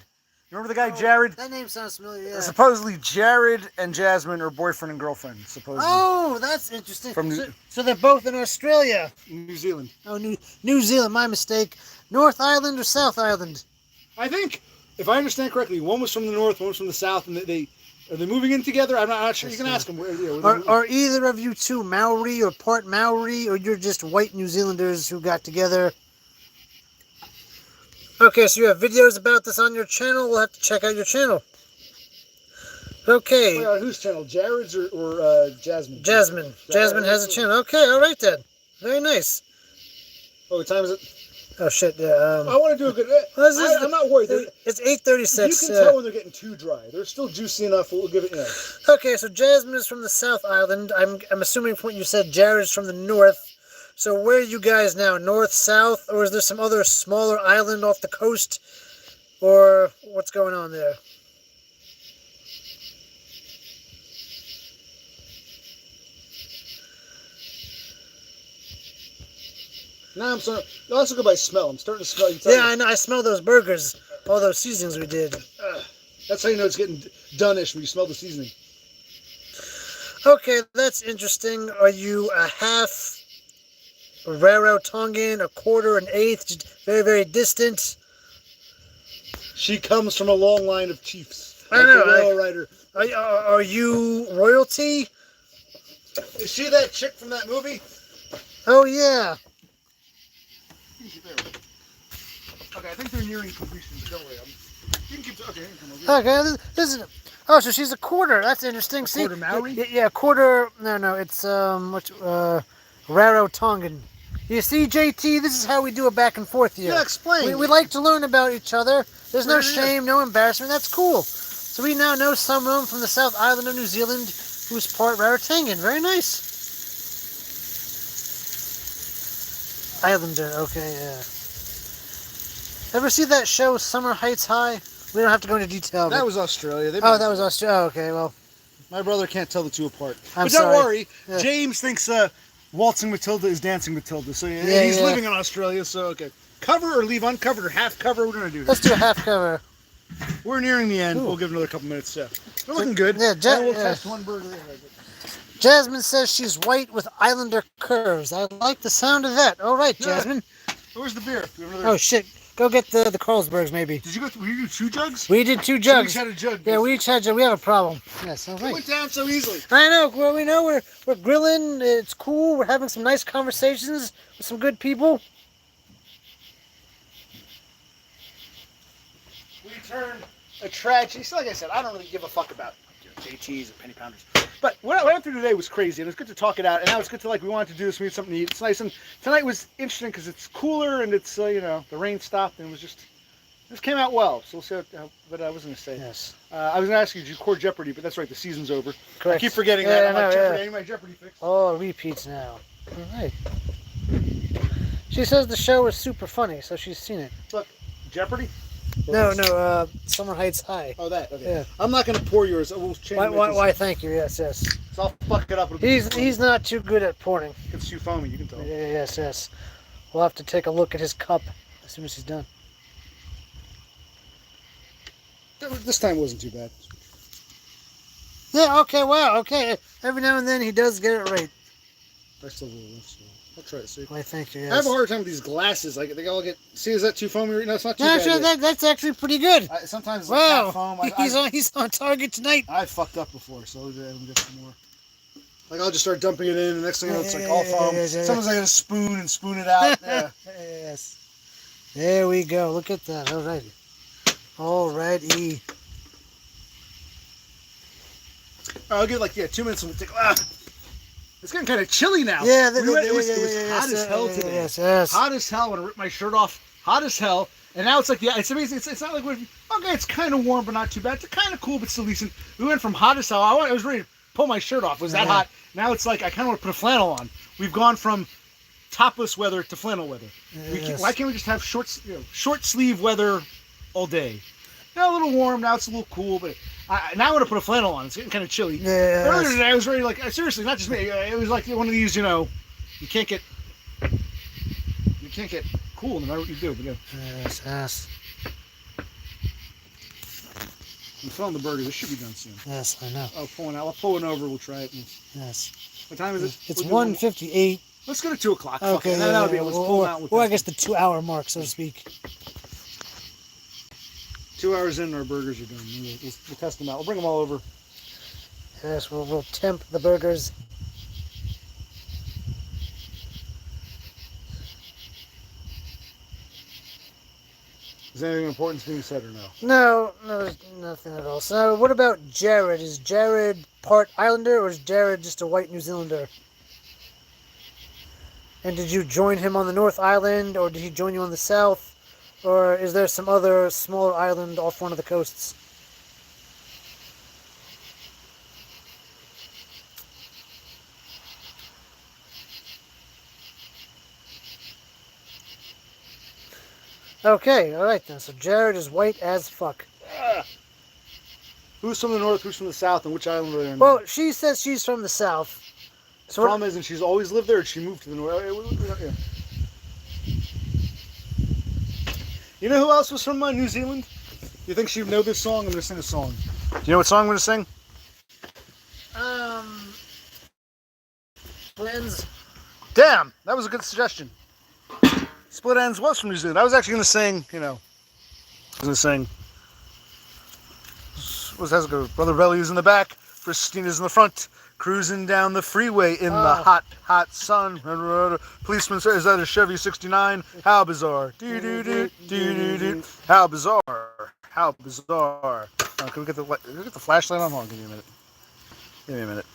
You remember the guy, Jared? That name sounds familiar, yeah. Supposedly, Jared and Jasmine are boyfriend and girlfriend, supposedly. Oh, that's interesting. So they're both in Australia. New Zealand. Oh, New Zealand, my mistake. North Island or South Island? I think, if I understand correctly, one was from the north, one was from the south, and are they moving in together? I'm not sure. You can ask them. Are either of you two Maori or part Maori, or you're just white New Zealanders who got together? Okay, so you have videos about this on your channel. We'll have to check out your channel. Okay. Wait, whose channel? Jared's or Jasmine? Jasmine. Jasmine has a channel. Okay, all right then. Very nice. Oh, what time is it? Oh shit! Yeah. I want to do a good. I'm not worried. It's 8:36. You can tell when they're getting too dry. They're still juicy enough. We'll give it. Okay, so Jasmine is from the South Island. I'm assuming from what you said, Jared's from the North. So where are you guys now? North, South, or is there some other smaller island off the coast, or what's going on there? Now I'm sorry. No, let's go by smell. I'm starting to smell. Yeah, I know. I smell those burgers. All those seasonings we did. That's how you know it's getting done-ish when you smell the seasoning. Okay, that's interesting. Are you a half Rarotongan, a quarter, an eighth, just very, very distant? She comes from a long line of chiefs. I Like know. the whale rider. Are you royalty? Is she that chick from that movie? Oh, yeah. Okay, I think they're nearing completion. Don't worry. You can keep. Okay, you can come over. Okay, this is. Oh, so she's a quarter. That's interesting. See, quarter Maori? Yeah, quarter. No, it's Rarotongan. You see, JT, this is how we do it back and forth here. Yeah, explain. We like to learn about each other. There's no Yeah. shame, no embarrassment. That's cool. So we now know someone from the South Island of New Zealand who's part Rarotongan. Very nice. Islander. Okay, yeah. Ever see that show, Summer Heights High? We don't have to go into detail. That was Australia. Oh, that was Australia. Oh, okay, well. My brother can't tell the two apart. I'm But sorry. don't worry. Yeah. James thinks Waltzing Matilda is Dancing Matilda. So he's living in Australia, so okay. Cover or leave uncovered or half cover? We're going to do this. Let's do a half cover. We're nearing the end. Ooh. We'll give it another couple minutes. Yeah. We're looking good. Yeah, And we'll test one burger. Jasmine says she's white with Islander curves. I like the sound of that. All right, Jasmine. Where's the beer? Do we have another... Oh, shit. Go get the Carlsbergs, maybe. Did you go? Were you do 2 jugs? We did 2 jugs. We each had a jug. Yeah, we each had jugs. We have a problem. Yes, all It right. went down so easily. I know. Well, we know we're grilling. It's cool. We're having some nice conversations with some good people. We turned a tragedy. So like I said, I don't really give a fuck about JTs and penny pounders. But what I went through today was crazy, and it's good to talk it out. And now it's good to we wanted to do this. We need something to eat. It's nice. And tonight was interesting because it's cooler and it's the rain stopped and it was just. This came out well, so we'll see what I was going to say. Yes. I was going to ask you, did you record Jeopardy? But that's right, the season's over. Correct. I keep forgetting Yeah, that. I'm I know, Jeopardy. yeah. I need my Jeopardy fix. Oh, repeats now. All right. She says the show is super funny, so she's seen it. Look, Jeopardy? No, Summer Heights High. Oh, that. Okay. Yeah. I'm not going to pour yours. We'll change Why? Thank you. Yes. So I'll fuck it up. He's not too good at pouring. It's too foamy, you can tell. Yes. We'll have to take a look at his cup as soon as he's done. This time wasn't too bad. Yeah, okay, wow, okay. Every now and then he does get it right. I still have a little left, so I'll try to see. Why, thank you, yes. I have a hard time with these glasses. Like they all get. See, is that too foamy? No, it's not too No, bad. sure, that's actually pretty good. Sometimes it's Wow, like foam. he's on target tonight. I've fucked up before, so let me get some more. Like I'll just start dumping it in, and next thing you know, it's like all foam. Yeah. Sometimes I get a spoon and spoon it out. Yeah. Yes. There we go. Look at that. Alrighty. Alrighty. I'll give 2 minutes and we'll take. It's getting kind of chilly now. Yeah, it was hot as hell today. Yes. Hot as hell when I ripped my shirt off. Hot as hell. And now it's it's amazing. It's not like it's kind of warm but not too bad. It's kind of cool but still decent. We went from hot as hell. I was ready to pull my shirt off. It was that hot. Now it's like I kind of want to put a flannel on. We've gone from topless weather to flannel weather. Yes. Why can't we just have short sleeve weather all day? Now a little warm. Now it's a little cool, but now I want to put a flannel on. It's getting kind of chilly. Yes. Earlier today I was ready seriously, not just me. It was like one of these, you can't get cool no matter what you do. But Yes. I'm filling the burger. This should be done soon. Yes, I know. Oh, I'll pull one over. We'll try it. Yes. What time is it? It's 1:58. Let's go to 2 o'clock. Okay. That'll be it. Let's pull it out. Or I guess the 2-hour mark, so to speak. 2 hours in, our burgers are done. We'll test them out. We'll bring them all over. Yes, we'll temp the burgers. Is anything important being said or no? No, there's nothing at all. So what about Jared? Is Jared part Islander or is Jared just a white New Zealander? And did you join him on the North Island or did he join you on the South? Or is there some other smaller island off one of the coasts? Okay, alright then. So Jared is white as fuck. Who's from the north, who's from the south, and which island are they on? Well, she says she's from the South. So the problem is, and she's always lived there, or she moved to the north? Yeah. You know who else was from New Zealand? You think she'd know this song? I'm going to sing a song. Do you know what song I'm going to sing? Split ends. Damn, that was a good suggestion. Split ends was from New Zealand. I was actually going to sing, I was going to sing. What's that go? Brother Belly is in the back, Christina's in the front, cruising down the freeway in the hot, hot sun. Policeman says that a Chevy 69. How bizarre. Do do do do do do. How bizarre. How bizarre. Can we get the flashlight on? Hold on, give me a minute. Give me a minute.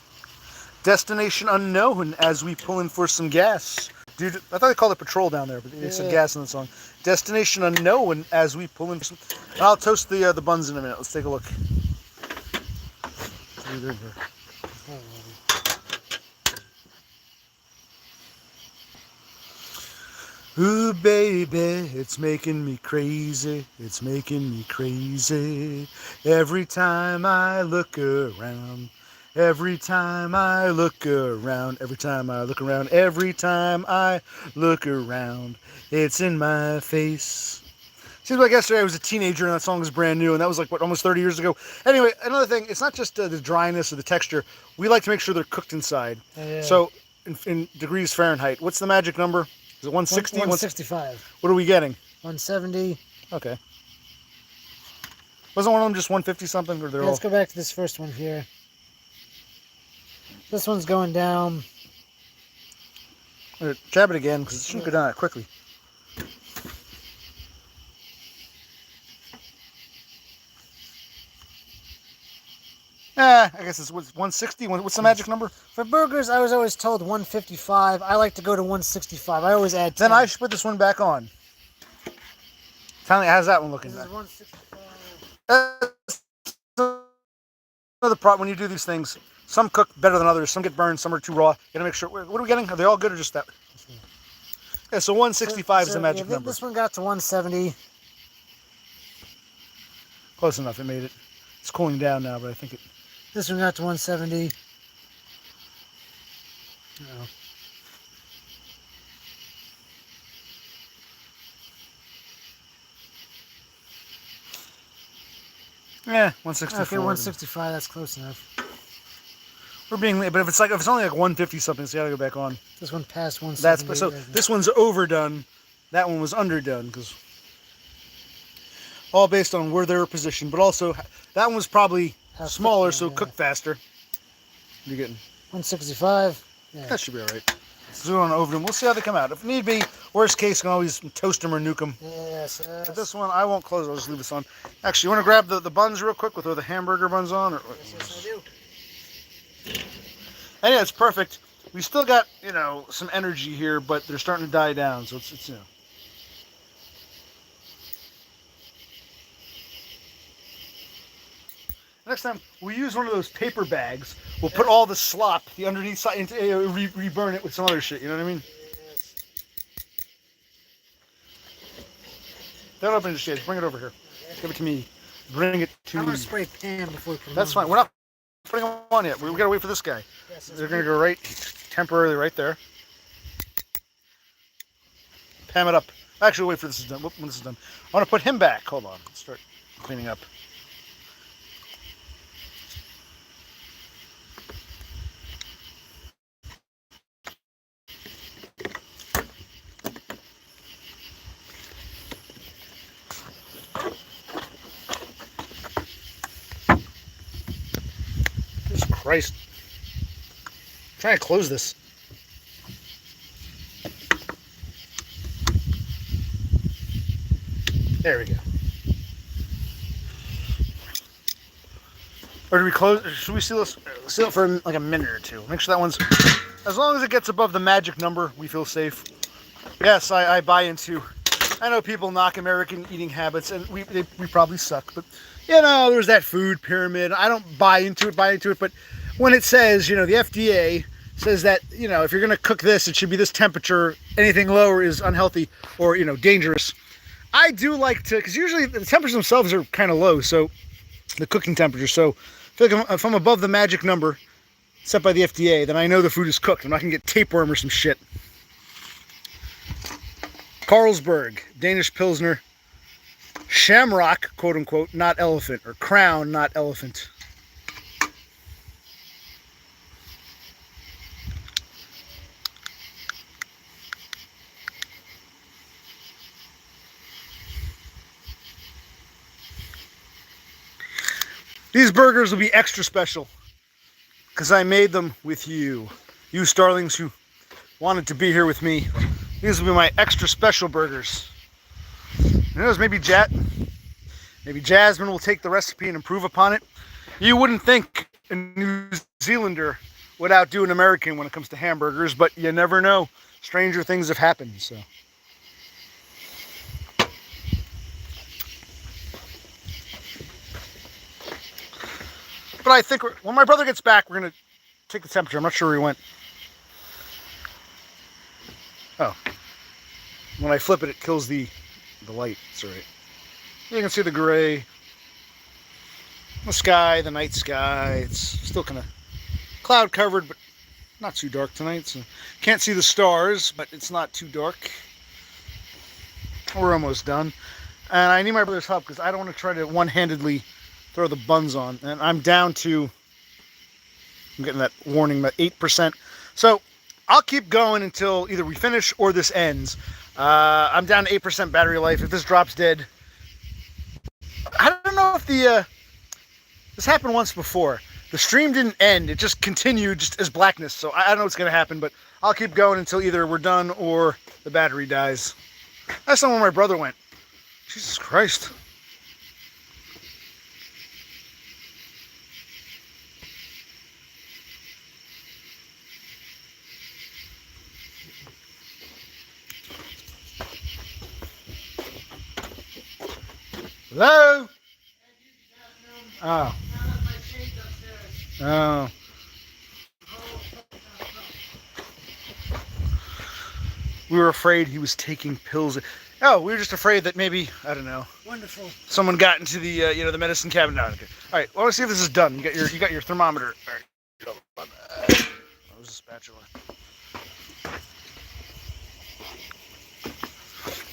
Destination unknown as we pull in for some gas. Dude, I thought they called it patrol down there, but they said gas in the song. Destination unknown as we pull in for some. And I'll toast the buns in a minute. Let's take a look. Ooh, baby, it's making me crazy. It's making me crazy. Every time I look around. Every time I look around. Every time I look around. Every time I look around. It's in my face. Seems like yesterday I was a teenager and that song was brand new, and that was like, what, almost 30 years ago? Anyway, another thing, it's not just the dryness or the texture. We like to make sure they're cooked inside. So, in degrees Fahrenheit, what's the magic number? Is it 160? 165. What are we getting? 170. Okay. Wasn't one of them just 150 something? Or they're Let's go back to this first one here. This one's going down. Jab it again, because it shouldn't go down that quickly. I guess it's 160. What's the magic number? For burgers, I was always told 155. I like to go to 165. I always add 10. Then I should put this one back on. Tell me, how's that one looking? This is 165. Another problem when you do these things. Some cook better than others. Some get burned. Some are too raw. You gotta make sure. What are we getting? Are they all good or just that? Yeah, so 165 is the magic number. This one got to 170. Close enough. It made it. It's cooling down now, but I think it. This one got to 170. Uh-oh. Yeah, 164. Okay, 165. That's close enough. We're being late, but if it's only like 150 something, so you gotta go back on. This one passed 170. That's so. This one's overdone. That one was underdone because all based on where they were positioned, but also that one was probably smaller, so cook faster. What are you getting? 165. Yeah. That should be all right. So we want to over them. We'll see how they come out. If need be, worst case, you can always toast them or nuke them. Yes. But this one, I won't close. I'll just leave this on. Actually, you want to grab the buns real quick with the hamburger buns on? Or, Yes, I do. and yeah, it's perfect. We still got, some energy here, but they're starting to die down. So it's Next time, we'll use one of those paper bags. We'll put all the slop, the underneath side, into reburn it with some other shit. You know what I mean? Yes. Don't open the shit. Bring it over here. Give it to me. Bring it to me. I'm going to spray Pam before we put them That's on. fine. We're not putting them on yet. We got to wait for this guy. Yes, They're going to go temporarily right there. Pam it up. Actually, wait for this is done. When this is done. I want to put him back. Hold on. Let's start cleaning up. Christ. I'm trying to close this. There we go. Or do we close? Should we seal it for like a minute or two? Make sure that one's, as long as it gets above the magic number, we feel safe. Yes, I buy into, I know people knock American eating habits, and we probably suck, but there's that food pyramid. I don't buy into it, but when it says, the FDA says that, if you're going to cook this, it should be this temperature. Anything lower is unhealthy or, dangerous. I do like to, because usually the temperatures themselves are kind of low, so the cooking temperature. So I feel like if I'm above the magic number set by the FDA, then I know the food is cooked. I'm not going to get tapeworm or some shit. Carlsberg, Danish Pilsner, Shamrock, quote unquote, not elephant, or Crown, not elephant. These burgers will be extra special because I made them with you. You starlings who wanted to be here with me. These will be my extra special burgers. Who knows, maybe Jasmine will take the recipe and improve upon it. You wouldn't think a New Zealander would outdo an American when it comes to hamburgers, but you never know. Stranger things have happened, so. But I think when my brother gets back, we're going to take the temperature. I'm not sure where he went. Oh. When I flip it, it kills the light. That's right. You can see the gray. The sky, the night sky. It's still kind of cloud covered, but not too dark tonight. So can't see the stars, but it's not too dark. We're almost done. And I need my brother's help because I don't want to try to one-handedly throw the buns on. And I'm down to, I'm getting that warning, about 8%. So I'll keep going until either we finish or this ends. I'm down to 8% battery life. If this drops dead, I don't know if this happened once before. The stream didn't end. It just continued just as blackness. So I don't know what's going to happen, but I'll keep going until either we're done or the battery dies. That's not where my brother went. Jesus Christ. Hello? Oh. Oh. We were afraid he was taking pills. Oh, we were just afraid that maybe, I don't know. Wonderful. Someone got into the the medicine cabinet. No, okay. All right. Well, let's see if this is done. You got your thermometer. All right. That was a spatula.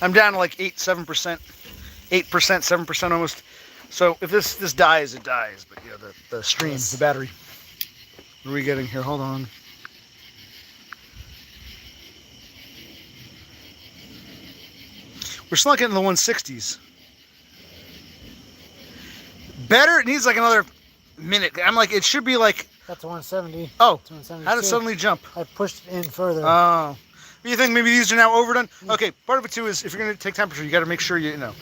I'm down to like 7%, 8%, 7% almost. So if this dies, it dies. But the stream, the battery. What are we getting here? Hold on. We're still not getting the 160s. Better? It needs like another minute. I'm like, it should be like... That's 170. Oh, That's how did it suddenly jump? I pushed it in further. Oh. You think maybe these are now overdone? Okay, part of it too is if you're going to take temperature, you got to make sure you know.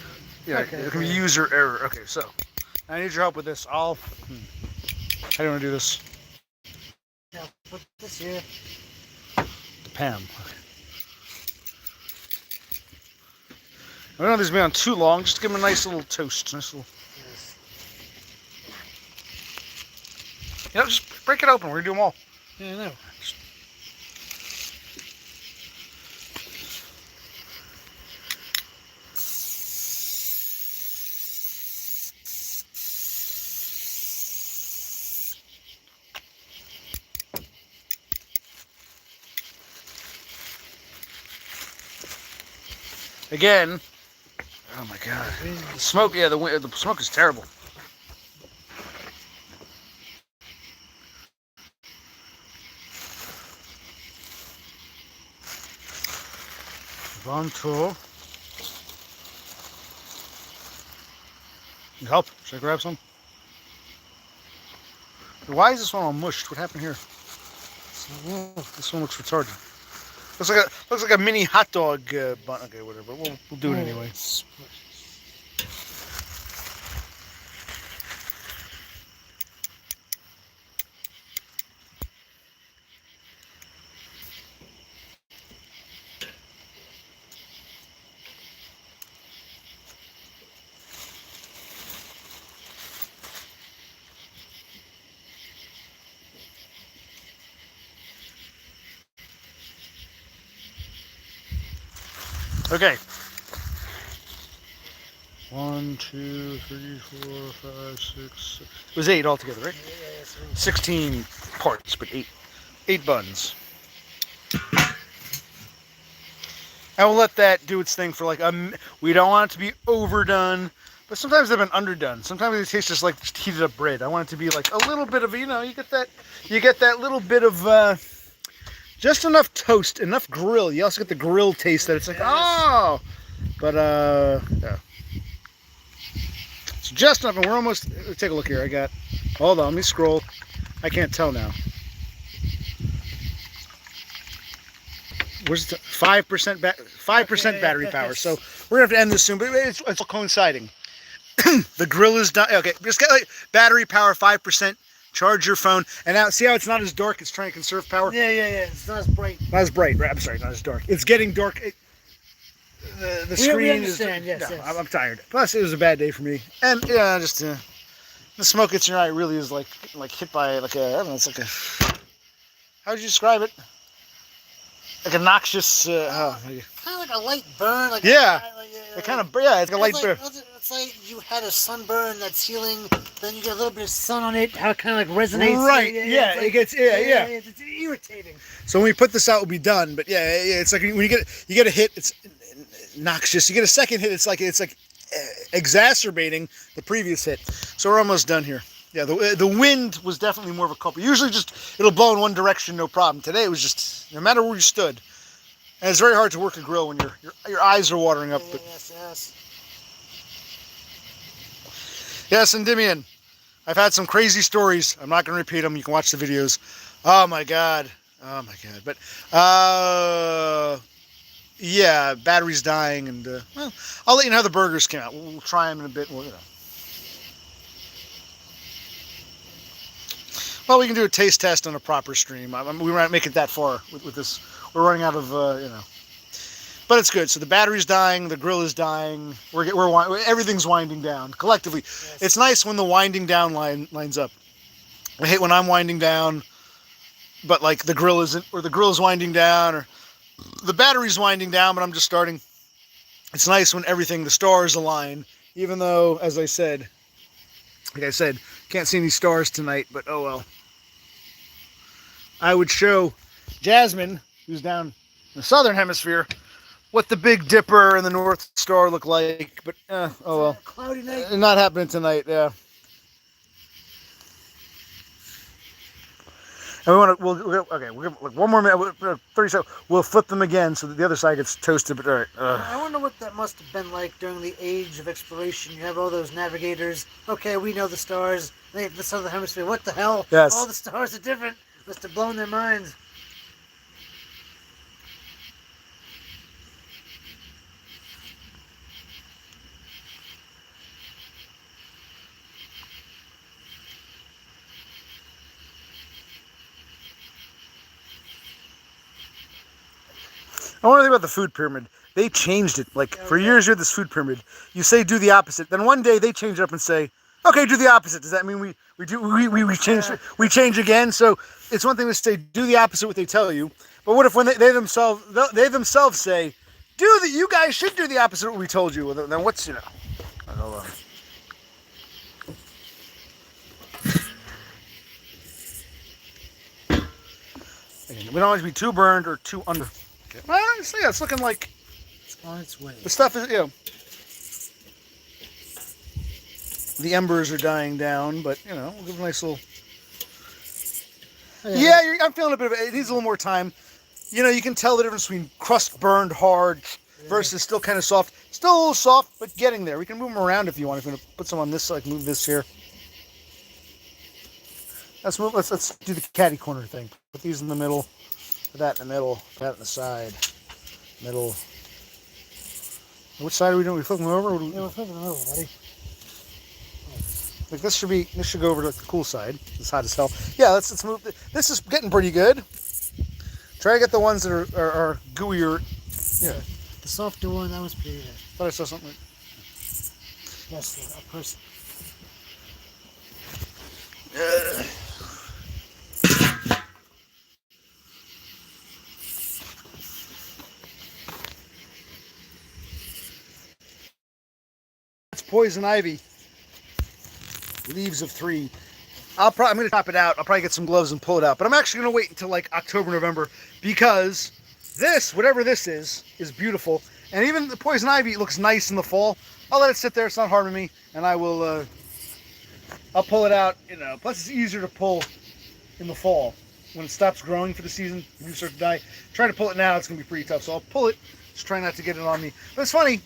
Yeah, okay, it can be user error. Okay, so I need your help with this. How do you want to do this? Yeah, put this here. The Pam. I don't want these to be on too long. Just give them a nice little toast. Nice little. Yes. Just break it open. We're going to do them all. Yeah, I know. Again. Oh my God. The smoke. Yeah, the smoke is terrible. One, two. Need help? Should I grab some? Why is this one all mushed? What happened here? This one looks retarded. Looks like a mini hot dog bun. Okay, whatever. We'll do it anyway. Okay. 1, 2, 3, 4, 5, 6, 7. It was 8 altogether, right? Yeah, 16 parts, but 8 buns. And we'll let that do its thing for like we don't want it to be overdone, but sometimes they've been underdone. Sometimes it tastes just like heated up bread. I want it to be like a little bit of, you get that little bit of just enough toast, enough grill. You also get the grill taste that it's like, oh, but yeah. It's just up, and we're almost. Take a look here. I got. Hold on, let me scroll. I can't tell now. Where's the 5% 5% battery power? So we're gonna have to end this soon, but it's coinciding. The grill is done. Okay, just get like battery power 5%. Charge your phone, and now see how it's not as dark. It's trying to conserve power. Yeah. It's not as bright. Not as bright. Right, I'm sorry, not as dark. It's getting dark. The screen is. Yes. I'm tired. Plus, it was a bad day for me, and yeah, just the smoke hits your eye. Really is like hit by like a. I don't know. It's like a. How would you describe it? Like a noxious. Kind of like a light burn. Like yeah. It kind of it's like a light burn. It's like you had a sunburn that's healing, then you get a little bit of sun on it. How it kind of like resonates. Right. Yeah. It gets. Yeah. It's irritating. So when we put this out, we'll be done. But yeah, it's like when you get a hit, it's noxious. You get a second hit, it's like exacerbating the previous hit. So we're almost done here. Yeah, the wind was definitely more of a culprit. Usually just it'll blow in one direction, no problem. Today it was just no matter where you stood. And it's very hard to work a grill when your eyes are watering up. But yes, Endymion, I've had some crazy stories. I'm not going to repeat them. You can watch the videos. Oh my god. But yeah, battery's dying, and well, I'll let you know how the burgers came out. We'll try them in a bit. Well, we can do a taste test on a proper stream. We won't make it that far with this. We're running out of but it's good. So the battery's dying, the grill is dying. Everything's winding down collectively. Yes. It's nice when the winding down lines up. I hate when I'm winding down, but like the grill isn't, or the grill is winding down, or the battery's winding down, but I'm just starting. It's nice when the stars align, even though, as I said, can't see any stars tonight, but oh well. I would show Jasmine, who's down in the southern hemisphere, what the Big Dipper and the North Star look like, but oh well. Cloudy night. Not happening tonight, yeah. And we'll like one more minute, 30 seconds. We'll flip them again so that the other side gets toasted. But all right. I wonder what that must have been like during the age of exploration. You have all those navigators. Okay, we know the stars. They have the southern hemisphere. What the hell? Yes. All the stars are different. Must have blown their minds. I want to think about the food pyramid. They changed it. Like for years, you had this food pyramid. You say do the opposite. Then one day they change it up and say, okay, do the opposite. Does that mean we change again? So it's one thing to say do the opposite what they tell you, but what if when they themselves say, you guys should do the opposite what we told you? Well, then what's I don't know. We don't always be too burned or too under. Well, yeah, it's looking like it's on its way. The stuff is, the embers are dying down, but we'll give a nice little. Yeah, I'm feeling a bit of it. It needs a little more time. You can tell the difference between crust burned hard versus still kind of soft. Still a little soft, but getting there. We can move them around if you want. If you want to put some on this side, move this here. Let's do the catty corner thing. Put these in the middle. Put that in the middle. Put that in the side. Middle. Which side are we doing? We flipping them over? Yeah, we're flipping them over, buddy. Like this should go over to the cool side. It's hot as hell. Yeah, let's move. This is getting pretty good. Try to get the ones that are gooier. Yeah. The softer one, that was pretty good. Thought I saw something. Yes, a person. It's poison ivy. Leaves of 3. I'm going to chop it out. I'll probably get some gloves and pull it out. But I'm actually going to wait until like October, November, because this, whatever this is beautiful. And even the poison ivy looks nice in the fall. I'll let it sit there. It's not harming me. And I will, I'll pull it out, Plus it's easier to pull in the fall. When it stops growing for the season, you start to die. Try to pull it now, it's going to be pretty tough. So I'll pull it. Just try not to get it on me. But it's funny.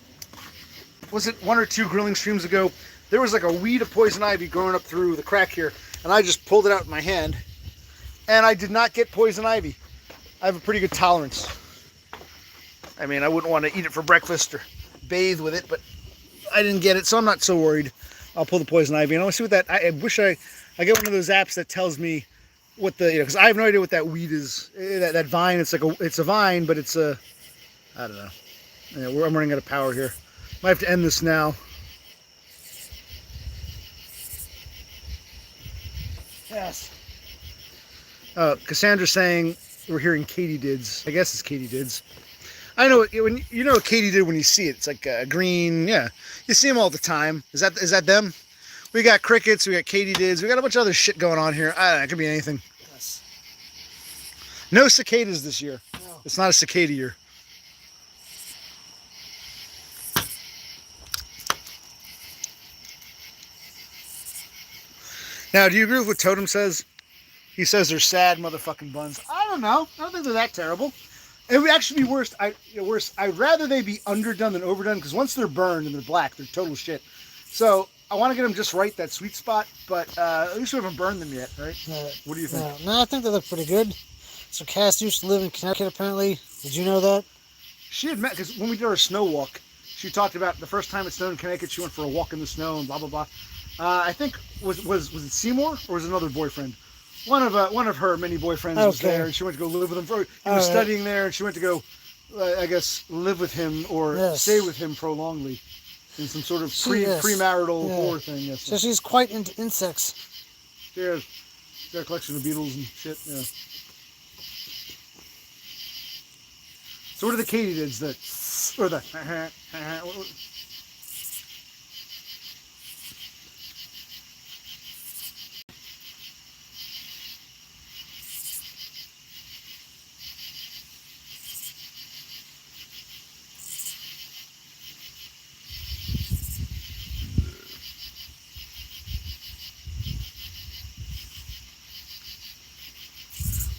Was it 1 or 2 grilling streams ago? there was like a weed of poison ivy growing up through the crack here, and I just pulled it out in my hand, and I did not get poison ivy. I have a pretty good tolerance. I mean, I wouldn't want to eat it for breakfast or bathe with it, but I didn't get it, so I'm not so worried. I'll pull the poison ivy, and I'll see what that. I wish I get one of those apps that tells me what the, because I have no idea what that weed is. That vine, it's a vine, but it's a, I don't know. Yeah, I'm running out of power here. Might have to end this now. Yes. Cassandra's saying we're hearing katydids. I guess it's katydids. I know when you know a katydid when you see it. It's like a green. Yeah, you see them all the time. Is that them? We got crickets. We got katydids. We got a bunch of other shit going on here. I don't know. It could be anything. Yes. No cicadas this year. No. It's not a cicada year. Now, do you agree with what Totem says? He says they're sad motherfucking buns. I don't know. I don't think they're that terrible. It would actually be worse. I'd rather they be underdone than overdone, because once they're burned and they're black, they're total shit. So I want to get them just right, that sweet spot. But at least we haven't burned them yet, right? What do you think? No, I think they look pretty good. So Cass used to live in Connecticut, apparently. Did you know that? She had met, because when we did our snow walk, she talked about the first time it snowed in Connecticut. She went for a walk in the snow and blah blah blah. I think was it Seymour or was it another boyfriend? One of her many boyfriends was there, and she went to go live with him. He was studying there, and she went to go, I guess, live with him or stay with him prolongly in some sort of premarital horror thing. Yes. So she's quite into insects. Yeah, she's got a collection of beetles and shit. Yeah. So what are the katydids that, or the?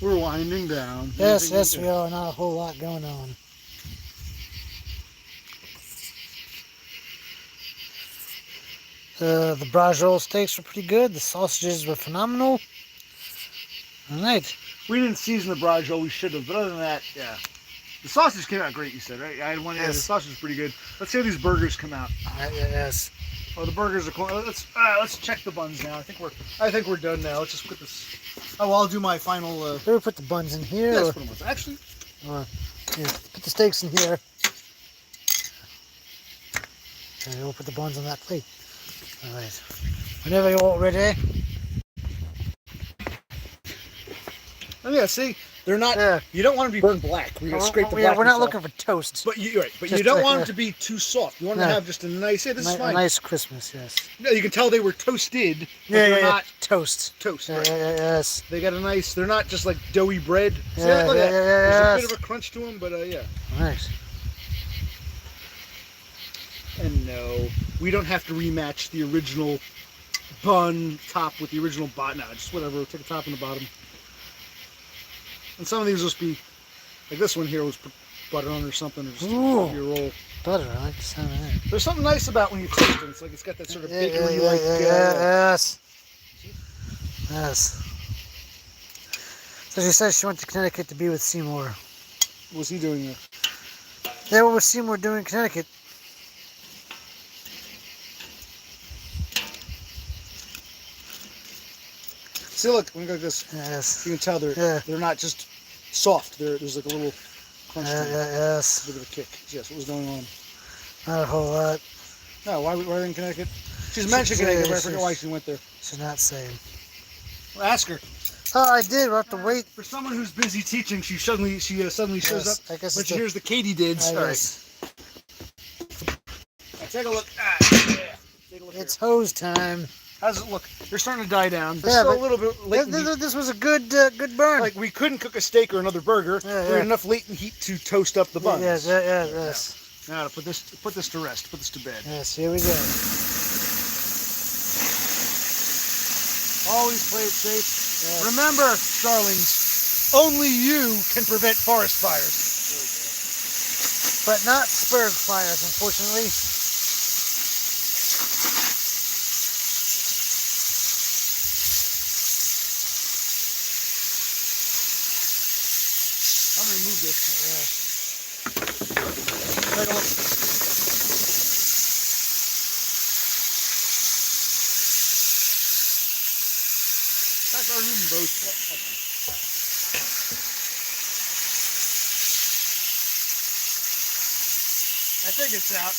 We're winding down. Yes, we are. Not a whole lot going on. The brajol steaks were pretty good. The sausages were phenomenal. All right. We didn't season the brajol. We should have. But other than that, yeah. The sausage came out great, you said, right? I had one. Yes. Yeah, the sausage was pretty good. Let's see how these burgers come out. Yes. Oh, the burgers are cool. Let's check the buns now. I think we're done now. Let's just put this. Oh, well, I'll do my final. Maybe put the buns in here. Yeah, let's put them in. Actually, put the steaks in here. Okay, we'll put the buns on that plate. All right. Whenever you're all ready. Oh yeah, see, they're not. You don't want to be burned black. We're gonna scrape the black. Yeah, we're not looking for toast. But you don't want them to be too soft. You want them to have just a nice. Yeah, this is fine. A nice Christmas, yes. No, you can tell they were toasted. But they're not toast. Toast. Yeah, right. Yes. They got a nice. They're not just like doughy bread. See, look at that. There's a bit of a crunch to them, but yeah. Nice. And no, we don't have to rematch the original bun top with the original bottom. No, just whatever. We'll take the top and the bottom. And some of these will just be, like this one here was put butter on or something, or just your roll. Butter, I like the sound of that. There's something nice about when you taste it. It's like it's got that sort of bakery like. Yes. Yes. So she says she went to Connecticut to be with Seymour. What was he doing there? Yeah, what was Seymour doing in Connecticut? See, look, when you go like this, yes. You can tell they're not just soft. There's like a little crunch to them. Yes. A bit of a kick. Yes, what was going on? Not a whole lot. No, why are they in Connecticut? She's mentioned Connecticut, but I forget why she went there. She's not saying. Well, ask her. Oh, I did. We'll have to wait. For someone who's busy teaching, she suddenly shows up. I guess when she hears the katydids. All right. Take a look. Take a look. It's hose time. How's it look? They're starting to die down. They're still a little bit latent. This was a good burn. Like we couldn't cook a steak or another burger. We had enough latent heat to toast up the buns. Yes. Now to put this to rest. Put this to bed. Yes, here we go. Always play it safe. Yes. Remember, darlings, only you can prevent forest fires. But not spurge fires, unfortunately. Take a look. That's our room, both. I think it's out.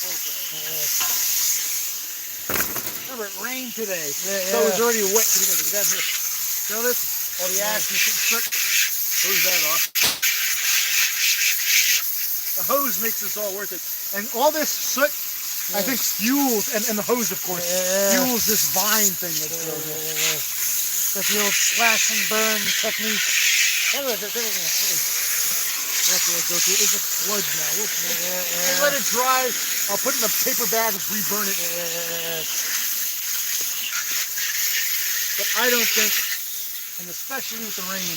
Remember, it rained today, so it was already wet. Get down here. Feel this? All the ash and shit. Hose that off. The hose makes this all worth it. And all this soot, I think, fuels, and the hose, of course, fuels this vine thing that's going on. That's the old slash and burn technique. We'll have to go through. It's just sludge now. And let it dry. I'll put it in a paper bag and reburn it. But I don't think, and especially with the rain,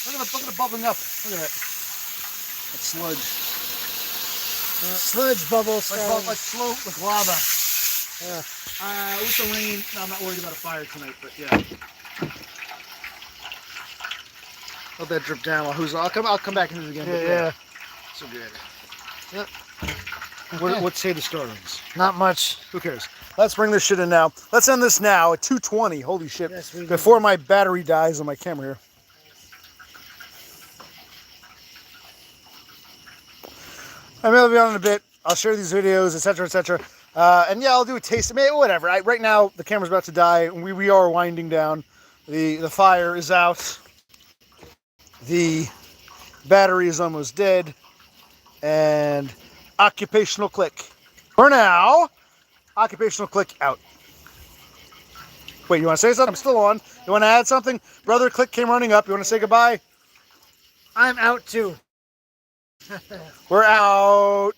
look at the bubbling up. Look at that. That's sludge. Sludge bubbles. Like slow, like lava. With the rain, I'm not worried about a fire tonight, but yeah. Let that drip down. I'll come back into it again. Yeah. So good. Yep. What's say the startings? Not much. Who cares? Let's bring this shit in now. Let's end this now at 2:20. Holy shit. Yes, before my battery dies on my camera here. I may be on in a bit. I'll share these videos, etc., etc. And yeah, I'll do a taste. Whatever. Right now, the camera's about to die, and we are winding down. The fire is out. The battery is almost dead. And Occupational Clique. For now, Occupational Clique out. Wait, you want to say something? I'm still on. You want to add something? Brother Clique came running up. You want to say goodbye? I'm out too. We're out.